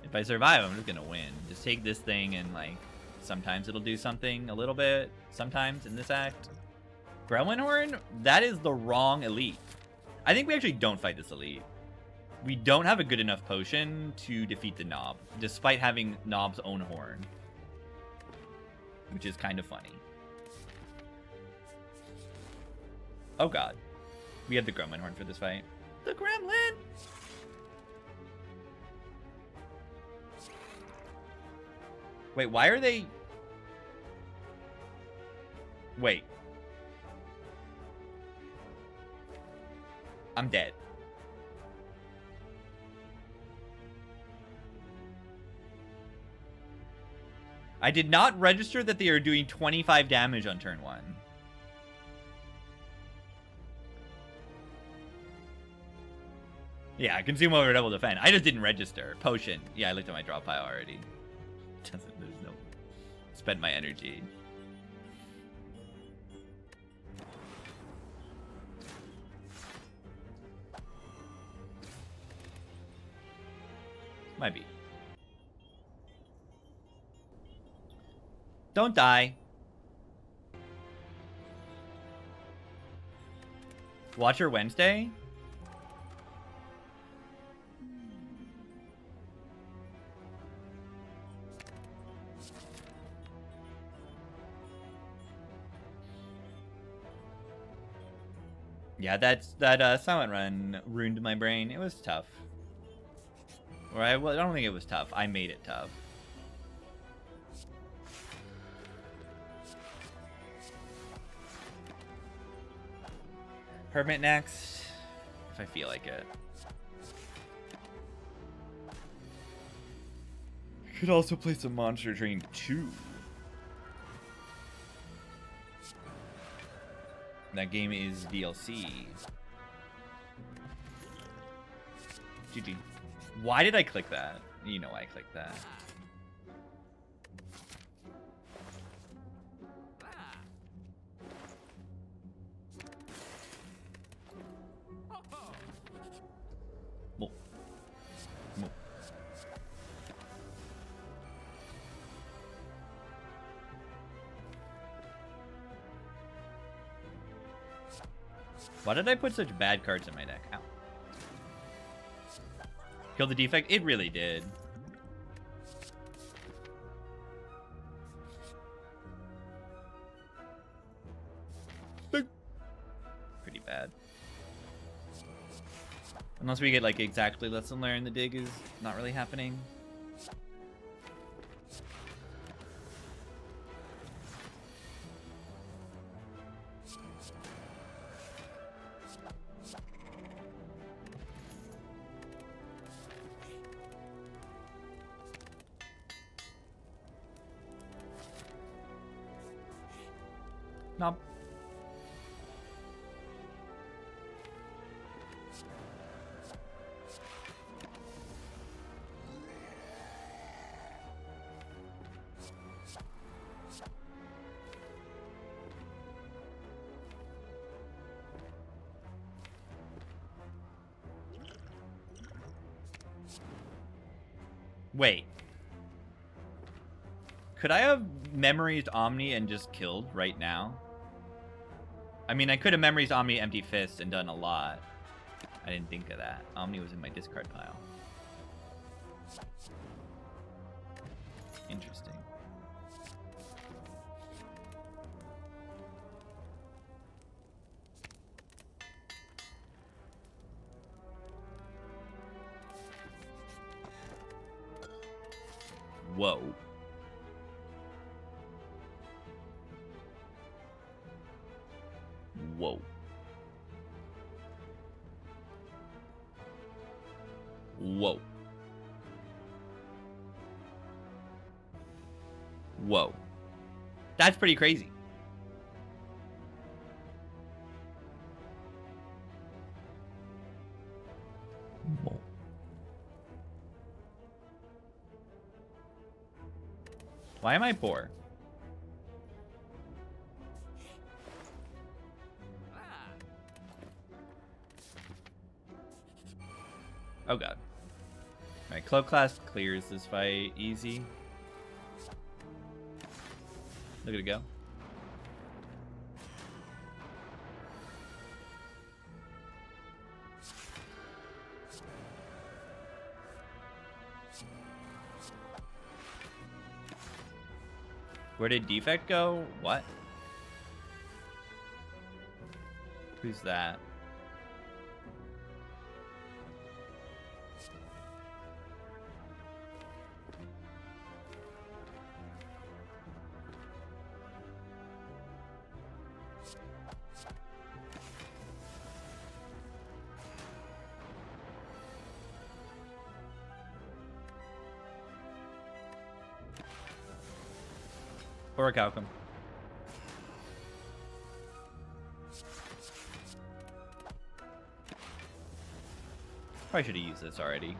If I survive, I'm just going to win. Just take this thing and like, sometimes it'll do something a little bit. Sometimes in this act. Gremlin Horn? That is the wrong elite. I think we actually don't fight this elite. We don't have a good enough potion to defeat the Knob, despite having Knob's own horn. Which is kind of funny. Oh god. We have the Gremlin Horn for this fight. The Gremlin! Wait, why are they... Wait. I'm dead. I did not register that they are doing 25 damage on turn 1. Yeah, consume over double defend. I just didn't register. Potion. Yeah, I looked at my draw pile already. There's no... Spent my energy. Might be. Don't die. Watch your Wednesday? Yeah, that silent run ruined my brain. It was tough. Or I don't think it was tough. I made it tough. Hermit next, if I feel like it. Could also play some Monster Train 2. That game is DLC. GG. Why did I click that? You know I clicked that. Well. Well. Why did I put such bad cards in my deck? Ow. Kill the defect? It really did. Pretty bad. Unless we get like exactly lesson learned, the dig is not really happening. Nope. Wait. Could I have memorized Omni and just killed right now? I mean, I could have memorized Omni Empty Fist and done a lot. I didn't think of that. Omni was in my discard pile. Interesting. Whoa. Whoa. Whoa. Whoa. That's pretty crazy. Whoa. Why am I poor? Oh god. Alright, Cloak Class clears this fight easy. Look at it go. Where did Defect go? What? Who's that? Or a Calcum. Probably should have used this already.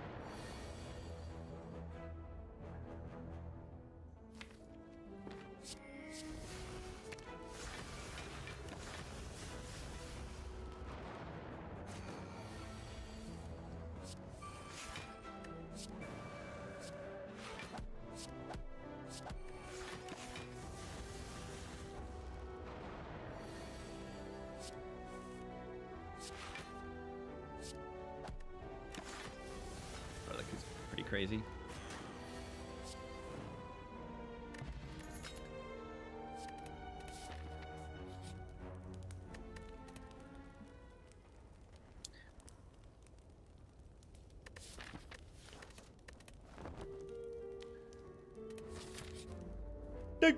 Crazy. Dig.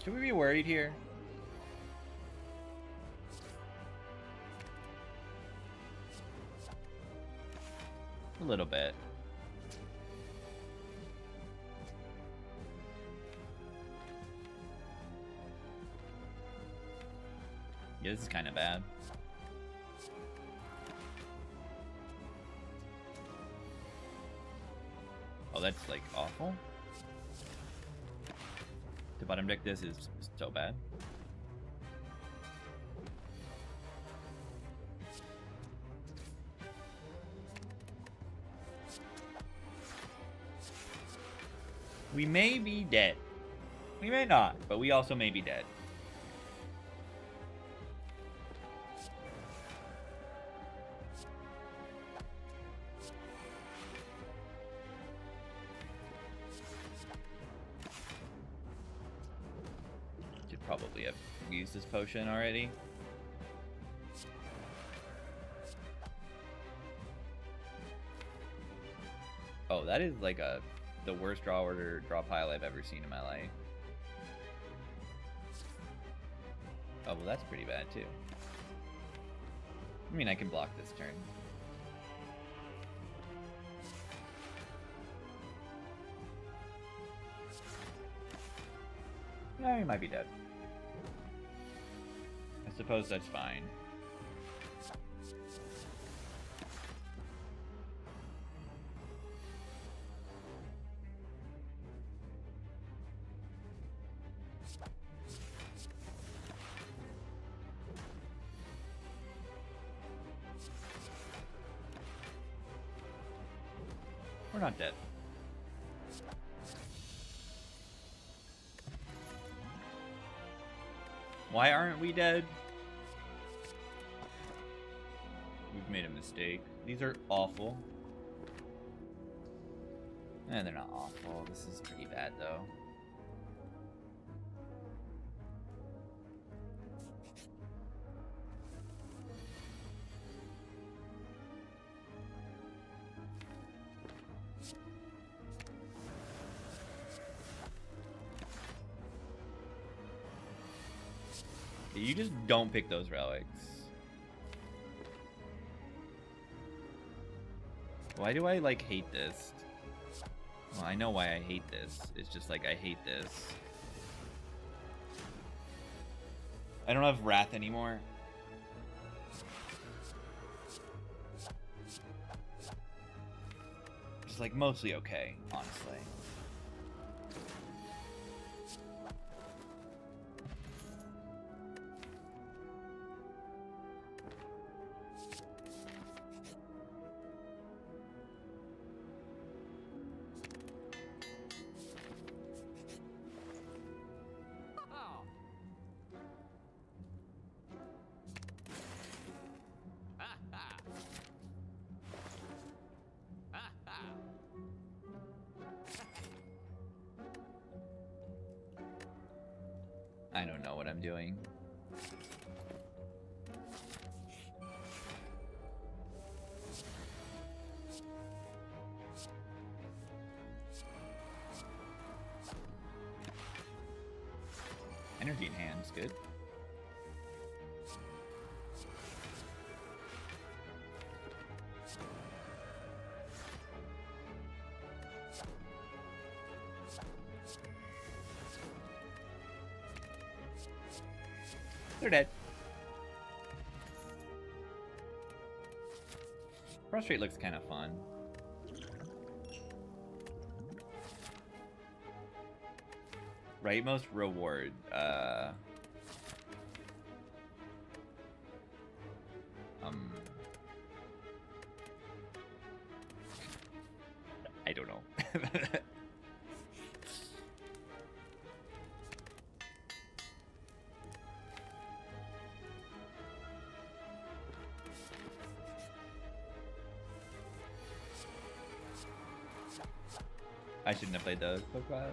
Should we be worried here? A little bit. Yeah, this is kind of bad. Oh, that's like awful. To bottom deck this is so bad. We may be dead. We may not, but we also may be dead. Should probably have used this potion already. Oh, that is like the worst draw order draw pile I've ever seen in my life. Oh, well, that's pretty bad too. I mean, I can block this turn. Yeah, he might be dead. I suppose that's fine. We're not dead. Why aren't we dead? We've made a mistake. These are awful. They're not awful. This is pretty bad, though. You just don't pick those relics. Why do I, like, hate this? Well, I know why I hate this. It's just like, I hate this. I don't have Wrath anymore. It's, like, mostly okay, honestly. I don't know what I'm doing. Energy in hand's good. They're dead. Prostrate looks kind of fun. Rightmost reward. I don't know. I shouldn't have played the Pokeball.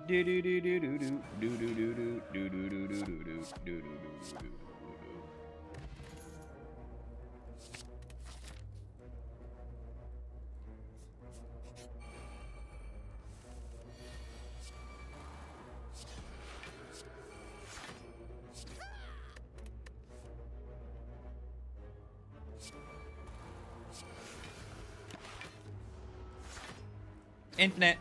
Do do do do do do do do do do do do do do do do do do. Internet.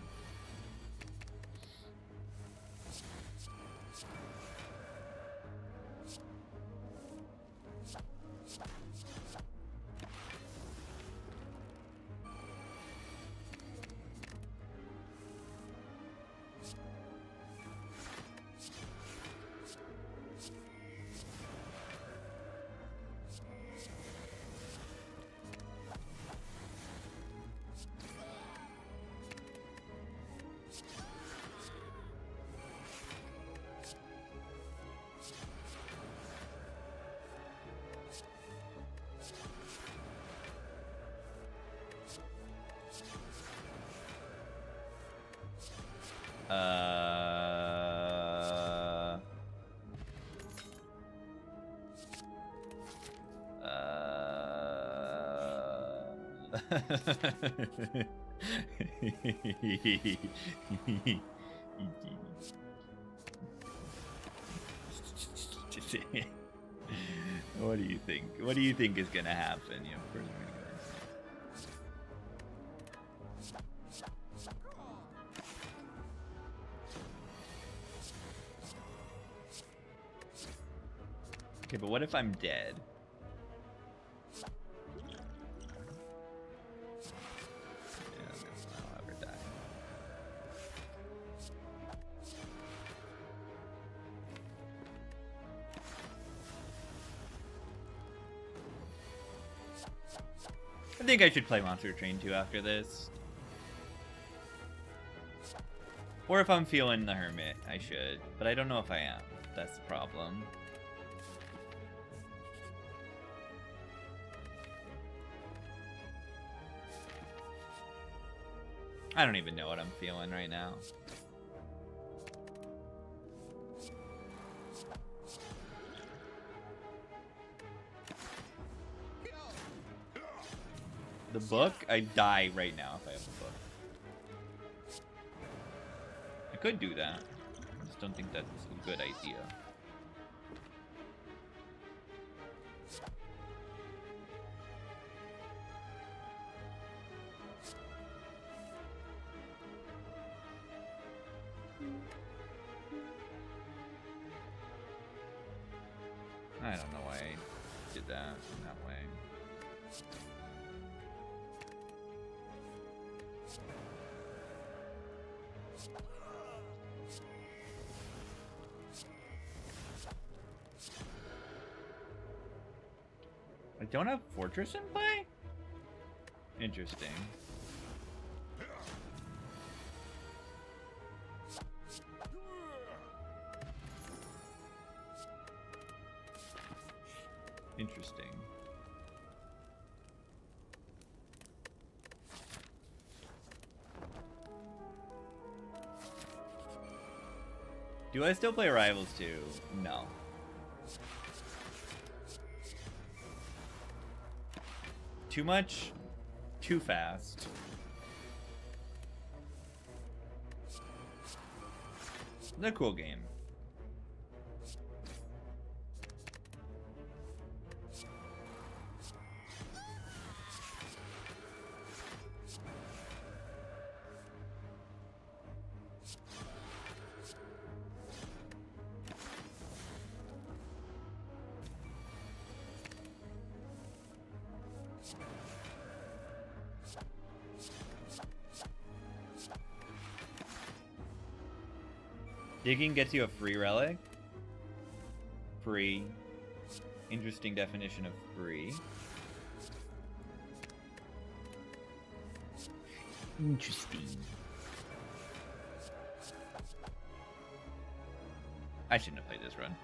What do you think? What do you think is gonna happen? Yeah, of course we're gonna go insane. Okay, but what if I'm dead? I'll ever die. I think I should play Monster Train 2 after this. Or if I'm feeling the Hermit, I should. But I don't know if I am. That's the problem. I don't even know what I'm feeling right now. The book? I die right now if I have the book. I could do that. I just don't think that's a good idea. I don't know why I did that in that way. I don't have Fortress in play? Interesting. Interesting. Do I still play Rivals 2? No. Too much, too fast. It's a cool game. Digging gets you a free relic. Free. Interesting definition of free. Interesting. I shouldn't have played this run.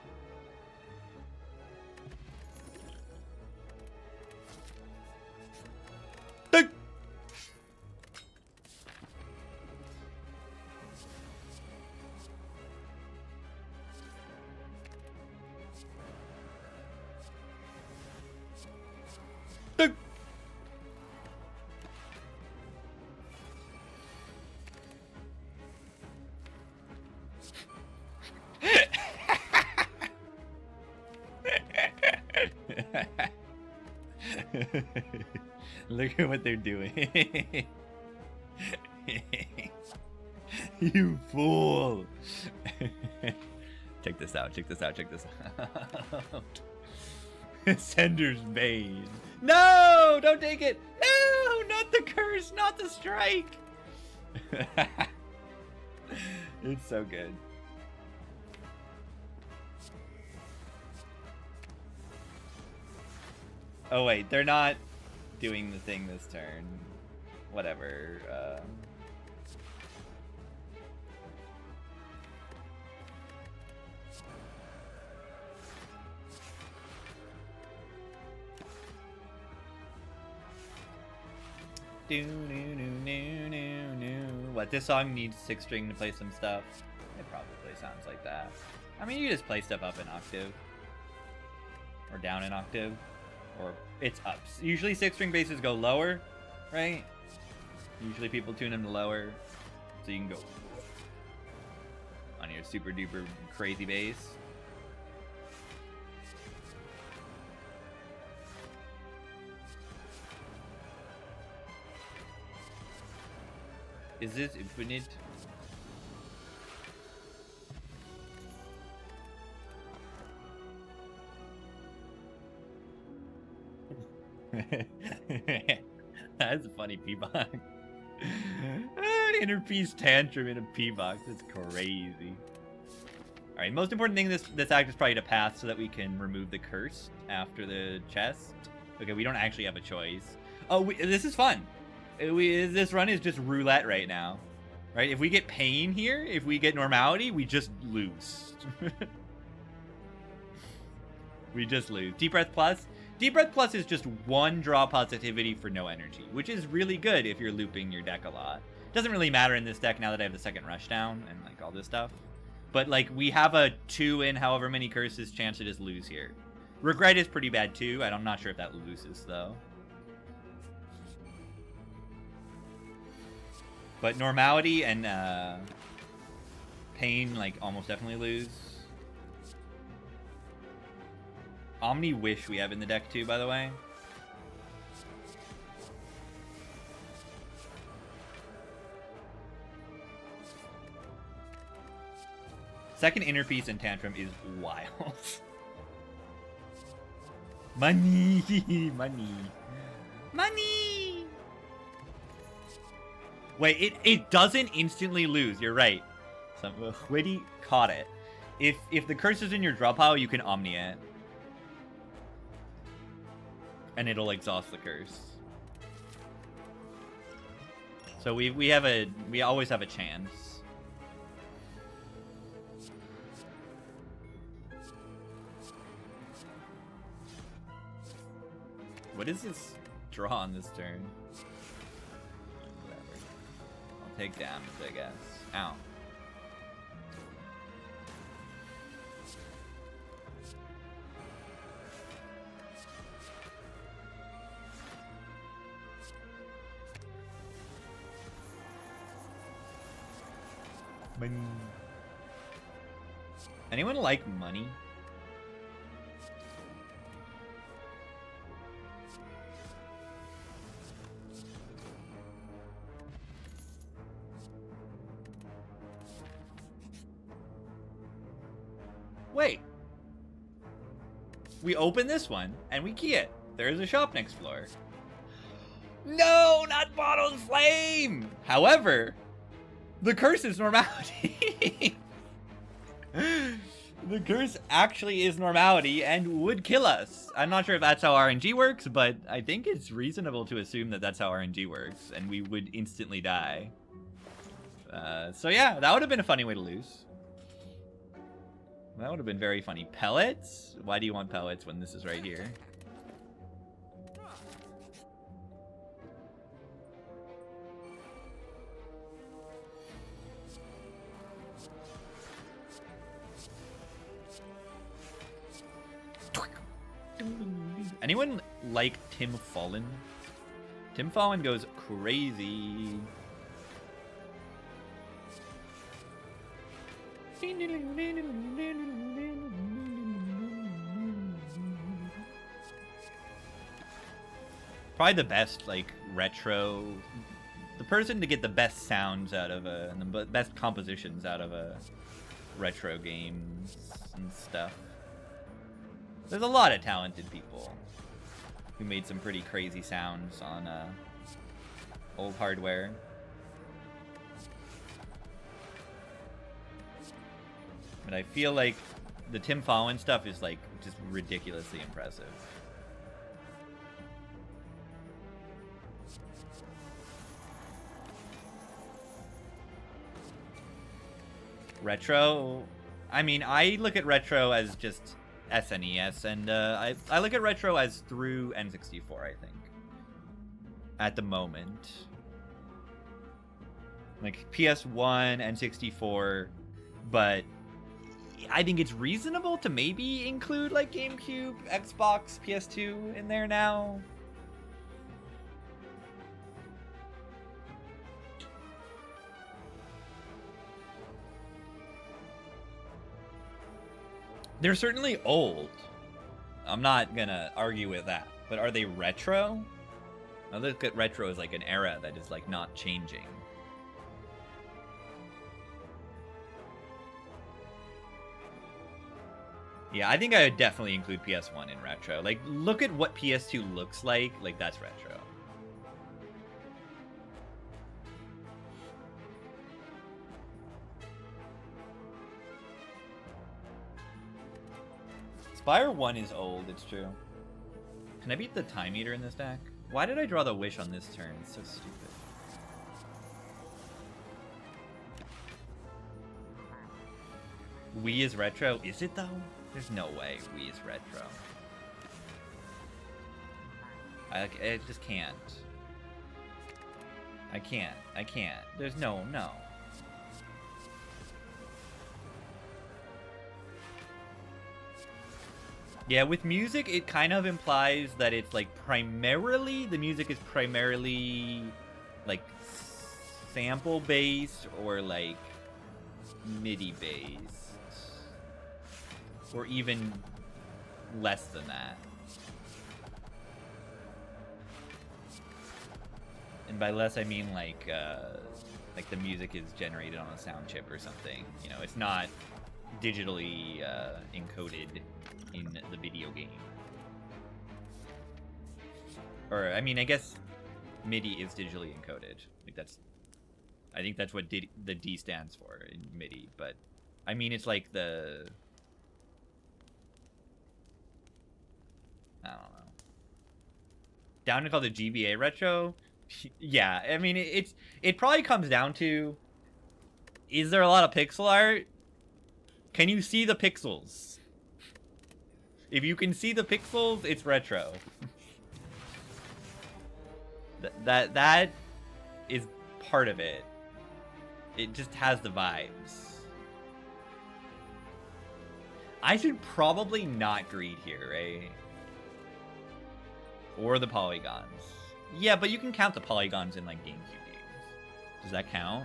Look at what they're doing. You fool. Check this out, check this out, check this out. Sender's Bane. No, don't take it. No, not the curse, not the strike. It's so good. Oh wait, they're not doing the thing this turn. Whatever. What, this song needs 6 string to play some stuff? It probably sounds like that. I mean, you just play stuff up an octave. Or down an octave. Or it's ups. Usually 6 string basses go lower, right? Usually people tune them to lower. So you can go on your super duper crazy bass. Is this infinite? That's a funny P-box. Inner peace tantrum in a P-box. That's crazy. Alright, most important thing this act is probably to pass so that we can remove the curse after the chest. Okay, we don't actually have a choice. Oh, this is fun. This run is just roulette right now. Right? If we get pain here, if we get normality, we just lose. We just lose. Deep Breath Plus. Deep Breath Plus is just 1 draw positivity for no energy, which is really good if you're looping your deck a lot. Doesn't really matter in this deck now that I have the second rush down and like all this stuff. But like we have a 2 in however many curses chance to just lose here. Regret is pretty bad too. I'm not sure if that loses though. But normality and pain like almost definitely lose. Omni Wish we have in the deck too, by the way. Second Inner Peace and Tantrum is wild. Money! Money! Money! Wait, it doesn't instantly lose. You're right. Witty caught it. If the curse is in your draw pile, you can Omni it. And it'll exhaust the curse. So we always have a chance. What is this draw on this turn? Whatever. I'll take damage, I guess. Ow. Money. Anyone like money? Wait. We open this one and we key it. There's a shop next floor. No, not Bottled Flame! However, the curse is normality. The curse actually is normality and would kill us. I'm not sure if that's how RNG works, but I think it's reasonable to assume that that's how RNG works, and we would instantly die. So yeah, that would have been a funny way to lose. That would have been very funny. Pellets? Why do you want pellets when this is right here? Anyone like Tim Fallen? Tim Fallen goes crazy. Probably the best, like, retro... The person to get the best sounds out of and the best compositions out of retro games and stuff. There's a lot of talented people who made some pretty crazy sounds on old hardware. But I feel like the Tim Follin stuff is, like, just ridiculously impressive. Retro, I mean, I look at retro as just SNES, and I look at retro as through N64, I think. At the moment. Like, PS1, N64, but I think it's reasonable to maybe include, like, GameCube, Xbox, PS2 in there now. They're certainly old. I'm not gonna argue with that. But are they retro? I look at retro as like an era that is like not changing. Yeah, I think I would definitely include PS1 in retro. Like, look at what PS2 looks like. Like, that's retro. Spire 1 is old, it's true. Can I beat the Time Eater in this deck? Why did I draw the Wish on this turn? It's so stupid. Wii is retro? Is it though? There's no way Wii is retro. I just can't. I can't. There's no. Yeah, with music, it kind of implies that it's like primarily, the music is primarily like sample based or like MIDI based. Or even less than that. And by less, I mean like the music is generated on a sound chip or something. You know, it's not digitally encoded in the video game. Or, I mean, I guess MIDI is digitally encoded. Like I think that's what the D stands for in MIDI. But, I mean, it's like the... I don't know. Down to call the GBA retro? Yeah, I mean, it probably comes down to, is there a lot of pixel art? Can you see the pixels? If you can see the pixels, it's retro. that is part of it. It just has the vibes. I should probably not greed here, right? Or the polygons. Yeah, but you can count the polygons in, like, GameCube games. Does that count?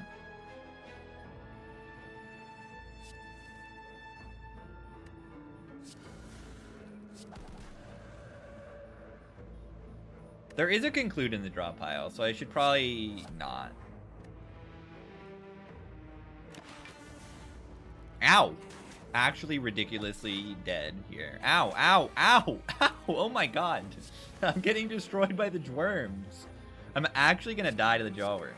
There is a conclude in the draw pile, so I should probably not. Ow! Actually ridiculously dead here. Ow, ow, ow, ow! Oh my god. I'm getting destroyed by the worms. I'm actually gonna die to the jawworms.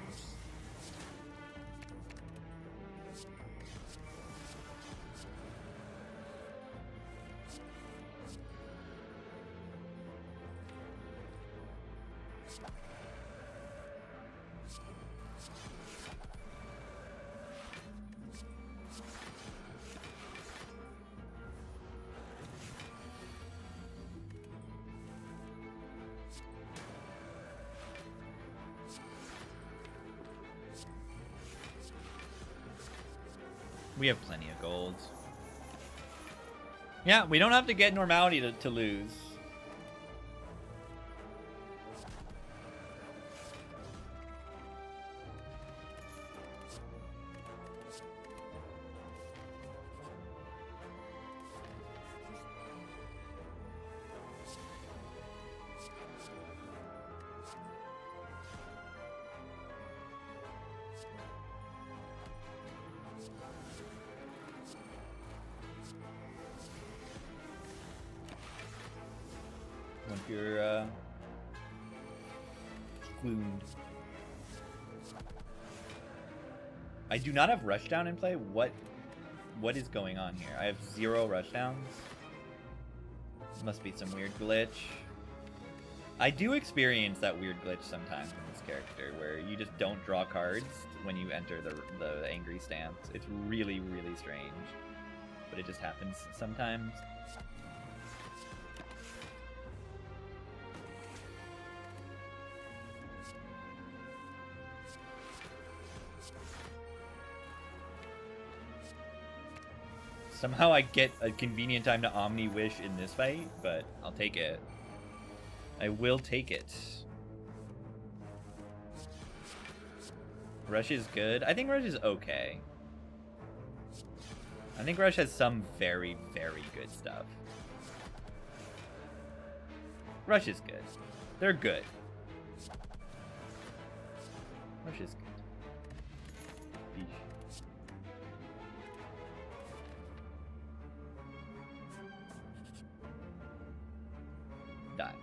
We have plenty of gold. Yeah, we don't have to get normality to lose. once you're wound. I do not have rushdown in play. What is going on here? I have 0 rushdowns. Must be some weird glitch. I do experience that weird glitch sometimes in this character where you just don't draw cards when you enter the angry stance. It's really, really strange. But it just happens sometimes. Somehow I get a convenient time to Omni Wish in this fight, but I'll take it. I will take it. Rush is good. I think Rush is okay. I think Rush has some very, very good stuff. Rush is good. They're good. Rush is good. Die.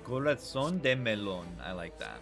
Corazón de melón. I like that.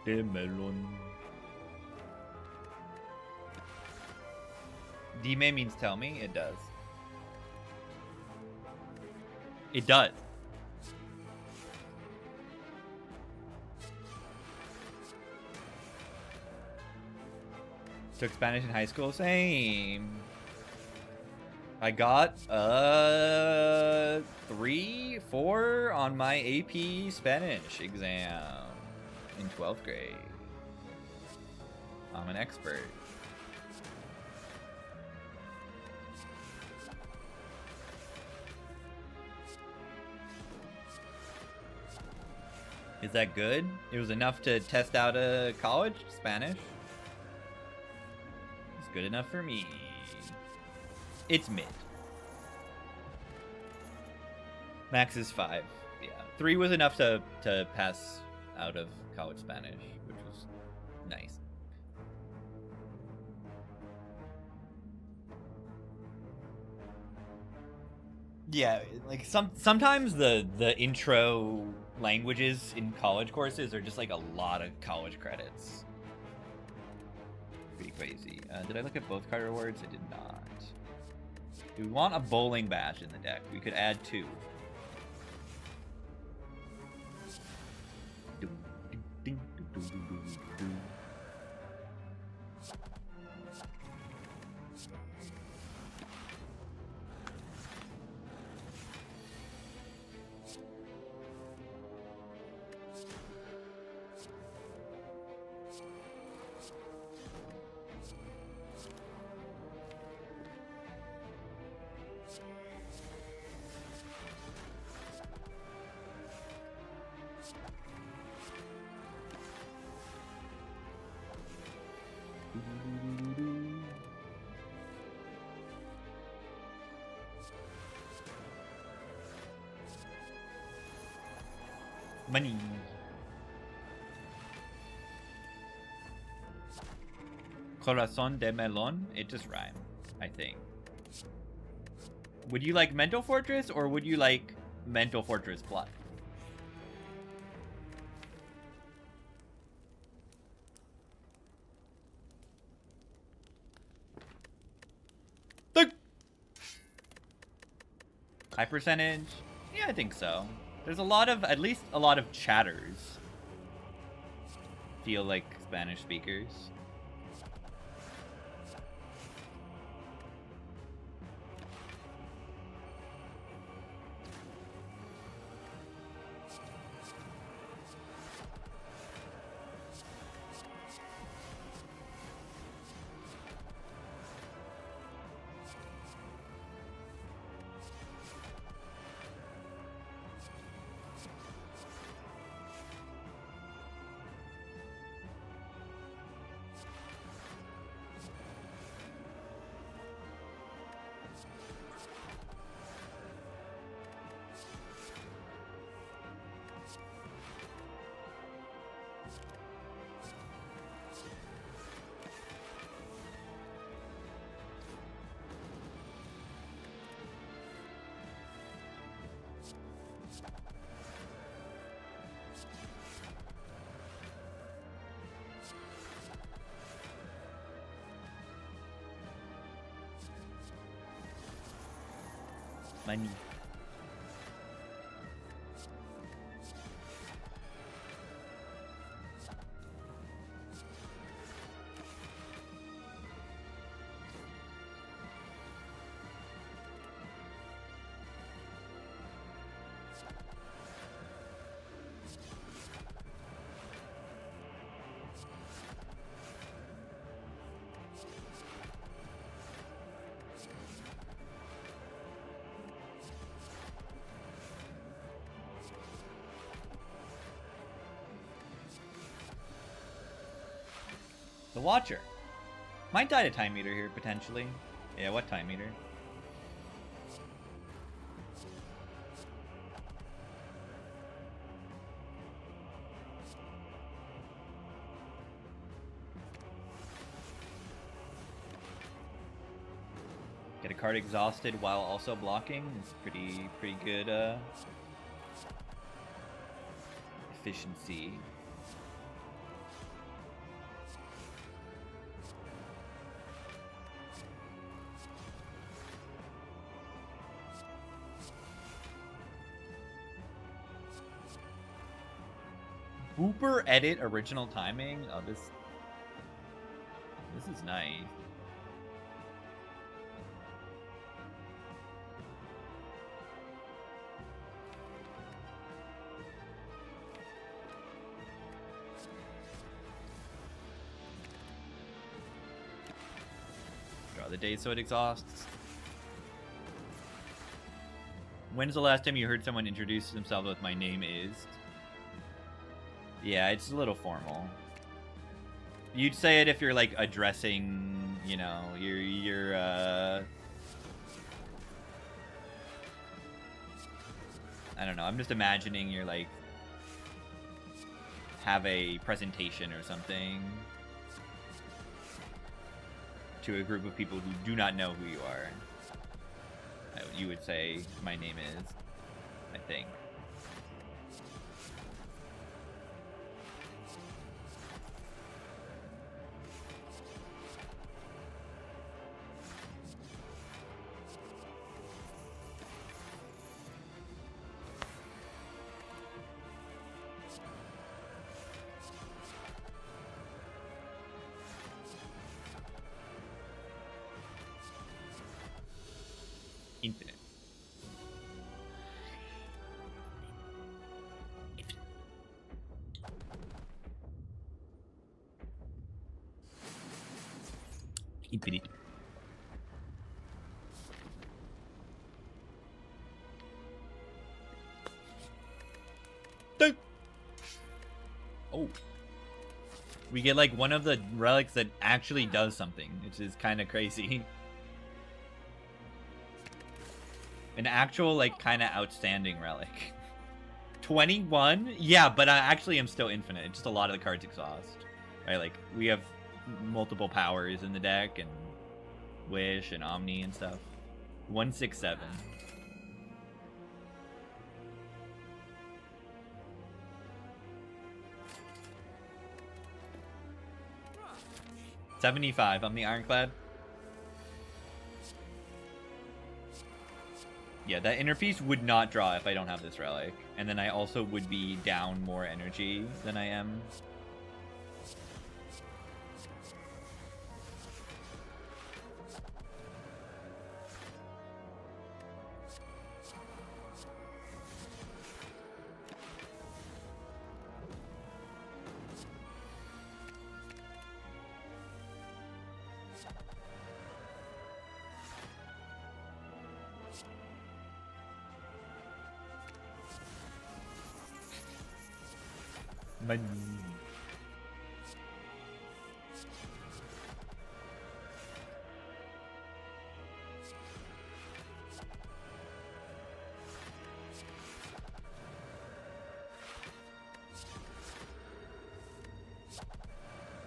De melon. Dime means tell me? It does. It does. Took Spanish in high school? Same. I got 3, 4 on my AP Spanish exam in 12th grade. I'm an expert. Is that good? It was enough to test out a college Spanish. It's good enough for me. It's mid. Max is 5. Yeah, 3 was enough to pass out of college Spanish, which was nice. Yeah, like sometimes the intro languages in college courses are just like a lot of college credits. Pretty crazy. Did I look at both card rewards? I did not. Do we want a bowling bash in the deck? We could add 2. Money. Corazon de melon? It just rhymed, I think. Would you like Mental Fortress or would you like Mental Fortress Plus? High percentage? Yeah, I think so. There's a lot of, at least a lot of chatters feel like Spanish speakers. Money. The Watcher. Might die to time meter here, potentially. Yeah, what time meter? Get a card exhausted while also blocking is pretty good efficiency. Booper edit original timing? Oh, this is nice. Draw the day so it exhausts. When's the last time you heard someone introduce themselves with "my name is"? Yeah, it's a little formal. You'd say it if you're like addressing, you know, your I don't know, I'm just imagining you're like have a presentation or something to a group of people who do not know who you are. You would say, "my name is," I think. Infinite. Infinite. Oh. We get like one of the relics that actually does something, which is kind of crazy. An actual, like, kind of outstanding relic. 21? Yeah, but I actually am still infinite. Just a lot of the cards exhaust. Right, like, we have multiple powers in the deck, and Wish, and Omni, and stuff. 167. $75. I'm the Ironclad. Yeah, that inner piece would not draw if I don't have this relic. And then I also would be down more energy than I am. Money.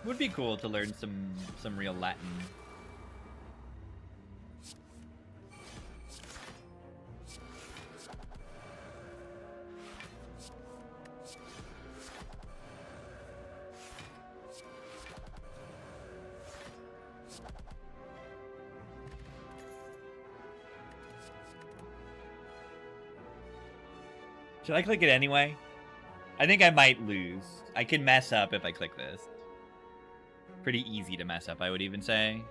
Would be cool to learn some real Latin. Should I click it anyway? I think I might lose. I can mess up if I click this. Pretty easy to mess up, I would even say.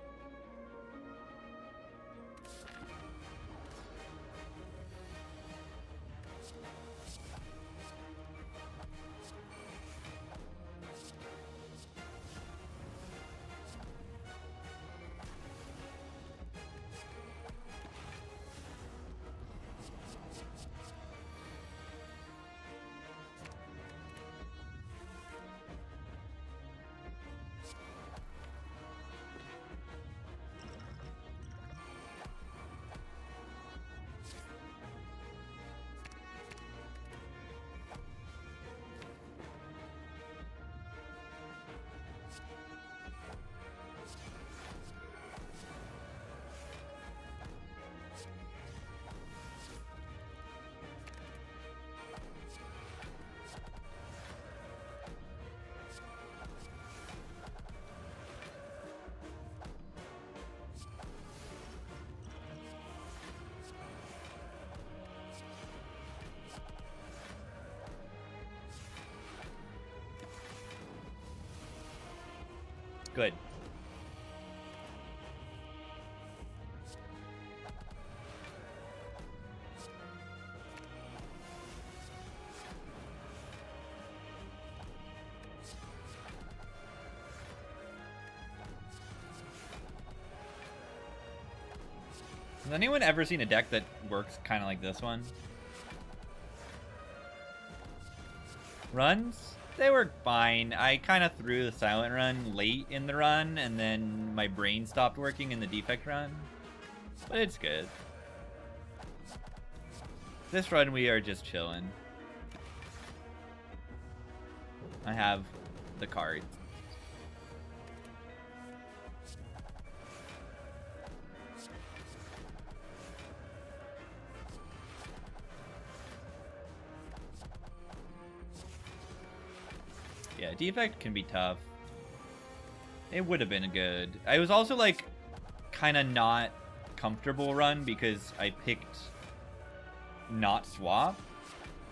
Good. Has anyone ever seen a deck that works kind of like this one? Runs? They work fine. I kind of threw the silent run late in the run, and then my brain stopped working in the defect run. But it's good. This run, we are just chilling. I have the cards. Yeah, defect can be tough. It would have been a good. I was also like kind of not comfortable run because I picked not swap,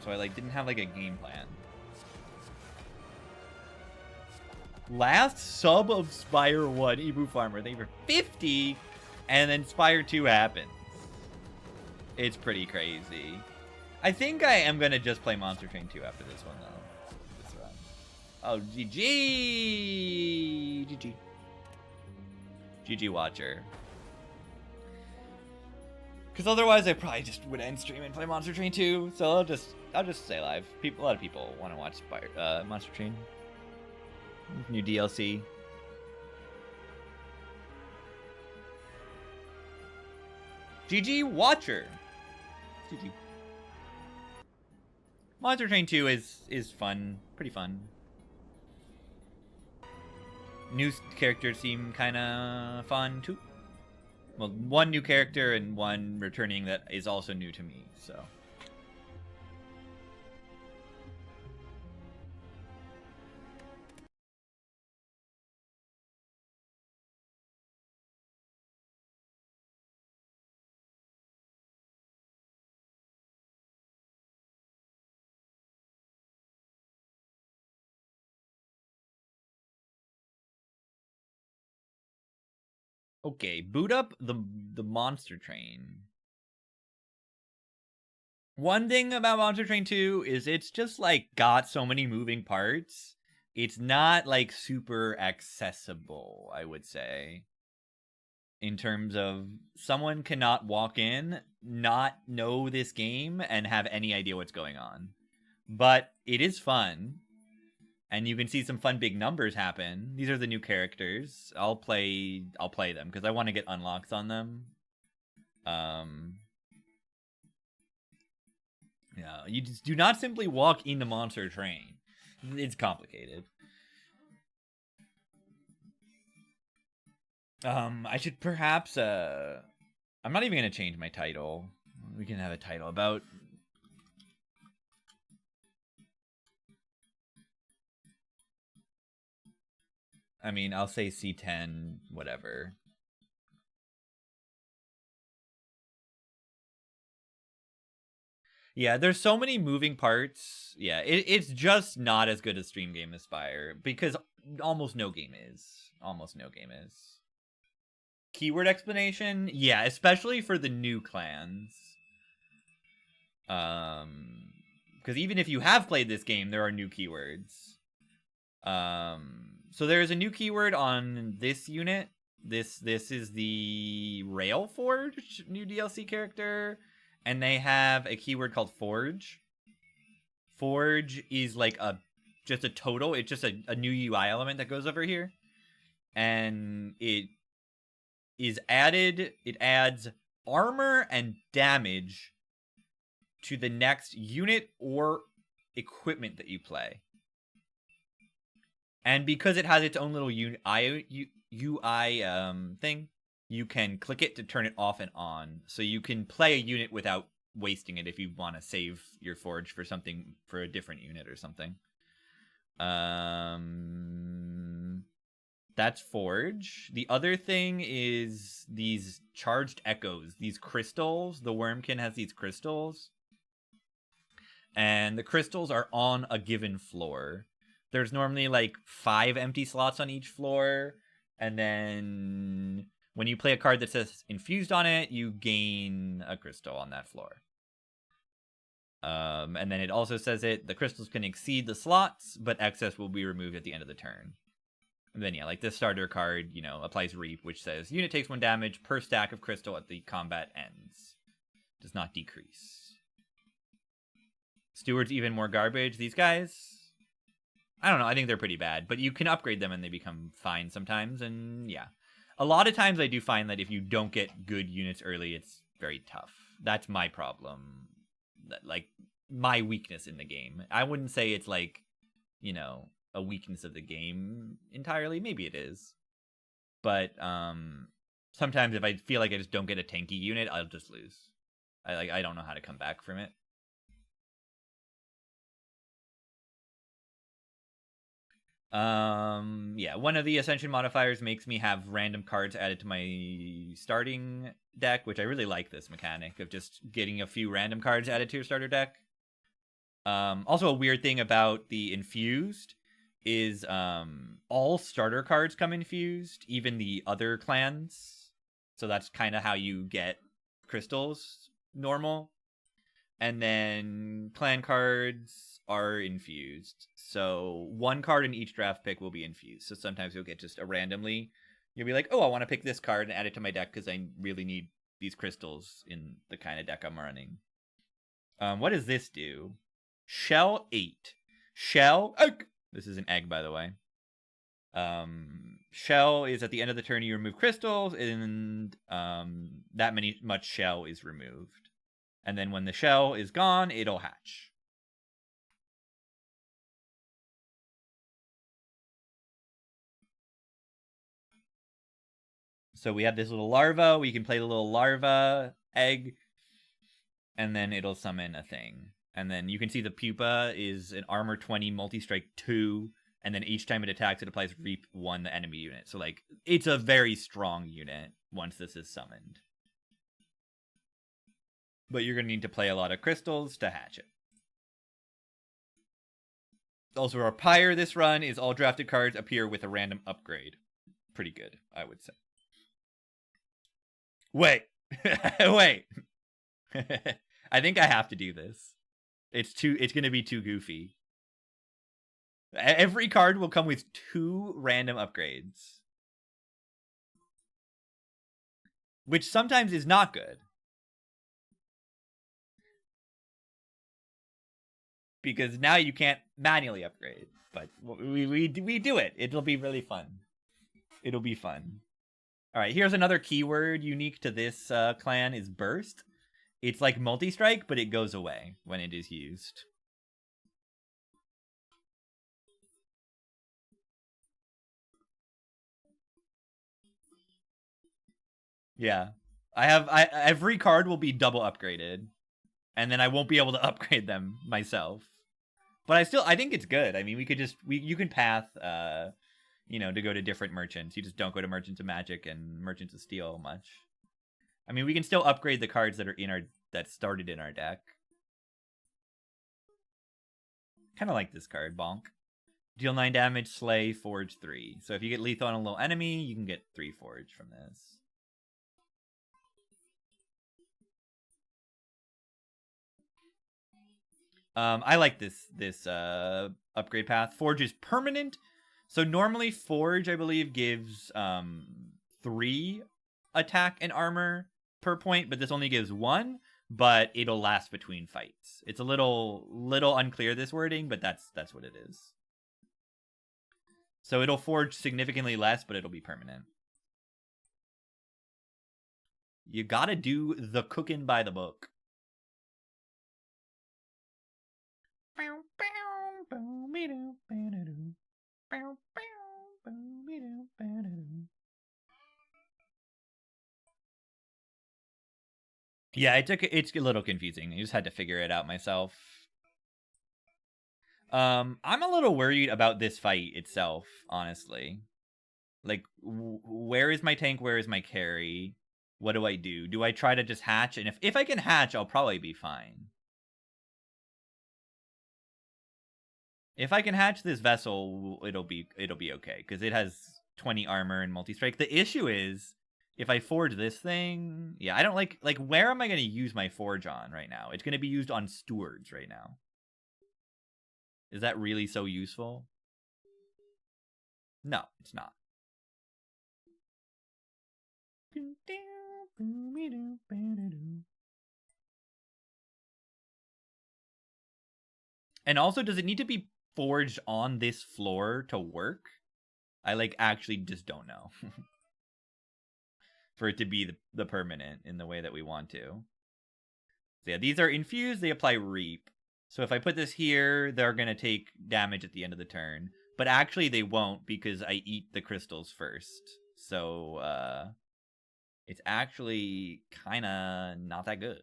so I like didn't have like a game plan. Last sub of Spire 1 Ebu Farmer, they were 50, and then Spire 2 happens. It's pretty crazy. I think I am gonna just play Monster Train 2 after this one though. Oh, GG! GG. GG Watcher. Because otherwise I probably just would end stream and play Monster Train 2. So I'll just stay live. A lot of people want to watch Monster Train. New DLC. GG Watcher. GG. Monster Train 2 is fun, pretty fun. New characters seem kind of fun too. Well, one new character and one returning that is also new to me, so. Okay, boot up the Monster Train. One thing about Monster Train 2 is it's just like got so many moving parts. It's not like super accessible, I would say. In terms of someone cannot walk in, not know this game, and have any idea what's going on. But it is fun. And you can see some fun big numbers happen. These are the new characters. I'll play them because I want to get unlocks on them. Yeah, you just do not simply walk into Monster Train. It's complicated. I should perhaps I'm not even gonna change my title. We can have a title about. I mean, I'll say C10, whatever. Yeah, there's so many moving parts. Yeah, it's just not as good as Stream Game Aspire because almost no game is. Almost no game is. Keyword explanation? Yeah, especially for the new clans. Because even if you have played this game, there are new keywords. So there is a new keyword on this unit. This is the Railforge new DLC character, and they have a keyword called Forge. Forge is like just a total. It's just a new UI element that goes over here, and it is added. It adds armor and damage to the next unit or equipment that you play. And because it has its own little UI thing, you can click it to turn it off and on. So you can play a unit without wasting it if you want to save your forge for something, for a different unit or something. That's Forge. The other thing is these charged echoes, these crystals. The Wormkin has these crystals. And the crystals are on a given floor. There's normally like 5 empty slots on each floor. And then when you play a card that says infused on it, you gain a crystal on that floor. And then it also says the crystals can exceed the slots, but excess will be removed at the end of the turn. And then, yeah, like this starter card, applies Reap, which says unit takes 1 damage per stack of crystal at the combat ends. Does not decrease. Stewards even more garbage. These guys, I don't know. I think they're pretty bad, but you can upgrade them and they become fine sometimes. And yeah, a lot of times I do find that if you don't get good units early, it's very tough. That's my problem. Like my weakness in the game. I wouldn't say it's like, a weakness of the game entirely. Maybe it is, but sometimes if I feel like I just don't get a tanky unit, I'll just lose. I don't know how to come back from it. Yeah, one of the Ascension modifiers makes me have random cards added to my starting deck, which I really like this mechanic of just getting a few random cards added to your starter deck. Also a weird thing about the infused is all starter cards come infused, even the other clans. So that's kind of how you get crystals normal. And then clan cards are infused. So 1 card in each draft pick will be infused. So sometimes you'll get just a randomly. You'll be like, oh, I want to pick this card and add it to my deck because I really need these crystals in the kind of deck I'm running. What does this do? Shell 8. Shell. This is an egg, by the way. Shell is at the end of the turn you remove crystals, and that much shell is removed. And then when the shell is gone, it'll hatch. So we have this little larva. We can play the little larva egg, and then it'll summon a thing. And then you can see the pupa is an armor 20, multi-strike 2, and then each time it attacks, it applies Reap 1 the enemy unit. So, like, it's a very strong unit once this is summoned. But you're going to need to play a lot of crystals to hatch it. Also, our Pyre this run is all drafted cards appear with a random upgrade. Pretty good, I would say. Wait. Wait. I think I have to do this. It's going to be too goofy. Every card will come with 2 random upgrades. Which sometimes is not good. Because now you can't manually upgrade. But we do it. It'll be really fun. It'll be fun. Alright, here's another keyword unique to this clan is burst. It's like multi-strike, but it goes away when it is used. Yeah. Every card will be double upgraded. And then I won't be able to upgrade them myself. But I think it's good. I mean, you can path, to go to different merchants. You just don't go to Merchants of Magic and Merchants of Steel much. I mean, we can still upgrade the cards that are that started in our deck. Kind of like this card, Bonk. Deal 9 damage, slay, forge 3. So if you get lethal on a little enemy, you can get 3 forge from this. I like this upgrade path. Forge is permanent. So normally Forge, I believe, gives 3 attack and armor per point, but this only gives 1, but it'll last between fights. It's a little unclear, this wording, but that's what it is. So it'll forge significantly less, but it'll be permanent. You gotta do the cooking by the book. Yeah, it's a little confusing. I just had to figure it out myself. I'm a little worried about this fight itself, honestly. Like, where is my tank? Where is my carry? What do I do? Do I try to just hatch? And if I can hatch, I'll probably be fine. If I can hatch this vessel, it'll be okay, because it has 20 armor and multi-strike. The issue is, if I forge this thing, yeah, I don't like, where am I going to use my forge on right now? It's going to be used on stewards right now. Is that really so useful? No, it's not. And also, does it need to be forged on this floor to work? I actually just don't know. For it to be the permanent in the way that we want to. So yeah, these are infused, they apply Reap. So if I put this here, they're going to take damage at the end of the turn. But actually they won't, because I eat the crystals first. So it's actually kind of not that good.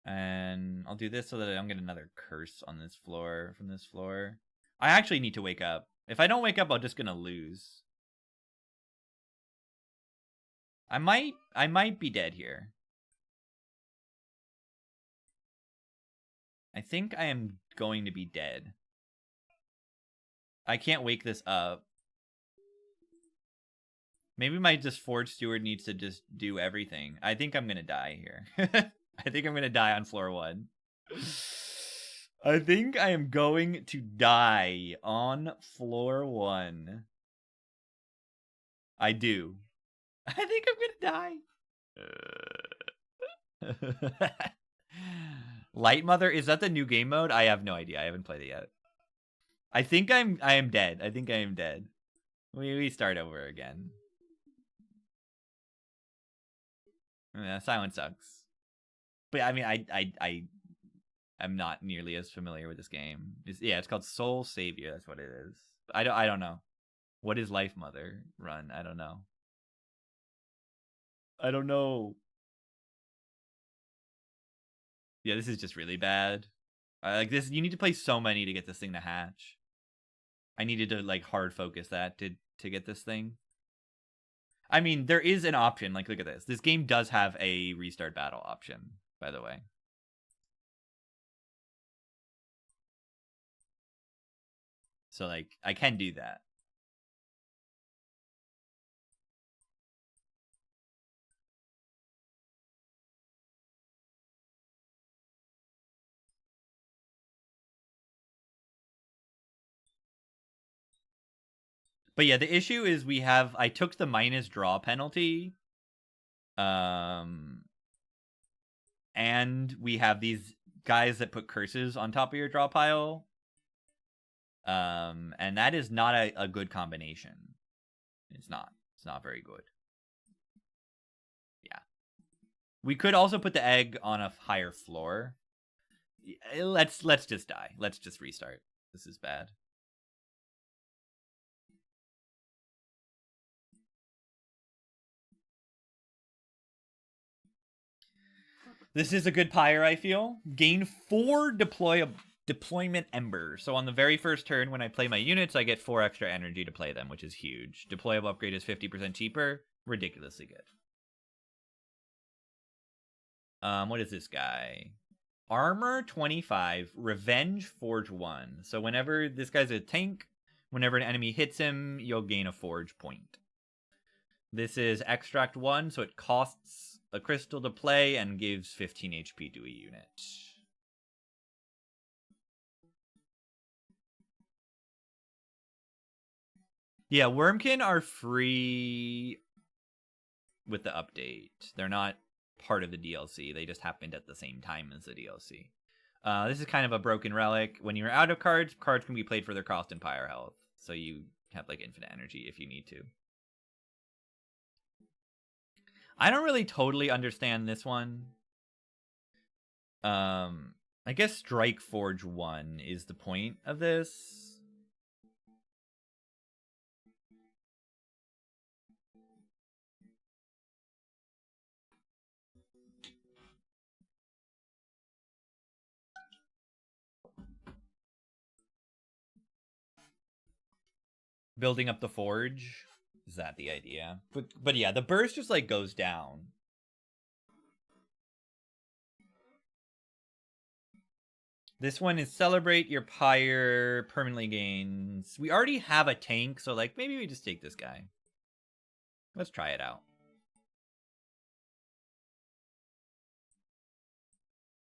And I'll do this so that I don't get another curse on this floor, from this floor. I actually need to wake up. If I don't wake up, I'm just gonna lose. I might be dead here. I think I am going to be dead. I can't wake this up. Maybe my just Forge Steward needs to just do everything. I think I'm gonna die here. I think I'm gonna die on floor 1. I think I am going to die on floor 1. I do. I think I'm gonna die. Light Mother, is that the new game mode? I have no idea. I haven't played it yet. I think I am dead. I think I am dead. We start over again. Yeah, silence sucks. But I mean, I'm not nearly as familiar with this game. It's called Soul Savior. That's what it is. I don't know. What is Life Mother run? I don't know. I don't know. Yeah, this is just really bad. Like this, you need to play so many to get this thing to hatch. I needed to like hard focus that to get this thing. I mean, there is an option. Like, look at this. This game does have a restart battle option, by the way. So like, I can do that. But yeah, the issue is I took the minus draw penalty. And we have these guys that put curses on top of your draw pile. And that is not a good combination. It's not very good. Yeah. We could also put the egg on a higher floor. Let's just die. Let's just restart. This is bad. This is a good pyre, I feel. Gain 4 deployment ember. So on the very first turn, when I play my units, I get 4 extra energy to play them, which is huge. Deployable upgrade is 50% cheaper. Ridiculously good. What is this guy? Armor 25, Revenge Forge 1. So whenever this guy's a tank, whenever an enemy hits him, you'll gain a Forge point. This is Extract 1, so it costs a crystal to play and gives 15 HP to a unit. Yeah, Wormkin are free with the update. They're not part of the DLC. They just happened at the same time as the DLC. This is kind of a broken relic. When you're out of cards, cards can be played for their cost and pyre health. So you have like infinite energy if you need to. I don't really totally understand this one. I guess Strike Forge 1 is the point of this. Building up the forge. Is that the idea? But yeah, the burst just like goes down. This one is celebrate your pyre permanently gains. We already have a tank, so like maybe we just take this guy. Let's try it out.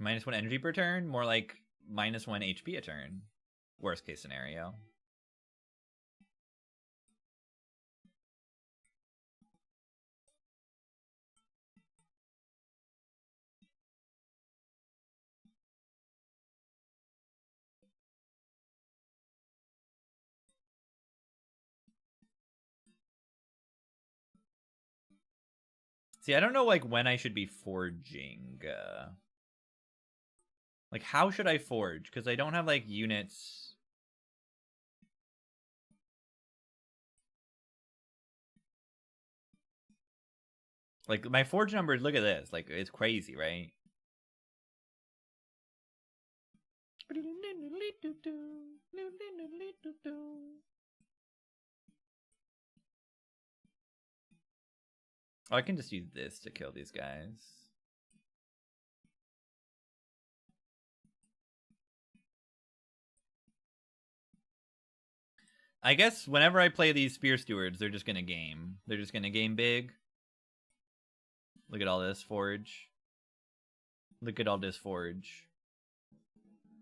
-1 energy per turn, more like -1 HP a turn. Worst case scenario. See, I don't know like when I should be forging. Like how should I forge? Because I don't have like units. Like my forge numbers, look at this. Like it's crazy, right? Oh, I can just use this to kill these guys. I guess whenever I play these Spear Stewards, they're just going to game. They're just going to game big. Look at all this forge. Look at all this forge.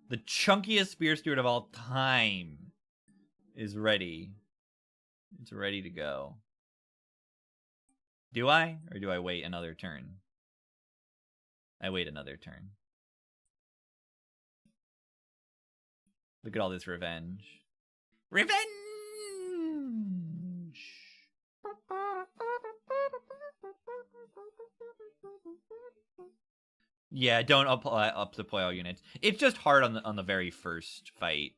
The chunkiest Spear Steward of all time is ready. It's ready to go. Do I? Or do I wait another turn? I wait another turn. Look at all this revenge. Revenge! Yeah, don't up deploy all units. It's just hard on the very first fight.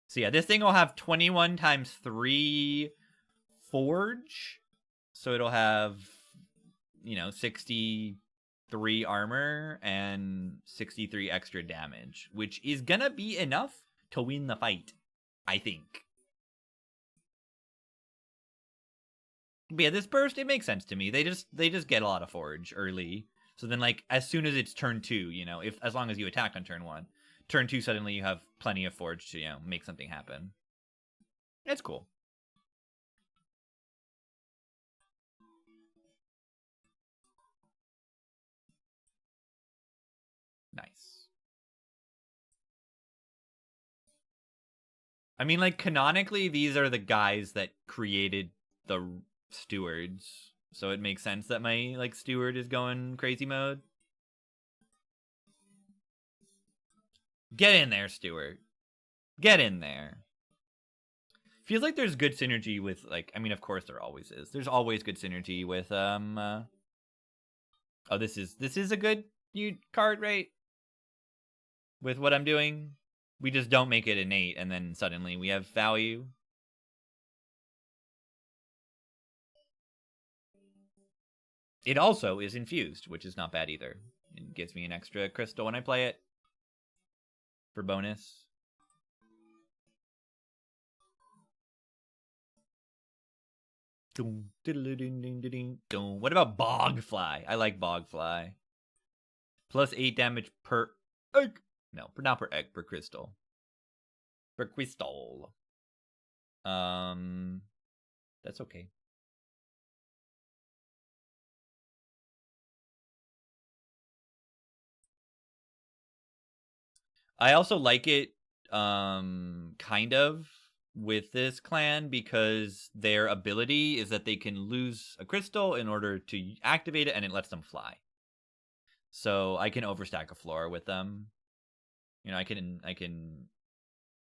So yeah, this thing will have 21 times 3 forge. So it'll have, 63 armor and 63 extra damage, which is gonna be enough to win the fight, I think. But yeah, this burst, it makes sense to me. They just get a lot of forge early. So then, like, as soon as it's turn 2, as long as you attack on turn 1, turn 2 suddenly you have plenty of forge to, make something happen. It's cool. Nice. I mean, like, canonically, these are the guys that created the stewards. So it makes sense that my, like, steward is going crazy mode. Get in there, Stewart. Get in there. Feels like there's good synergy with, like, I mean, of course there always is. There's always good synergy with, oh, this is a good card, right? With what I'm doing. We just don't make it innate, and then suddenly we have value. It also is infused, which is not bad either. It gives me an extra crystal when I play it. For bonus. What about Bogfly? I like Bogfly. Plus 8 damage per egg. No, not per egg, per crystal. Per crystal. That's okay. I also like it, kind of, with this clan, because their ability is that they can lose a crystal in order to activate it, and it lets them fly. So I can overstack a floor with them. I can,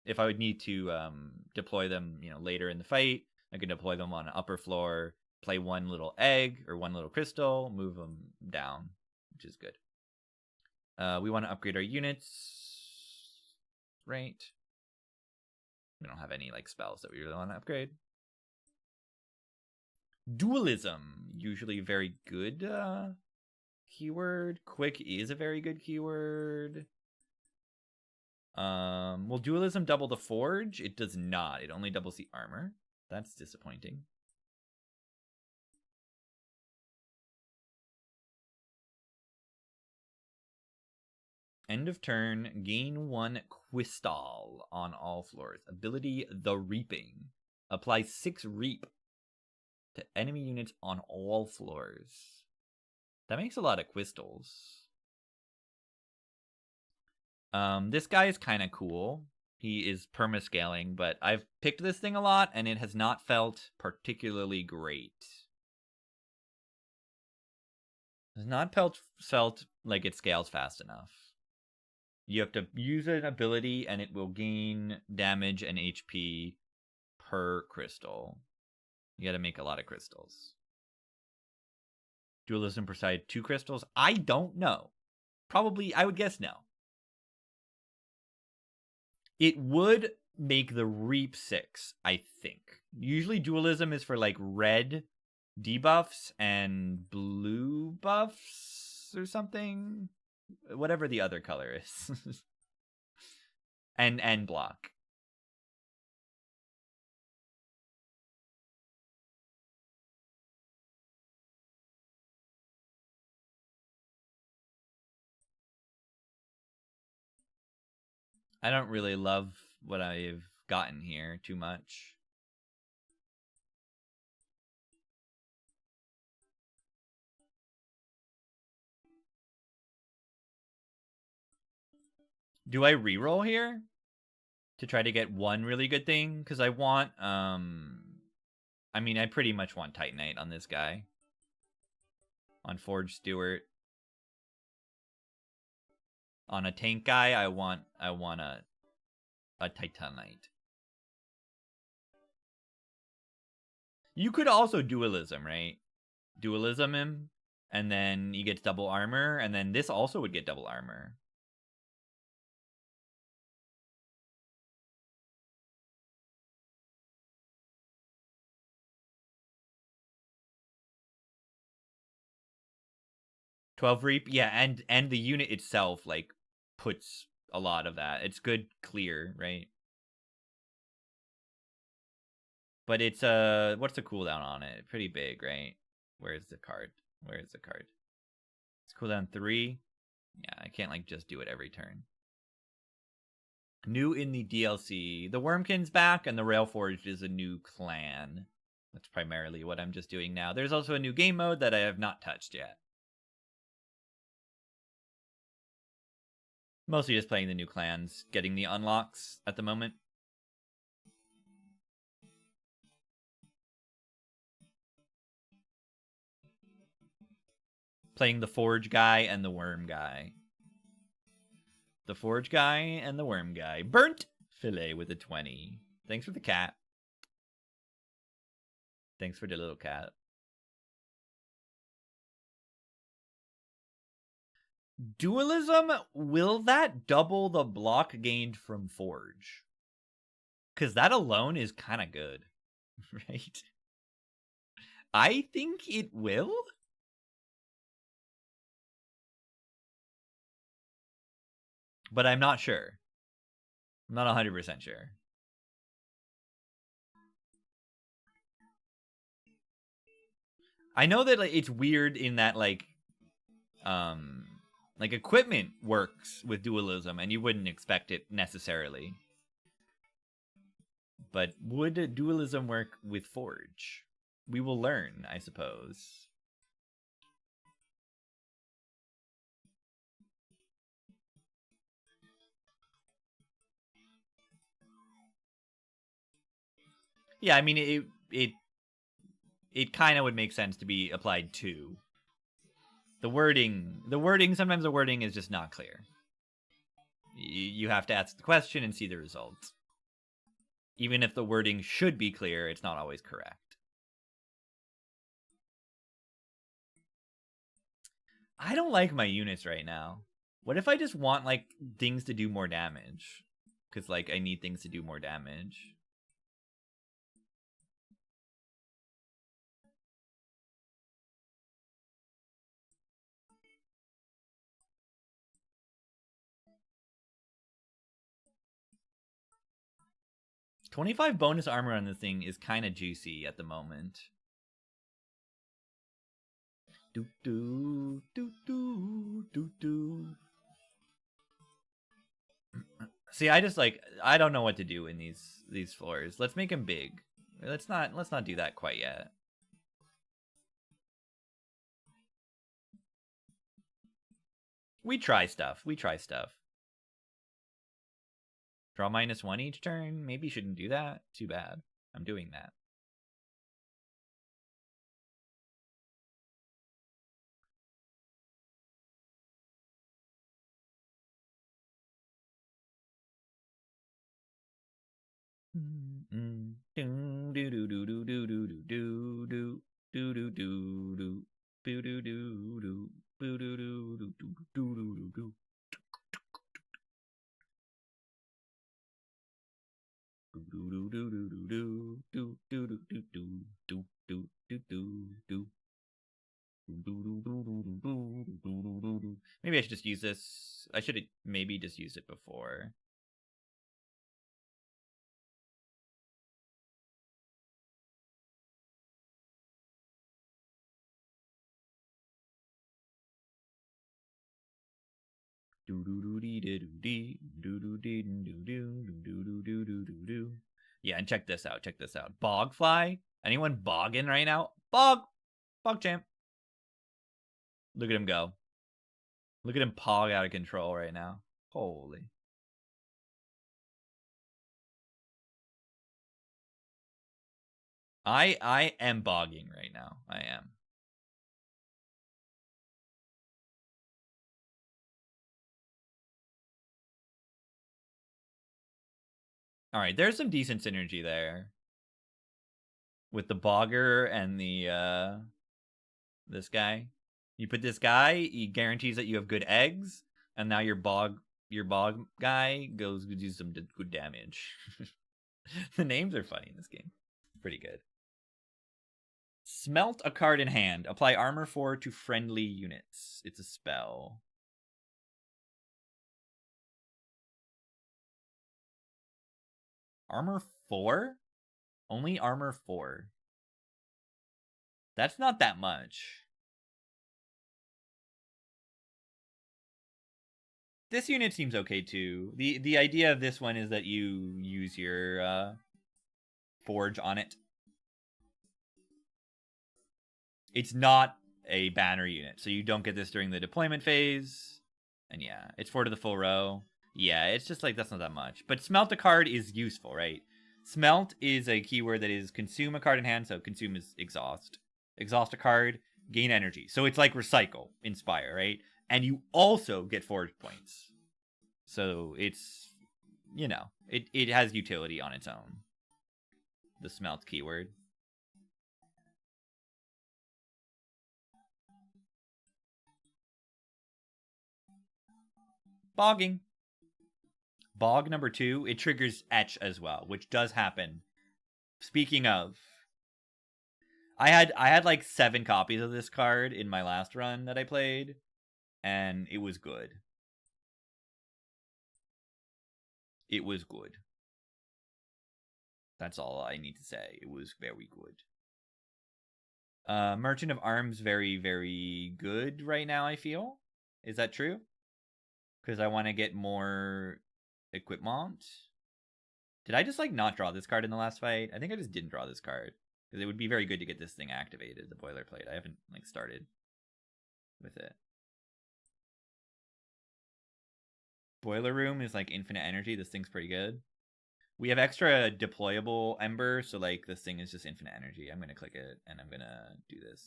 if I would need to deploy them, later in the fight, I can deploy them on an upper floor, play one little egg or one little crystal, move them down, which is good. We want to upgrade our units, right? We don't have any, like, spells that we really want to upgrade. Dualism, usually very good keyword. Quick is a very good keyword. Will dualism double the forge? It does not. It only doubles the armor. That's disappointing. End of turn, gain 1 crystal on all floors. Ability, the Reaping. Apply 6 Reap to enemy units on all floors. That makes a lot of crystals. This guy is kind of cool. He is permascaling, but I've picked this thing a lot, and it has not felt particularly great. It has not felt like it scales fast enough. You have to use an ability, and it will gain damage and HP per crystal. You gotta make a lot of crystals. Dualism provide 2 crystals? I don't know. Probably, I would guess no. It would make the Reap 6, I think. Usually dualism is for, like, red debuffs and blue buffs or something. Whatever the other color is. and block. I don't really love what I've gotten here too much. Do I reroll here to try to get one really good thing? Because I want, I mean, I pretty much want Titanite on this guy. On Forge Stewart. On a tank guy, I want a Titanite. You could also dualism, right? Dualism him, and then he gets double armor, and then this also would get double armor. $12 Reap, yeah, and the unit itself like puts a lot of that. It's good clear, right? But it's what's the cooldown on it? Pretty big, right? Where's the card? Where's the card? It's cooldown 3. Yeah, I can't like just do it every turn. New in the DLC, the Wormkin's back, and the Railforged is a new clan. That's primarily what I'm just doing now. There's also a new game mode that I have not touched yet. Mostly just playing the new clans, getting the unlocks at the moment. Playing the Forge guy and the Worm guy. The Forge guy and the Worm guy. Burnt Filet with a 20. Thanks for the cat. Thanks for the little cat. Dualism, will that double the block gained from Forge? Because that alone is kind of good, right? I think it will. But I'm not sure. I'm not 100% sure. I know that like, it's weird in that like equipment works with dualism and you wouldn't expect it necessarily. But would dualism work with Forge? We will learn, I suppose. Yeah, I mean it kind of would make sense to be applied to the wording. Sometimes the wording is just not clear. You have to ask the question and see the results. Even if the wording should be clear, it's not always correct. I don't like my units right now. What if I just want like things to do more damage? Because like I need things to do more damage. $25 bonus armor on this thing is kind of juicy at the moment. Do do do do do do. See, I just like I don't know what to do in these floors. Let's make them big. Let's not do that quite yet. We try stuff. Draw -1 each turn. Maybe shouldn't do that. Too bad. I'm doing that. Maybe I should just use this. I should maybe just use it before. Yeah, and check this out. Bogfly? Anyone bogging right now? Bog champ. Look at him go. Look at him pog out of control right now. Holy. I am bogging right now. I am. All right, there's some decent synergy there with the Bogger and the this guy. You put this guy, he guarantees that you have good eggs, and now your bog guy goes to do some good damage. The names are funny in this game. Pretty good. Smelt a card in hand. Apply armor 4 to friendly units. It's a spell. Armor 4? Only armor 4. That's not that much. This unit seems okay too. The idea of this one is that you use your forge on it. It's not a banner unit, so you don't get this during the deployment phase. And yeah, it's 4 to the full row. Yeah, it's just like, that's not that much. But smelt a card is useful, right? Smelt is a keyword that is consume a card in hand, so consume is exhaust. Exhaust a card, gain energy. So it's like recycle, inspire, right? And you also get forge points. So it's, you know, it has utility on its own. The smelt keyword. Bogging. Bog number 2, it triggers etch as well, which does happen. Speaking of, I had like 7 copies of this card in my last run that I played, and it was good. It was good. That's all I need to say. It was very good. Merchant of Arms, very, very good right now, I feel. Is that true? Because I want to get more equipment. Did I just like not draw this card in the last fight? I think I just didn't draw this card. Because it would be very good to get this thing activated, the boilerplate. I haven't like started with it. Boiler Room is like infinite energy. This thing's pretty good. We have extra deployable Ember, so like this thing is just infinite energy. I'm going to click it, and I'm going to do this.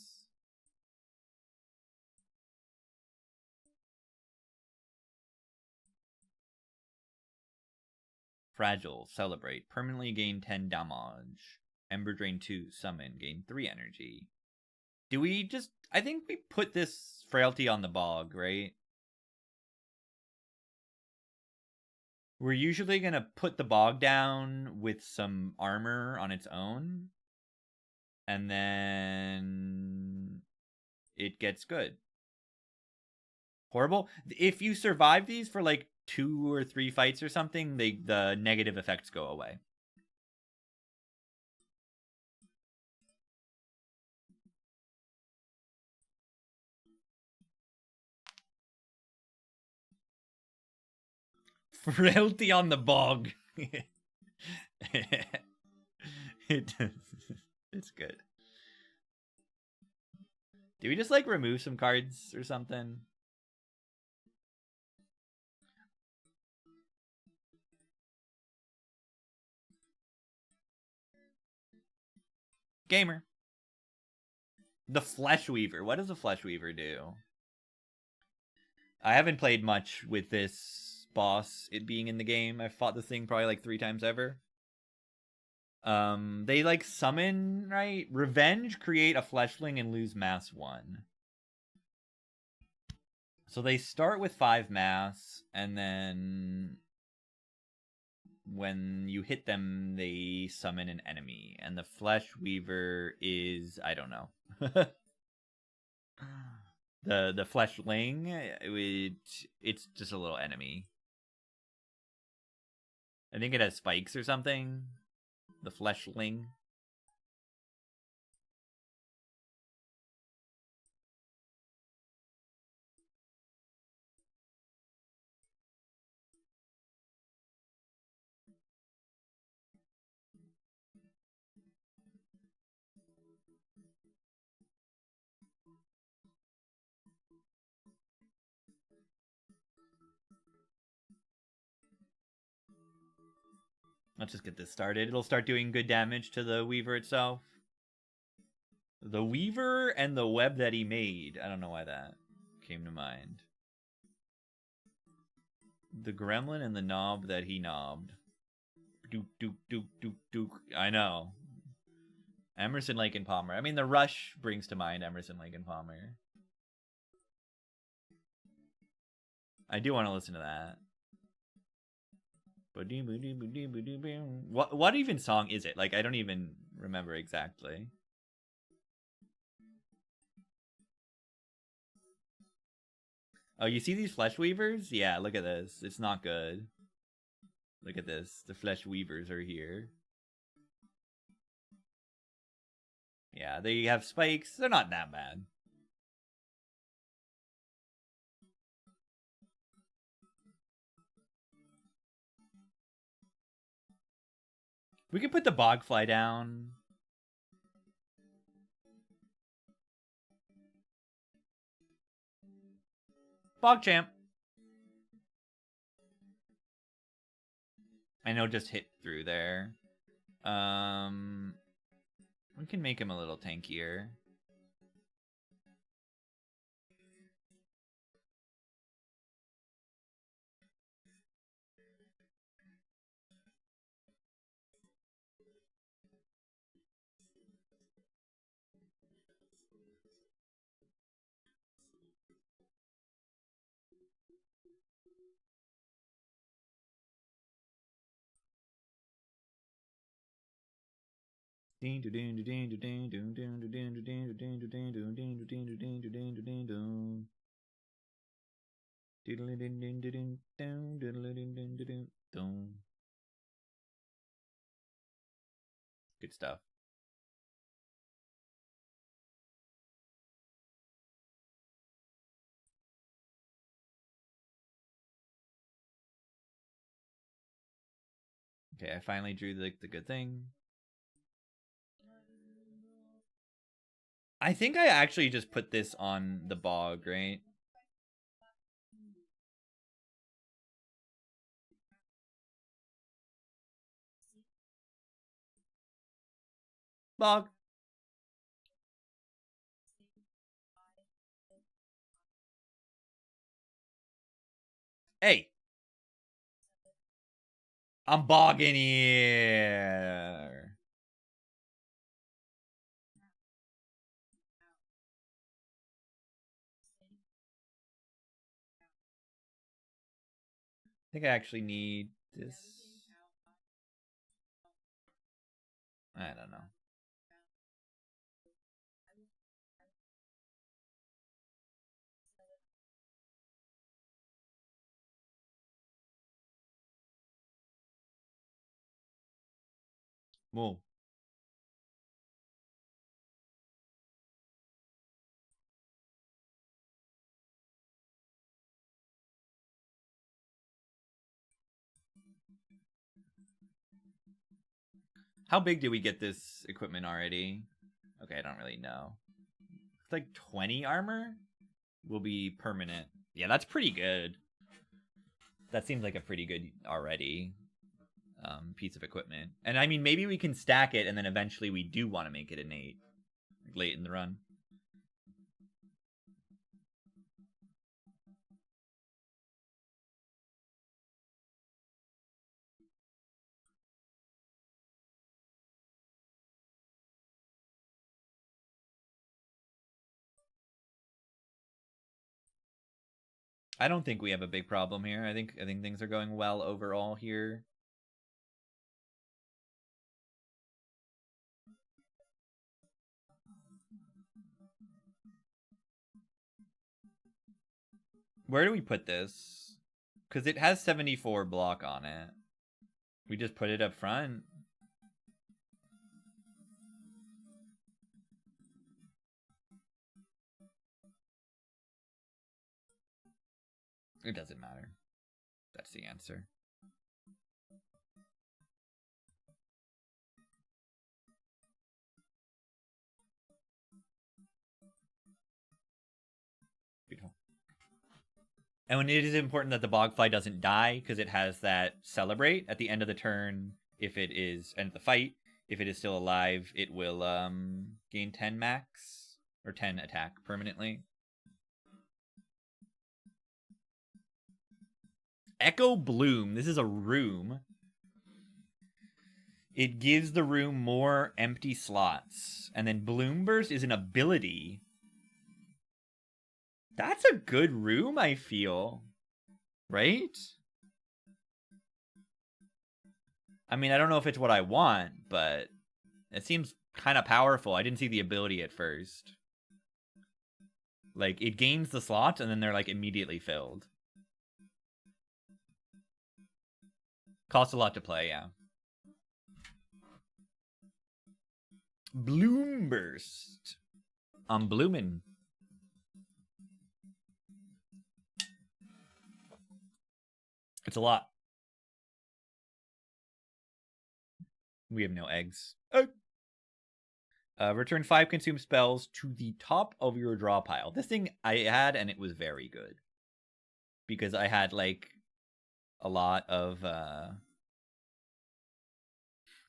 Fragile, celebrate. Permanently gain 10 damage. Ember Drain 2, summon. Gain 3 energy. Do we just... I think we put this Frailty on the Bog, right? We're usually going to put the Bog down with some armor on its own. And then... it gets good. Horrible. If you survive these for like 2 or 3 fights or something, the negative effects go away. Frailty on the Bog. It's good. Do we just like remove some cards or something? Gamer. The Flesh Weaver. What does the Flesh Weaver do? I haven't played much with this boss, it being in the game. I've fought this thing probably like 3 times ever. They like summon, right? Revenge, create a fleshling, and lose mass 1. So they start with 5 mass, and then when you hit them, they summon an enemy. And the Flesh Weaver is, I don't know. the fleshling, it's just a little enemy. I think it has spikes or something. The fleshling. Let's just get this started. It'll start doing good damage to the Weaver itself. The Weaver and the web that he made. I don't know why that came to mind. The gremlin and the knob that he knobbed. I know. Emerson, Lake, and Palmer. I mean, the Rush brings to mind Emerson, Lake, and Palmer. I do want to listen to that. What even song is it? Like, I don't even remember exactly. Oh, you see these flesh weavers? Yeah, look at this. It's not good. Look at this. The flesh weavers are here. Yeah, they have spikes. They're not that bad. We can put the bogfly down. Bogchamp. I know, just hit through there. We can make him a little tankier. Good stuff. Okay, I finally drew the good thing. I think I actually just put this on the bog, right? Bog. Hey. I'm bogging here. I think I actually need this. I don't know. Whoa. How big did we get this equipment already? Okay, I don't really know. It's like 20 armor will be permanent. Yeah, that's pretty good. That seems like a pretty good already piece of equipment. And I mean, maybe we can stack it and then eventually we do want to make it an 8 like late in the run. I don't think we have a big problem here. I think things are going well overall here. Where do we put this? Because it has 74 block on it. We just put it up front. It doesn't matter. That's the answer. Beautiful. And when it is important that the bogfly doesn't die, because it has that celebrate at the end of the turn. If it is end of the fight, if it is still alive, it will gain 10 max or 10 attack permanently. Echo Bloom. This is a room. It gives the room more empty slots. And then Bloom Burst is an ability. That's a good room, I feel. Right? I mean, I don't know if it's what I want, but it seems kind of powerful. I didn't see the ability at first. Like, it gains the slots, and then they're, like, immediately filled. Costs a lot to play, yeah. Bloom Burst. I'm bloomin'. It's a lot. We have no eggs. Return 5 consume spells to the top of your draw pile. This thing I had, and it was very good. Because I had, like, a lot of...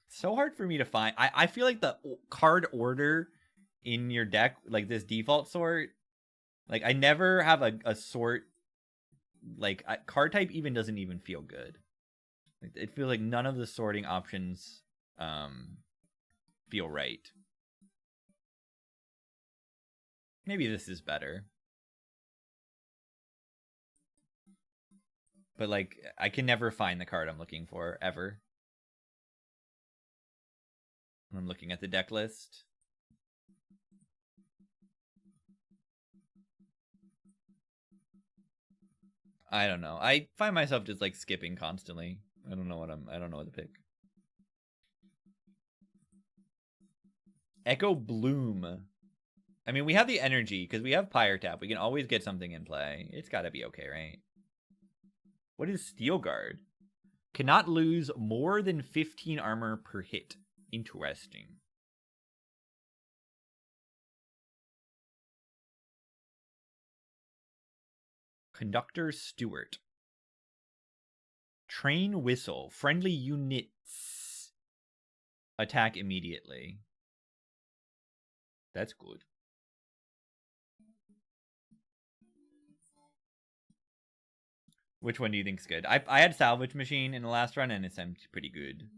so hard for me to find. I feel like the card order in your deck, like this default sort, like I never have a sort, like card type even doesn't even feel good. Like, it feels like none of the sorting options feel right. Maybe this is better. But, like, I can never find the card I'm looking for, ever. I'm looking at the deck list. I don't know. I find myself just, like, skipping constantly. I don't know what to pick. Echo Bloom. I mean, we have the energy, because we have Pyre Tap. We can always get something in play. It's gotta be okay, right? What is Steel Guard? Cannot lose more than 15 armor per hit. Interesting. Conductor Stewart. Train Whistle. Friendly units attack immediately. That's good. Which one do you think's good? I had Salvage Machine in the last run, and it seemed pretty good.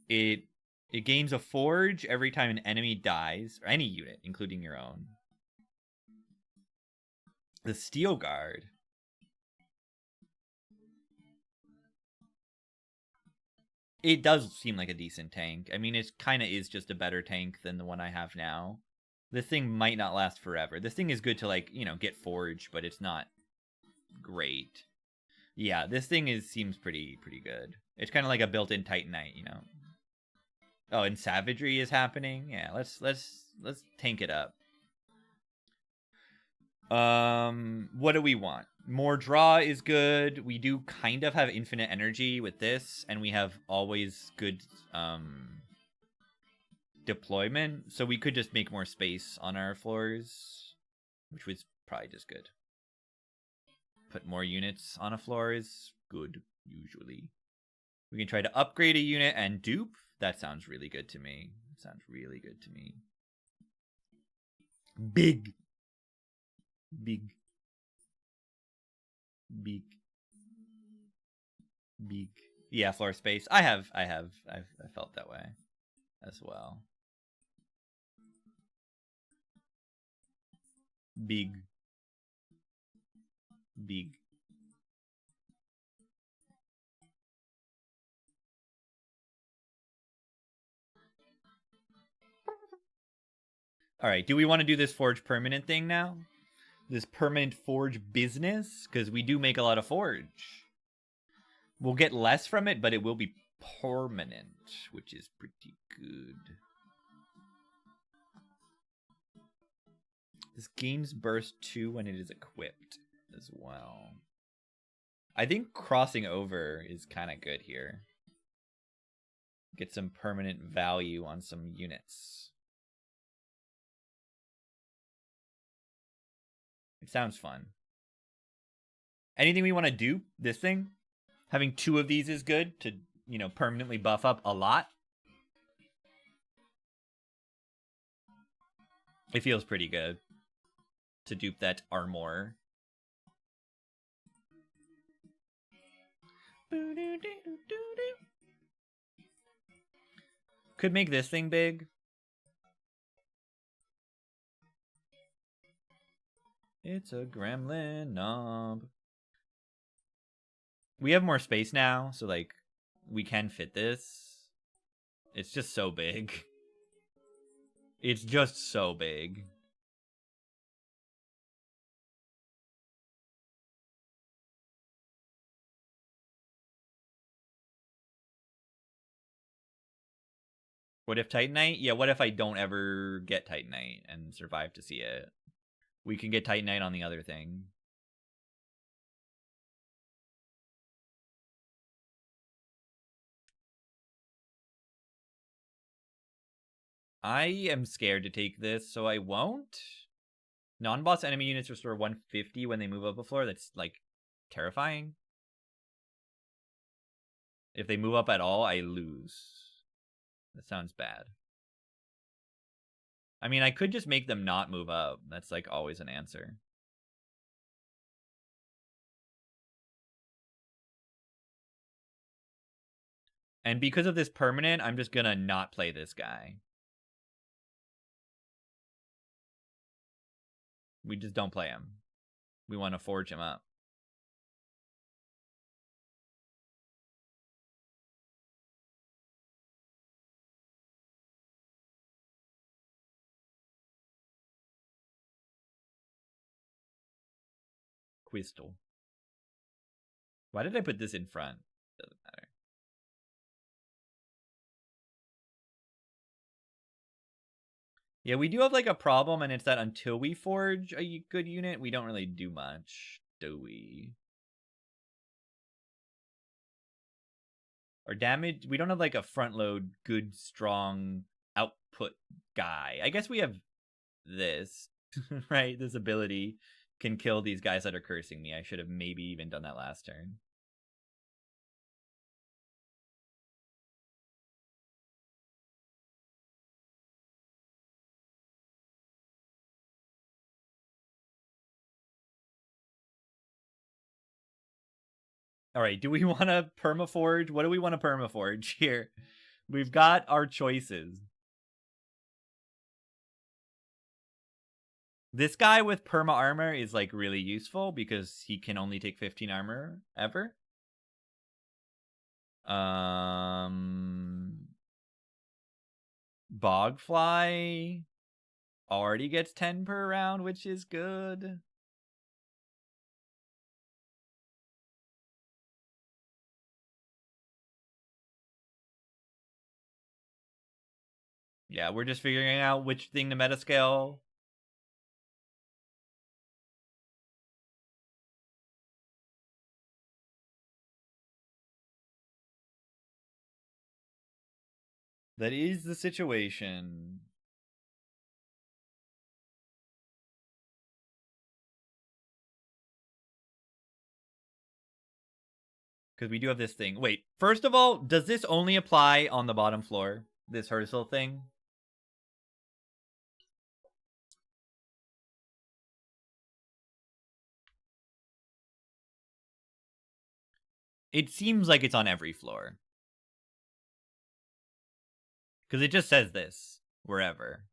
It gains a forge every time an enemy dies, or any unit, including your own. The Steel Guard. It does seem like a decent tank. I mean, it kind of is just a better tank than the one I have now. This thing might not last forever. This thing is good to, like, you know, get forged, but it's not great. Yeah, this thing seems pretty good. It's kind of like a built-in Titanite, you know. Oh, and Savagery is happening. Yeah, let's tank it up. What do we want? More draw is good. We do kind of have infinite energy with this, and we have always good deployment, so we could just make more space on our floors, which was probably just good. Put more units on a floor is good, usually. We can try to upgrade a unit and dupe. That sounds really good to me. Big. Yeah, floor space. I felt that way as well. Big. All right, do we want to do this forge permanent thing now? This permanent forge business? Because we do make a lot of forge. We'll get less from it, but it will be permanent, which is pretty good. This gains burst 2 when it is equipped as well. I think crossing over is kind of good here. Get some permanent value on some units. It sounds fun. Anything we want to do? This thing? Having 2 of these is good to, you know, permanently buff up a lot. It feels pretty good to dupe that armor. Could make this thing big. It's a gremlin knob. We have more space now, so like we can fit this. It's just so big. It's just so big. What if Titanite? Yeah, what if I don't ever get Titanite and survive to see it? We can get Titanite on the other thing. I am scared to take this, so I won't. Non-boss enemy units restore 150 when they move up a floor. That's, like, terrifying. If they move up at all, I lose. That sounds bad. I mean, I could just make them not move up. That's, like, always an answer. And because of this permanent, I'm just gonna not play this guy. We just don't play him. We want to forge him up. Quistal. Why did I put this in front? Doesn't matter. Yeah, we do have like a problem, and it's that until we forge a good unit, we don't really do much, do we? Our damage, we don't have like a front load, good, strong output guy. I guess we have this, right? This ability can kill these guys that are cursing me. I should have maybe even done that last turn. All right, do we want to permaforge? What do we want to permaforge here? We've got our choices. This guy with perma armor is like really useful because he can only take 15 armor ever. Bogfly already gets 10 per round, which is good. Yeah, we're just figuring out which thing to metascale. That is the situation. Because we do have this thing. Wait, first of all, does this only apply on the bottom floor? This Hersal thing? It seems like it's on every floor. Because it just says this, wherever.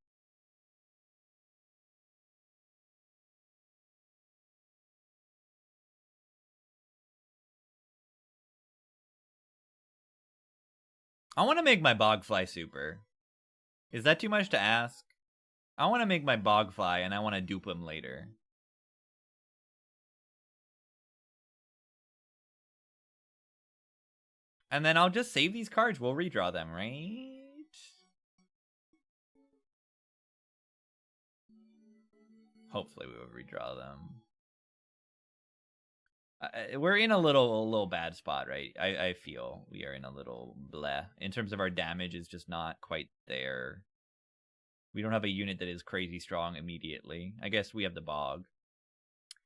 I want to make my Bogfly super. Is that too much to ask? I want to make my Bogfly, and I want to dupe him later. And then I'll just save these cards. We'll redraw them, right? Hopefully we will redraw them. We're in a little bad spot, right? I feel we are in a little bleh. In terms of our damage is just not quite there. We don't have a unit that is crazy strong immediately. I guess we have the Bog.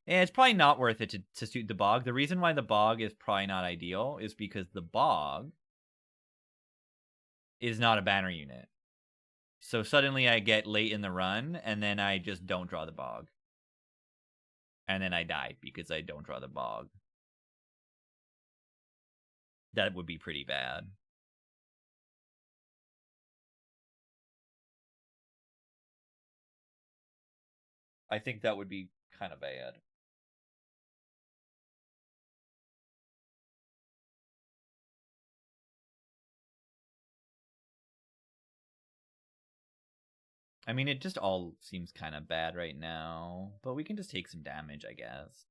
And it's probably not worth it to suit the Bog. The reason why the Bog is probably not ideal is because the Bog is not a banner unit. So suddenly I get late in the run, and then I just don't draw the Bog. And then I die because I don't draw the Bog. That would be pretty bad. I think that would be kind of bad. I mean, it just all seems kind of bad right now, but we can just take some damage, I guess.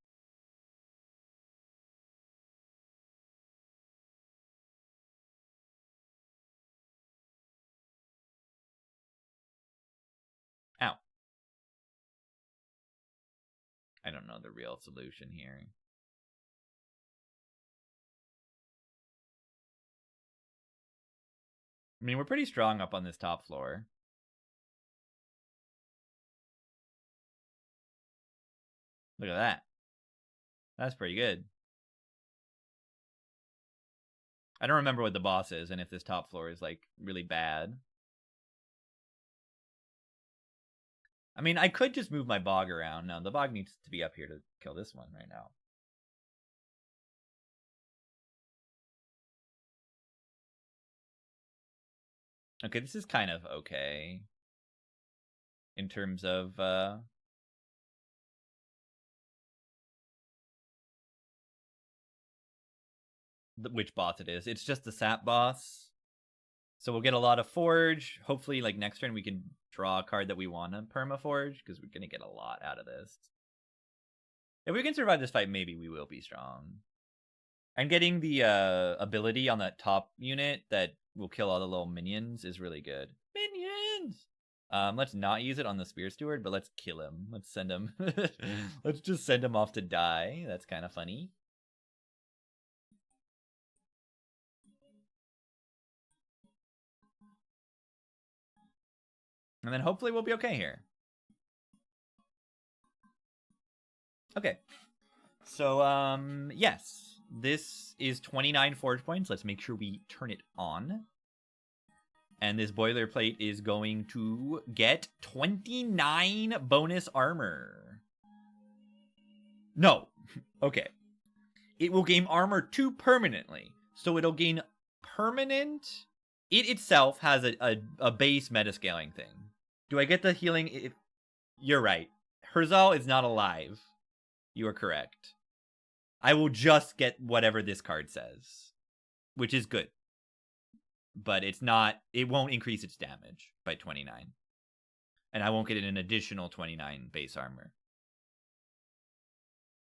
Ow. I don't know the real solution here. I mean, we're pretty strong up on this top floor. Look at that. That's pretty good. I don't remember what the boss is and if this top floor is, like, really bad. I mean, I could just move my bog around. No, the bog needs to be up here to kill this one right now. Okay, this is kind of okay. In terms of, which boss it is. It's just the sap boss. So we'll get a lot of forge. Hopefully, like, next turn we can draw a card that we want to perma-forge, because we're going to get a lot out of this. If we can survive this fight, maybe we will be strong. And getting the ability on that top unit that will kill all the little minions is really good. Minions! Let's not use it on the Spear Steward, but let's kill him. Let's send him. Let's just send him off to die. That's kind of funny. And then hopefully we'll be okay here. Okay. So, yes. This is 29 forge points. Let's make sure we turn it on. And this boilerplate is going to get 29 bonus armor. No. Okay. It will gain armor 2 permanently. So it'll gain permanent. It itself has a base metascaling thing. Do I get the healing? You're right. Herzal is not alive. You are correct. I will just get whatever this card says, which is good. But it's not, it won't increase its damage by 29. And I won't get an additional 29 base armor.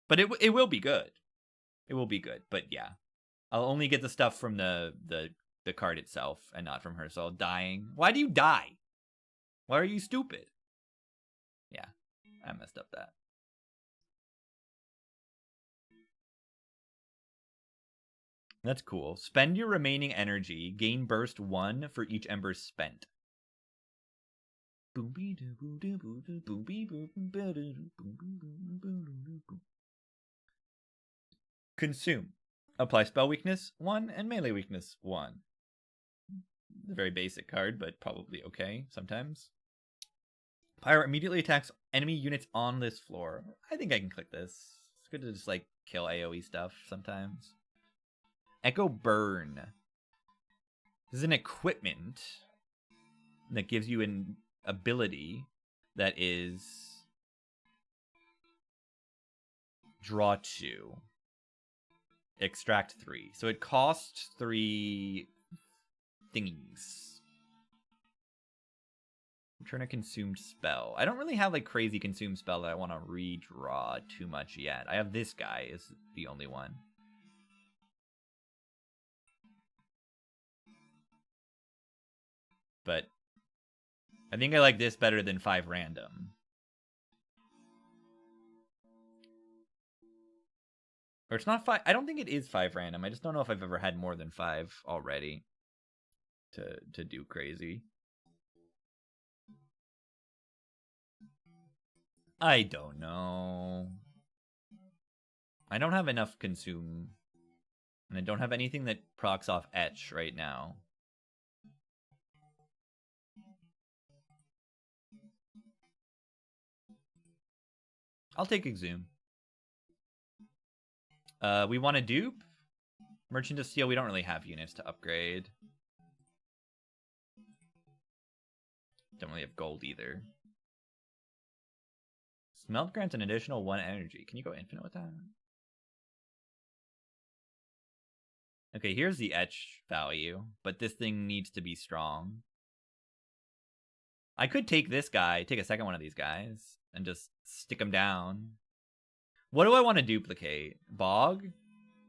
But it will be good. It will be good, but yeah. I'll only get the stuff from the card itself and not from her. So dying. Why do you die? Why are you stupid? Yeah, I messed up that. That's cool. Spend your remaining energy. Gain burst 1 for each ember spent. Consume. Apply spell weakness 1 and melee weakness 1. A very basic card, but probably okay sometimes. Pyro immediately attacks enemy units on this floor. I think I can click this. It's good to just, like, kill AoE stuff sometimes. Echo Burn. This is an equipment that gives you an ability that is draw 2. Extract 3. So it costs 3 thingies. Return a consumed spell. I don't really have, like, crazy consumed spell that I want to redraw too much yet. I have this guy is the only one. But I think I like this better than 5 random. Or it's not 5. I don't think it is 5 random. I just don't know if I've ever had more than 5 already to do crazy. I don't know. I don't have enough consume. And I don't have anything that procs off etch right now. I'll take Exhume. We want to dupe. Merchant of Steel, we don't really have units to upgrade. Don't really have gold either. Smelt grants an additional 1 energy. Can you go infinite with that? Okay, here's the etch value, but this thing needs to be strong. I could take this guy, take a second one of these guys, and just stick them down. What do I want to duplicate? Bog?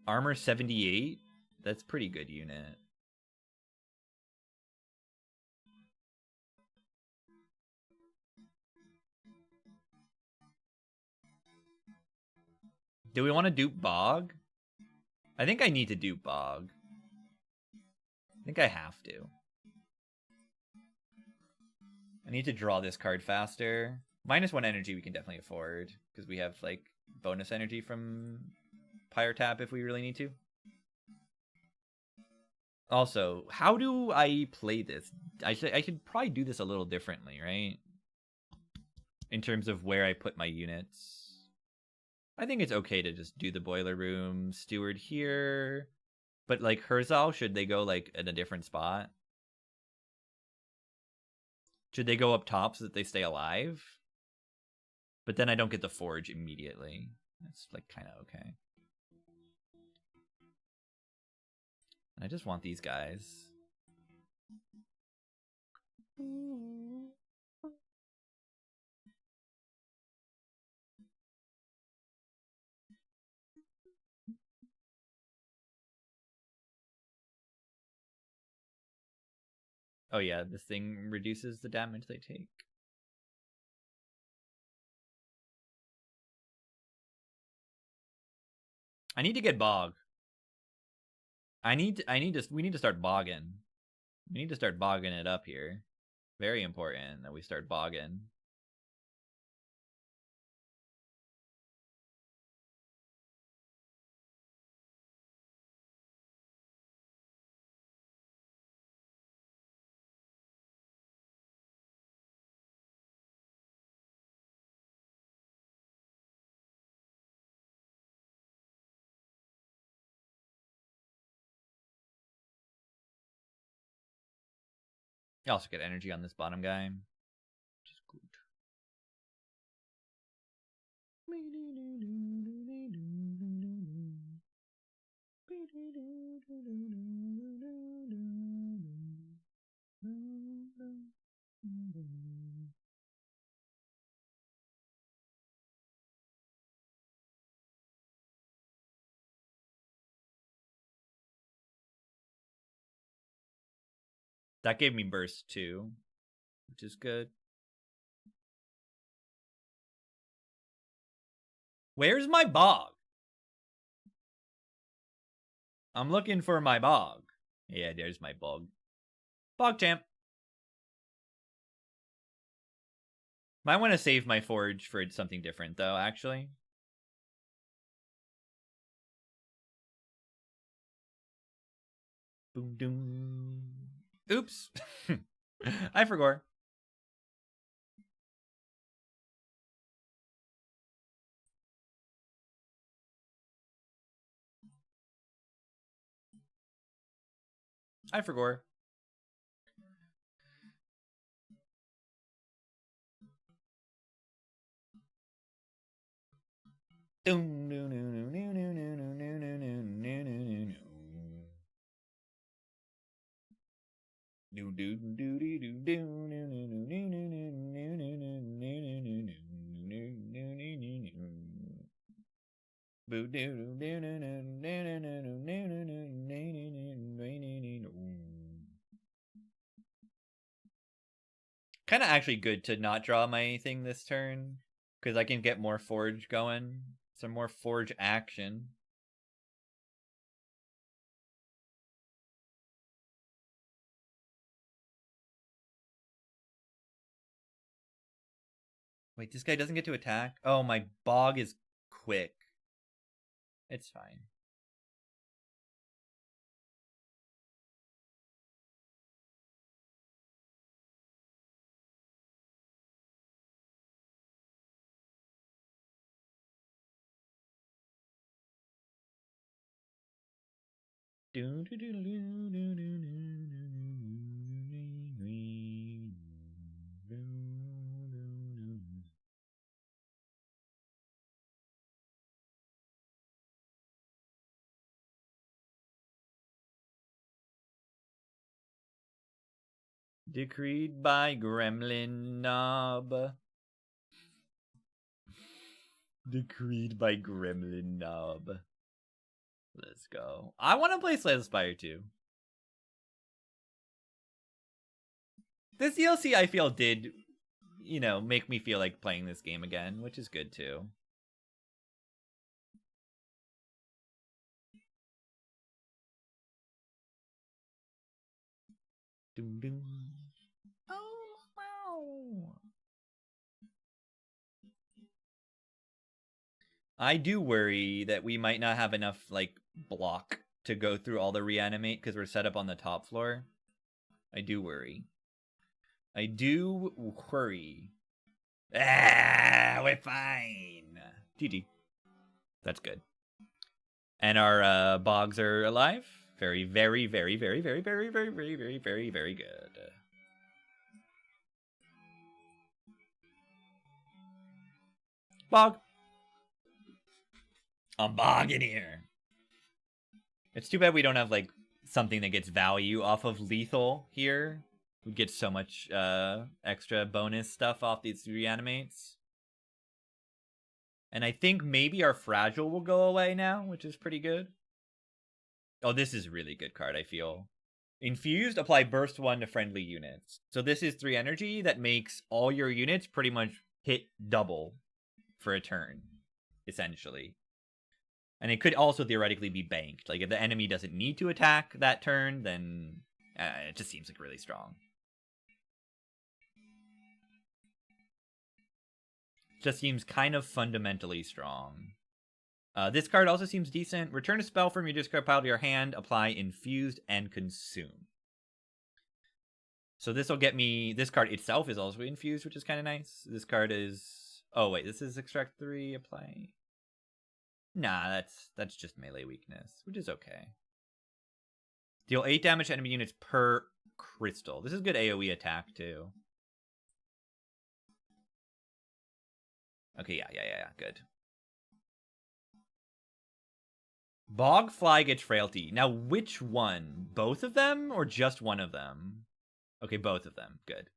Armor 78? That's pretty good unit. Do we want to dupe Bog? I think I need to dupe Bog. I think I have to. I need to draw this card faster. -1 energy we can definitely afford, because we have, like, bonus energy from Pyre Tap if we really need to. Also, how do I play this? I should probably do this a little differently, right? In terms of where I put my units. I think it's okay to just do the Boiler Room Steward here. But, like, Herzal, should they go, like, in a different spot? Should they go up top so that they stay alive? But then I don't get the Forge immediately. That's, like, kind of okay. And I just want these guys. Oh yeah, this thing reduces the damage they take. I need to get Bog. We need to start bogging. We need to start bogging it up here. Very important that we start bogging. You also get energy on this bottom guy, which is good. That gave me burst too, which is good. Where's my Bog? I'm looking for my Bog. Yeah, there's my Bog. Bog champ. Might want to save my Forge for something different, though, actually. Boom, doom. Oops. I forgot. I forgot. Kind of actually good to not draw my thing this turn, because I can get more Forge going. Some more Forge action. Wait, this guy doesn't get to attack? Oh, my Bog is quick. It's fine. Decreed by Gremlin Knob. Decreed by Gremlin Knob. Let's go. I want to play Slay the Spire too. This DLC I feel did, you know, make me feel like playing this game again, which is good too. Doom doom. Oh wow. I do worry that we might not have enough like block to go through all the reanimate because we're set up on the top floor. I do worry. I do worry. Ah, we're fine. GG. That's good. And our bogs are alive. Very, very, very, very, very, very, very, very, very, very, very good. Bog. I'm bogging here. It's too bad we don't have like something that gets value off of lethal here. We get so much extra bonus stuff off these reanimates. And I think maybe our fragile will go away now, which is pretty good. Oh, this is a really good card, I feel. Infused, apply burst 1 to friendly units. So this is 3 energy that makes all your units pretty much hit double for a turn, essentially. And it could also theoretically be banked. Like, if the enemy doesn't need to attack that turn, then it just seems like really strong. Just seems kind of fundamentally strong. This card also seems decent. Return a spell from your discard pile to your hand. Apply Infused and Consume. So this will get me... This card itself is also infused, which is kind of nice. This card is... Oh, wait. This is Extract 3. Apply... Nah, that's just melee weakness, which is okay. Deal 8 damage to enemy units per crystal. This is good AoE attack, too. Okay, yeah, good. Bogfly gets frailty. Now, which one? Both of them or just one of them? Okay, both of them. Good.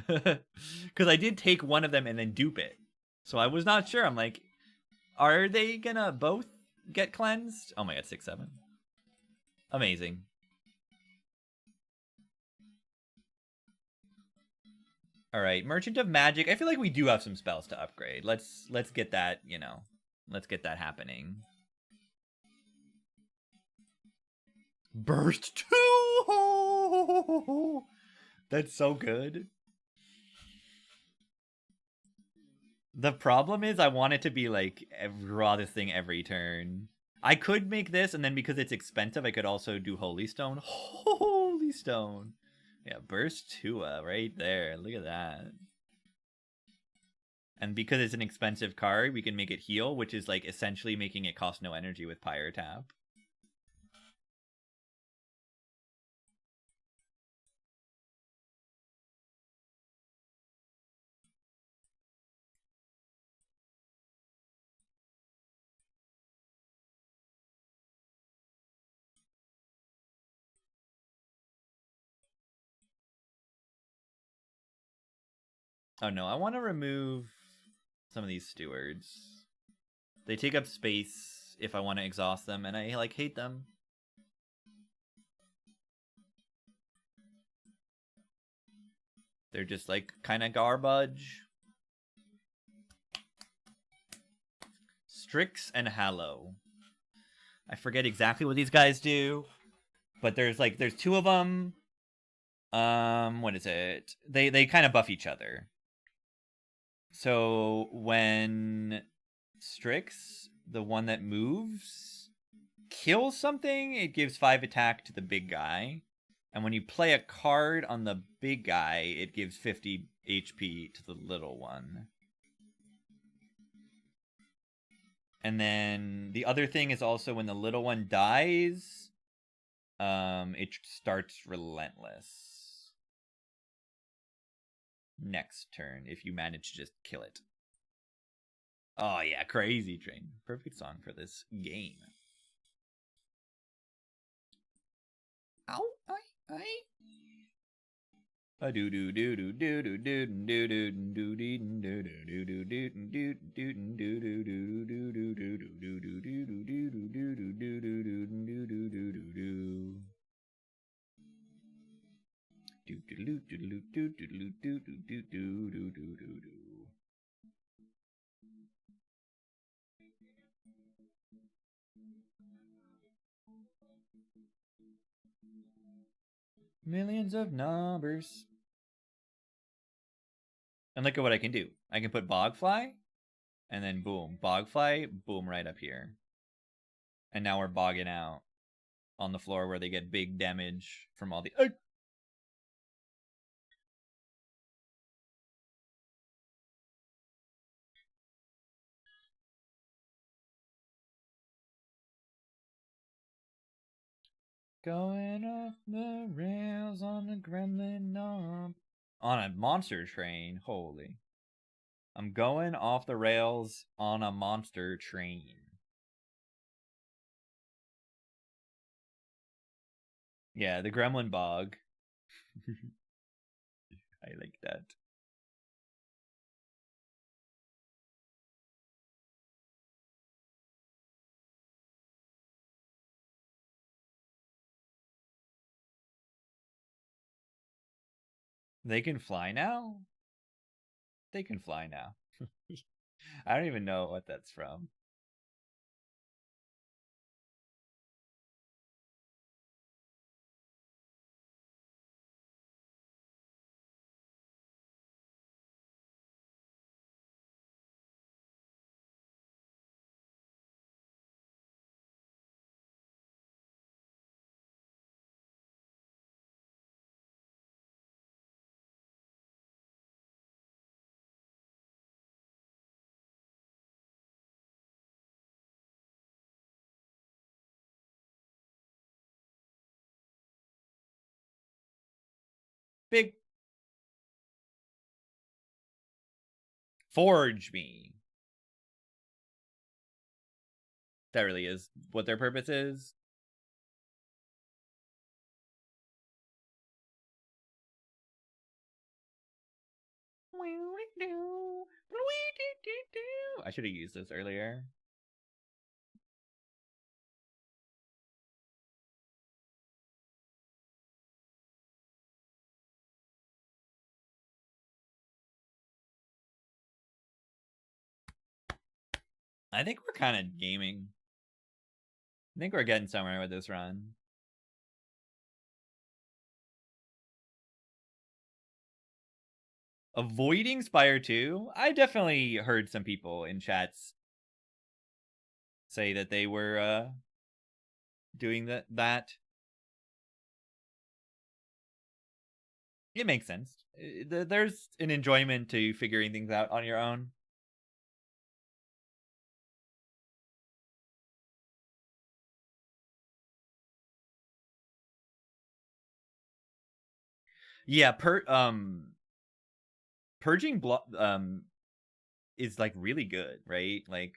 Because I did take one of them and then dupe it. So I was not sure. I'm like, are they gonna both get cleansed? Oh my god, 6/7. Amazing. Alright, Merchant of Magic. I feel like we do have some spells to upgrade. Let's get that, you know. Let's get that happening. Burst 2! That's so good. The problem is I want it to be like draw this thing every turn. I could make this, and then because it's expensive, I could also do Holy Stone. Holy Stone. Yeah, Burst 2 right there. Look at that. And because it's an expensive card, we can make it heal, which is like essentially making it cost no energy with Pyre Tap. Oh no, I want to remove some of these stewards. They take up space if I want to exhaust them, and I like hate them. They're just like kind of garbage. Strix and Hallow. I forget exactly what these guys do, but there's 2 of them. What is it? They kind of buff each other. So when Strix, the one that moves, kills something, it gives 5 attack to the big guy. And when you play a card on the big guy, it gives 50 HP to the little one. And then the other thing is also when the little one dies, it starts Relentless. Next turn, if you manage to just kill it. Oh yeah, Crazy Train. Perfect song for this game. Ow, Millions of numbers. And look at what I can do. I can put Bogfly, and then boom, Bogfly, boom, right up here. And now we're bogging out on the floor where they get big damage from all the... Going off the rails on a gremlin knob. On a monster train, holy. I'm going off the rails on a monster train. Yeah, the gremlin bog. I like that. They can fly now? They can fly now. I don't even know what that's from. Big forge me. That really is what their purpose is. I should have used this earlier. I think we're kind of gaming. I think we're getting somewhere with this run. Avoiding Spire 2? I definitely heard some people in chats say that they were doing that. It makes sense. There's an enjoyment to figuring things out on your own. Yeah, purging is like really good, right? Like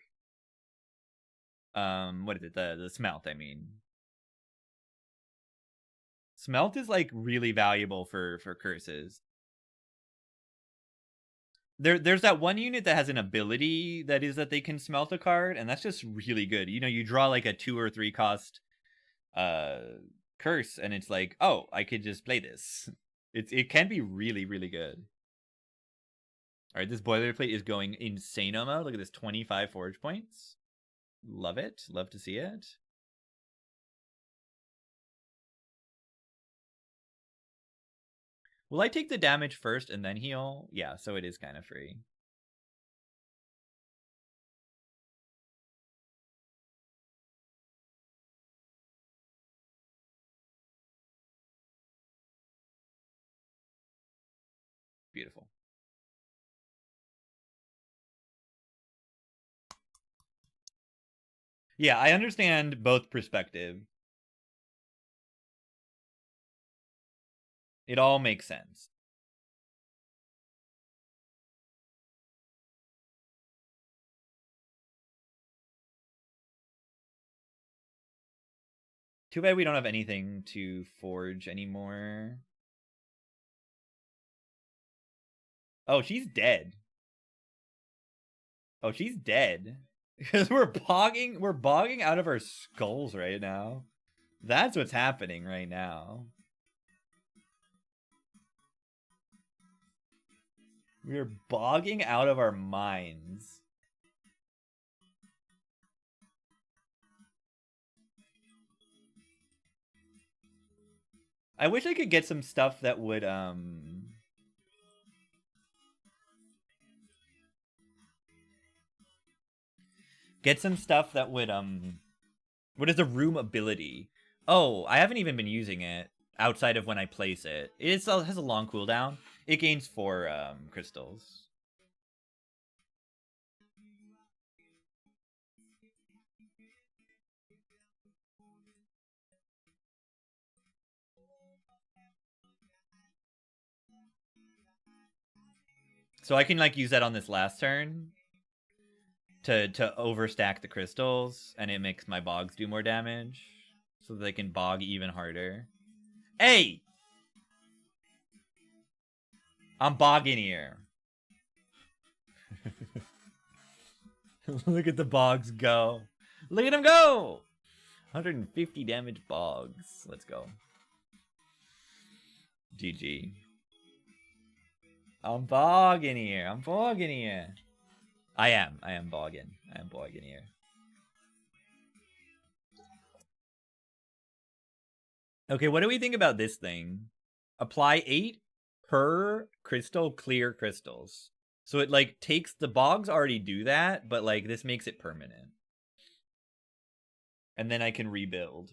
what is it? The smelt, I mean. Smelt is like really valuable for curses. There's that one unit that has an ability that is that they can smelt a card, and that's just really good. You know, you draw like a 2 or 3 cost curse, and it's like, oh, I could just play this. It can be really, really good. All right, this boilerplate is going insane mode. Look at this, 25 forge points. Love it. Love to see it. Will I take the damage first and then heal? Yeah, so it is kind of free. Beautiful. Yeah, I understand both perspective. It all makes sense. Too bad we don't have anything to forge anymore. Oh, she's dead. Oh, she's dead. Because we're bogging out of our skulls right now. That's what's happening right now. We're bogging out of our minds. I wish I could get some stuff that would get some stuff that would what is the room ability? Oh, I haven't even been using it outside of when I place it. It has a long cooldown. It gains 4 crystals. So I can like use that on this last turn to overstack the crystals, and it makes my bogs do more damage, so that they can bog even harder. Hey! I'm bogging here. Look at the bogs go. Look at them go! 150 damage bogs. Let's go. GG. I'm bogging here. I'm bogging here. I am bogging. I am bogging here. Okay, what do we think about this thing? Apply 8 per crystal clear crystals. So it like takes the bogs already do that, but like this makes it permanent. And then I can rebuild.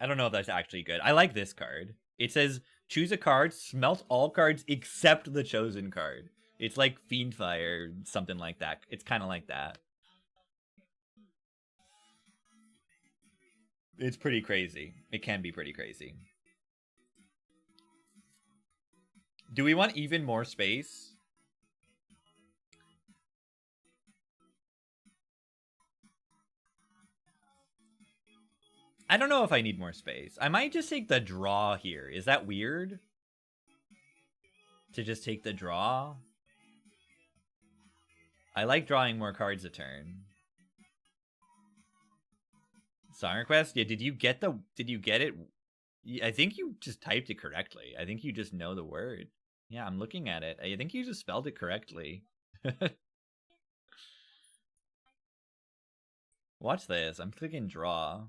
I don't know if that's actually good. I like this card. It says choose a card, smelt all cards except the chosen card. It's like Fiendfire, something like that. It's kind of like that. It's pretty crazy. It can be pretty crazy. Do we want even more space? I don't know if I need more space. I might just take the draw here. Is that weird? To just take the draw? I like drawing more cards a turn. Song request? Yeah, did you get it? I think you just typed it correctly. I think you just know the word. Yeah, I'm looking at it. I think you just spelled it correctly. Watch this. I'm clicking draw.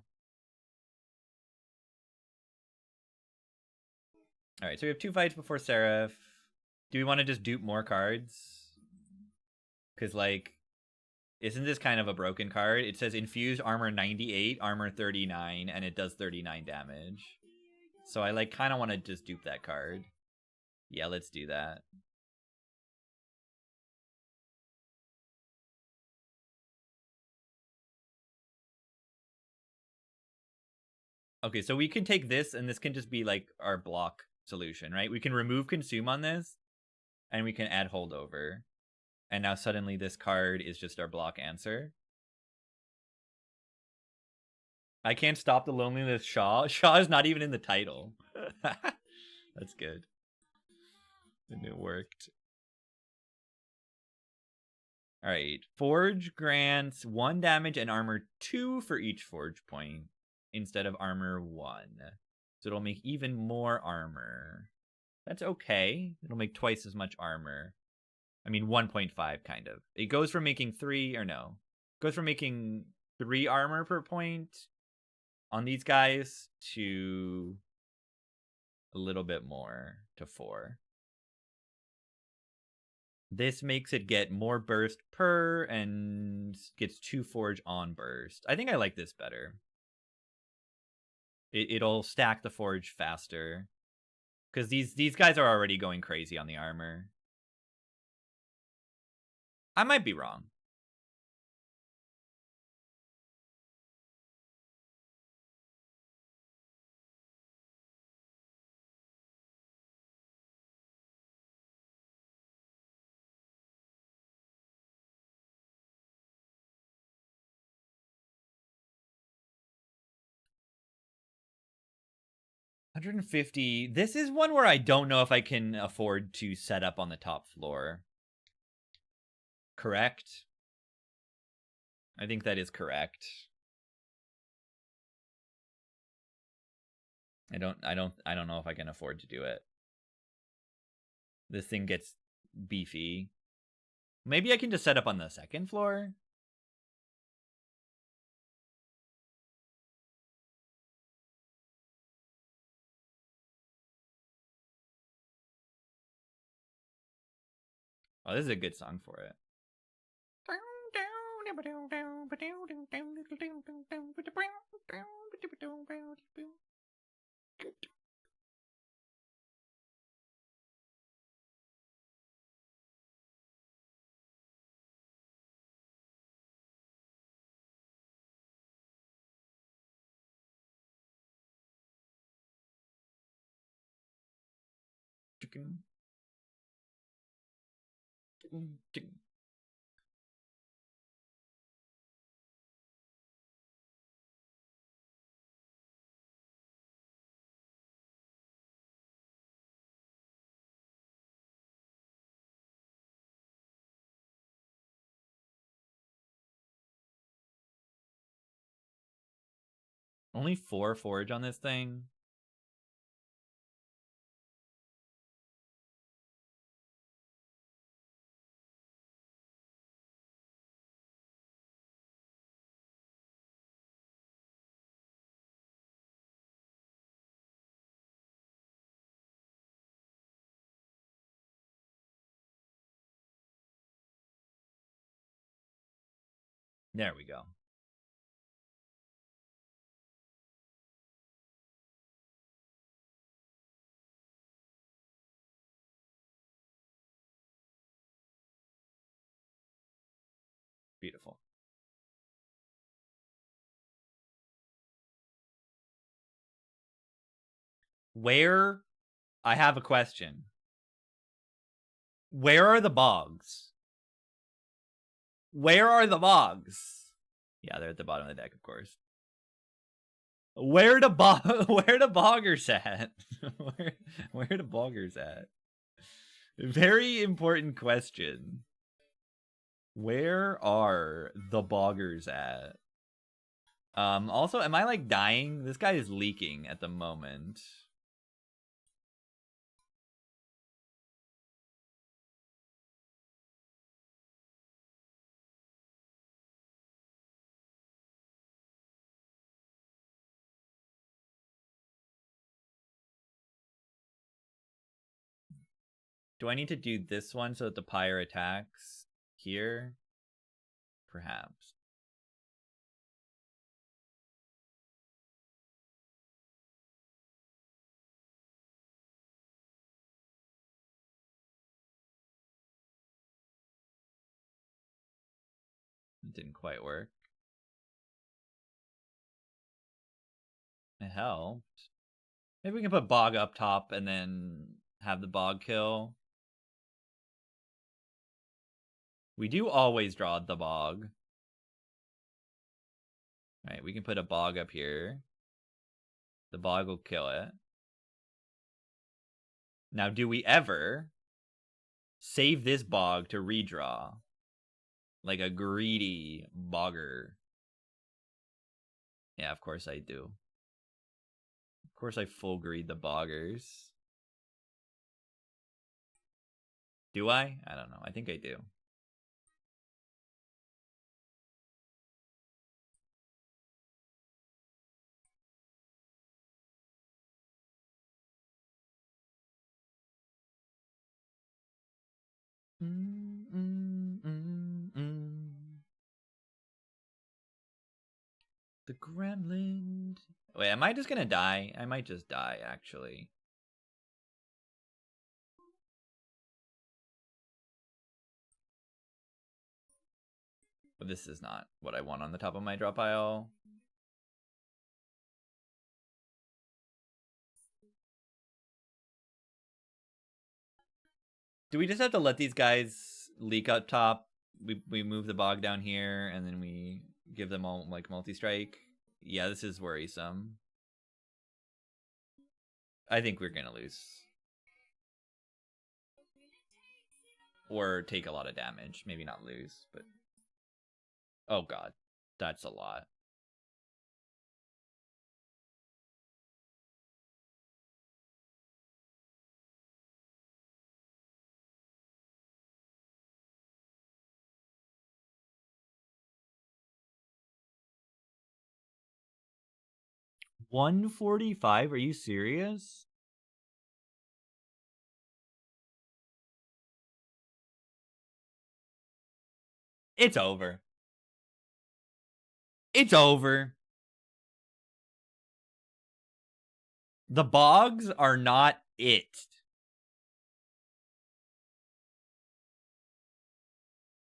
Alright, so we have 2 fights before Seraph. Do we want to just dupe more cards? Because, like, isn't this kind of a broken card? It says infused armor 98, armor 39, and it does 39 damage. So I, like, kind of want to just dupe that card. Yeah, let's do that. Okay, so we can take this, and this can just be, like, our block solution, right? We can remove consume on this, and we can add holdover. And now suddenly this card is just our block answer. I can't stop the loneliness, Shaw. Shaw is not even in the title. That's good. And it worked. All right. Forge grants 1 damage and armor 2 for each forge point instead of armor 1. So it'll make even more armor. That's okay. It'll make twice as much armor. I mean, 1.5 kind of. It goes from making 3, or no. It goes from making 3 armor per point on these guys to a little bit more, to 4. This makes it get more burst per and gets 2 forge on burst. I think I like this better. It'll stack the forge faster. Because these guys are already going crazy on the armor. I might be wrong. 150. This is one where I don't know if I can afford to set up on the top floor. Correct? I think that is correct. I don't know if I can afford to do it. This thing gets beefy. Maybe I can just set up on the second floor? Oh, this is a good song for it. Only 4 forage on this thing? There we go. Beautiful. Where? I have a question. Where are the bogs? Where are the bogs? Yeah, they're at the bottom of the deck, of course. Where the boggers at? where the boggers at? Very important question. Where are the boggers at? Also, am I like dying? This guy is leaking at the moment. Do I need to do this one so that the pyre attacks here? Perhaps. It didn't quite work. It helped. Maybe we can put bog up top and then have the bog kill. We do always draw the bog. Alright, we can put a bog up here. The bog will kill it. Now, do we ever save this bog to redraw? Like a greedy bogger. Yeah, of course I do. Of course I full greed the boggers. Do I? I don't know. I think I do. The gremlin. Wait, am I just gonna die? I might just die, actually. But this is not what I want on the top of my drop pile. Do we just have to let these guys leak up top? We move the bog down here, and then we give them all, like, multi-strike? Yeah, this is worrisome. I think we're gonna lose. Or take a lot of damage. Maybe not lose, but... Oh god. That's a lot. $145? Are you serious? It's over. It's over. The bogs are not it.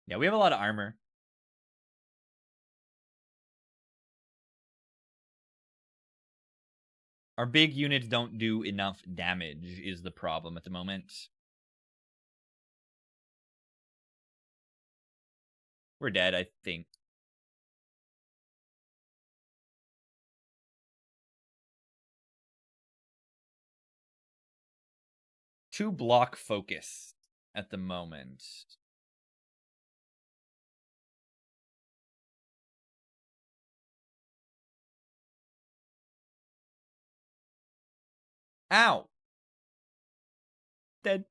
Yeah, we have a lot of armor. Our big units don't do enough damage is the problem at the moment. We're dead, I think. Two block focus at the moment. Ow! Dead.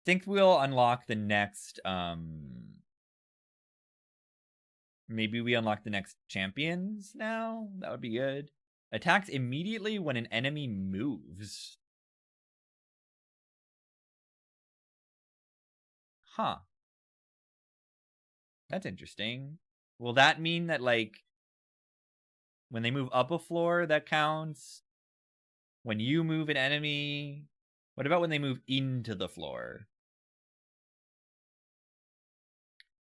Think we'll unlock the next, maybe we unlock the next champions now? That would be good. Attacks immediately when an enemy moves. Huh. That's interesting. Will that mean that, like, when they move up a floor, that counts? When you move an enemy? What about when they move into the floor?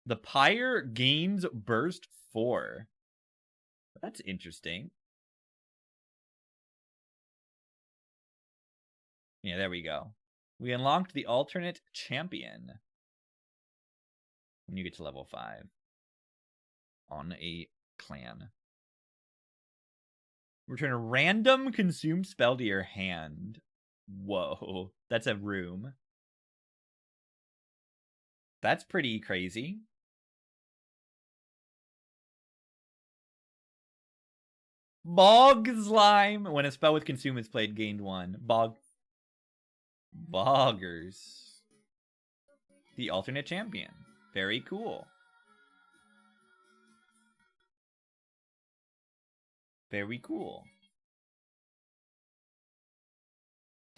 The pyre gains burst 4. That's interesting. Yeah, there we go. We unlocked the alternate champion. When you get to level 5. On a clan. Return a random consumed spell to your hand. Whoa. That's a room. That's pretty crazy. Bog Slime. When a spell with consume is played, gained 1. Boggers. The alternate champion. Very cool. Very cool.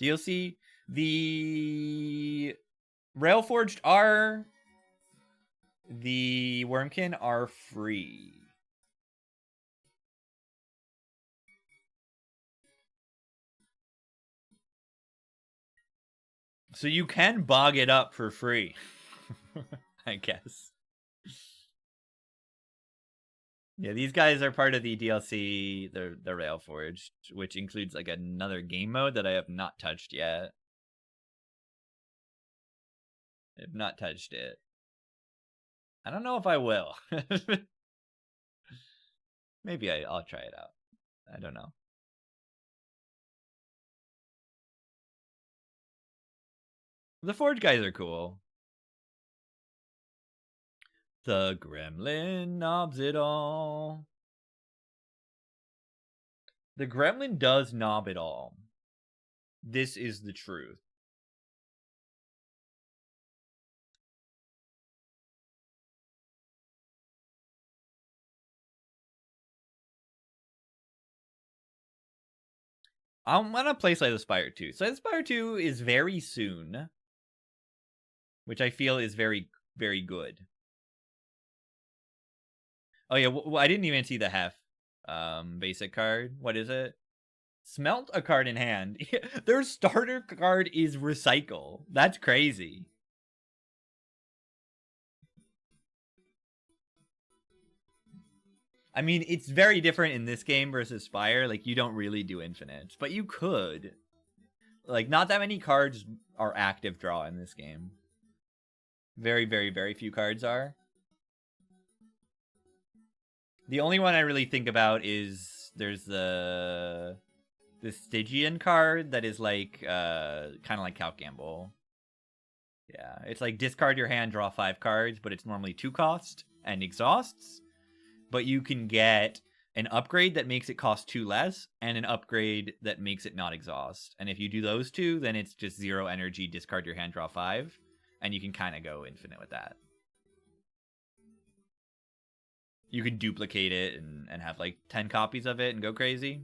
DLC. The Railforged are... The Wormkin are free. So you can bog it up for free. I guess. Yeah, these guys are part of the DLC, the Railforged, which includes like another game mode that I have not touched yet. I have not touched it. I don't know if I will. Maybe I'll try it out. I don't know. The Forge guys are cool. The Gremlin knobs it all. The Gremlin does knob it all. This is the truth. I'm gonna play Slay the Spire 2. Slay the Spire 2 is very soon, which I feel is very, very good. Oh yeah, well, I didn't even see the Hef basic card. What is it? Smelt a card in hand. Their starter card is Recycle. That's crazy. I mean, it's very different in this game versus Spire. Like, you don't really do infinites, but you could. Like, not that many cards are active draw in this game. Very, very, very few cards are. The only one I really think about is there's the Stygian card that is like kind of like Count Gamble. Yeah, it's like discard your hand, draw 5 cards, but it's normally 2 cost and exhausts. But you can get an upgrade that makes it cost 2 less, and an upgrade that makes it not exhaust. And if you do those two, then it's just 0 energy, discard your hand, draw 5, and you can kind of go infinite with that. You can duplicate it and have like 10 copies of it and go crazy.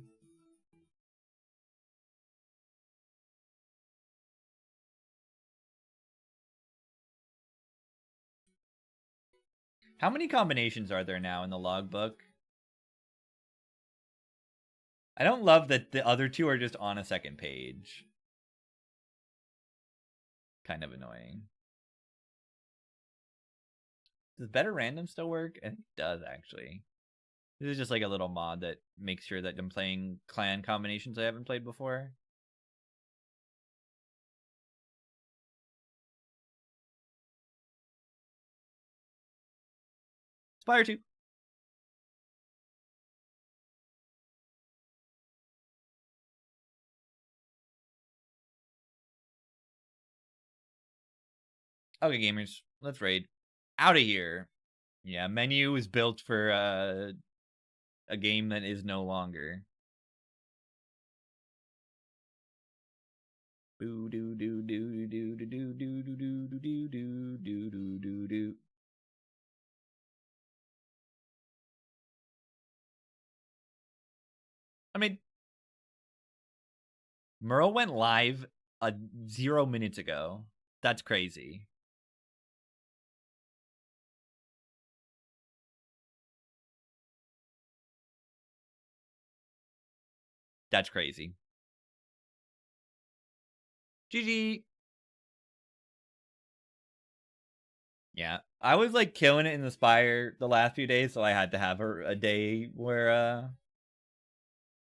How many combinations are there now in the logbook? I don't love that the other 2 are just on a second page. Kind of annoying. Does better random still work? I think it does, actually. This is just like a little mod that makes sure that I'm playing clan combinations I haven't played before. Spire 2. Okay, gamers, let's raid. Out of here. Yeah, menu is built for a game that is no longer. Boo doo doo doo doo doo doo doo doo doo doo doo doo doo doo doo. I mean, Merle went live 0 minutes ago. That's crazy. That's crazy. GG. Yeah, I was like killing it in the Spire the last few days, so I had to have a day where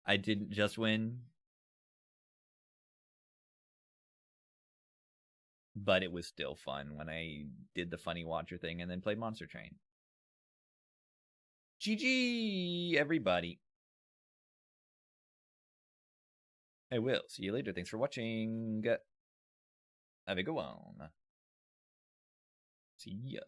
I didn't just win. But it was still fun when I did the funny watcher thing and then played Monster Train. GG, everybody. I will. See you later. Thanks for watching. Have a good one. See ya.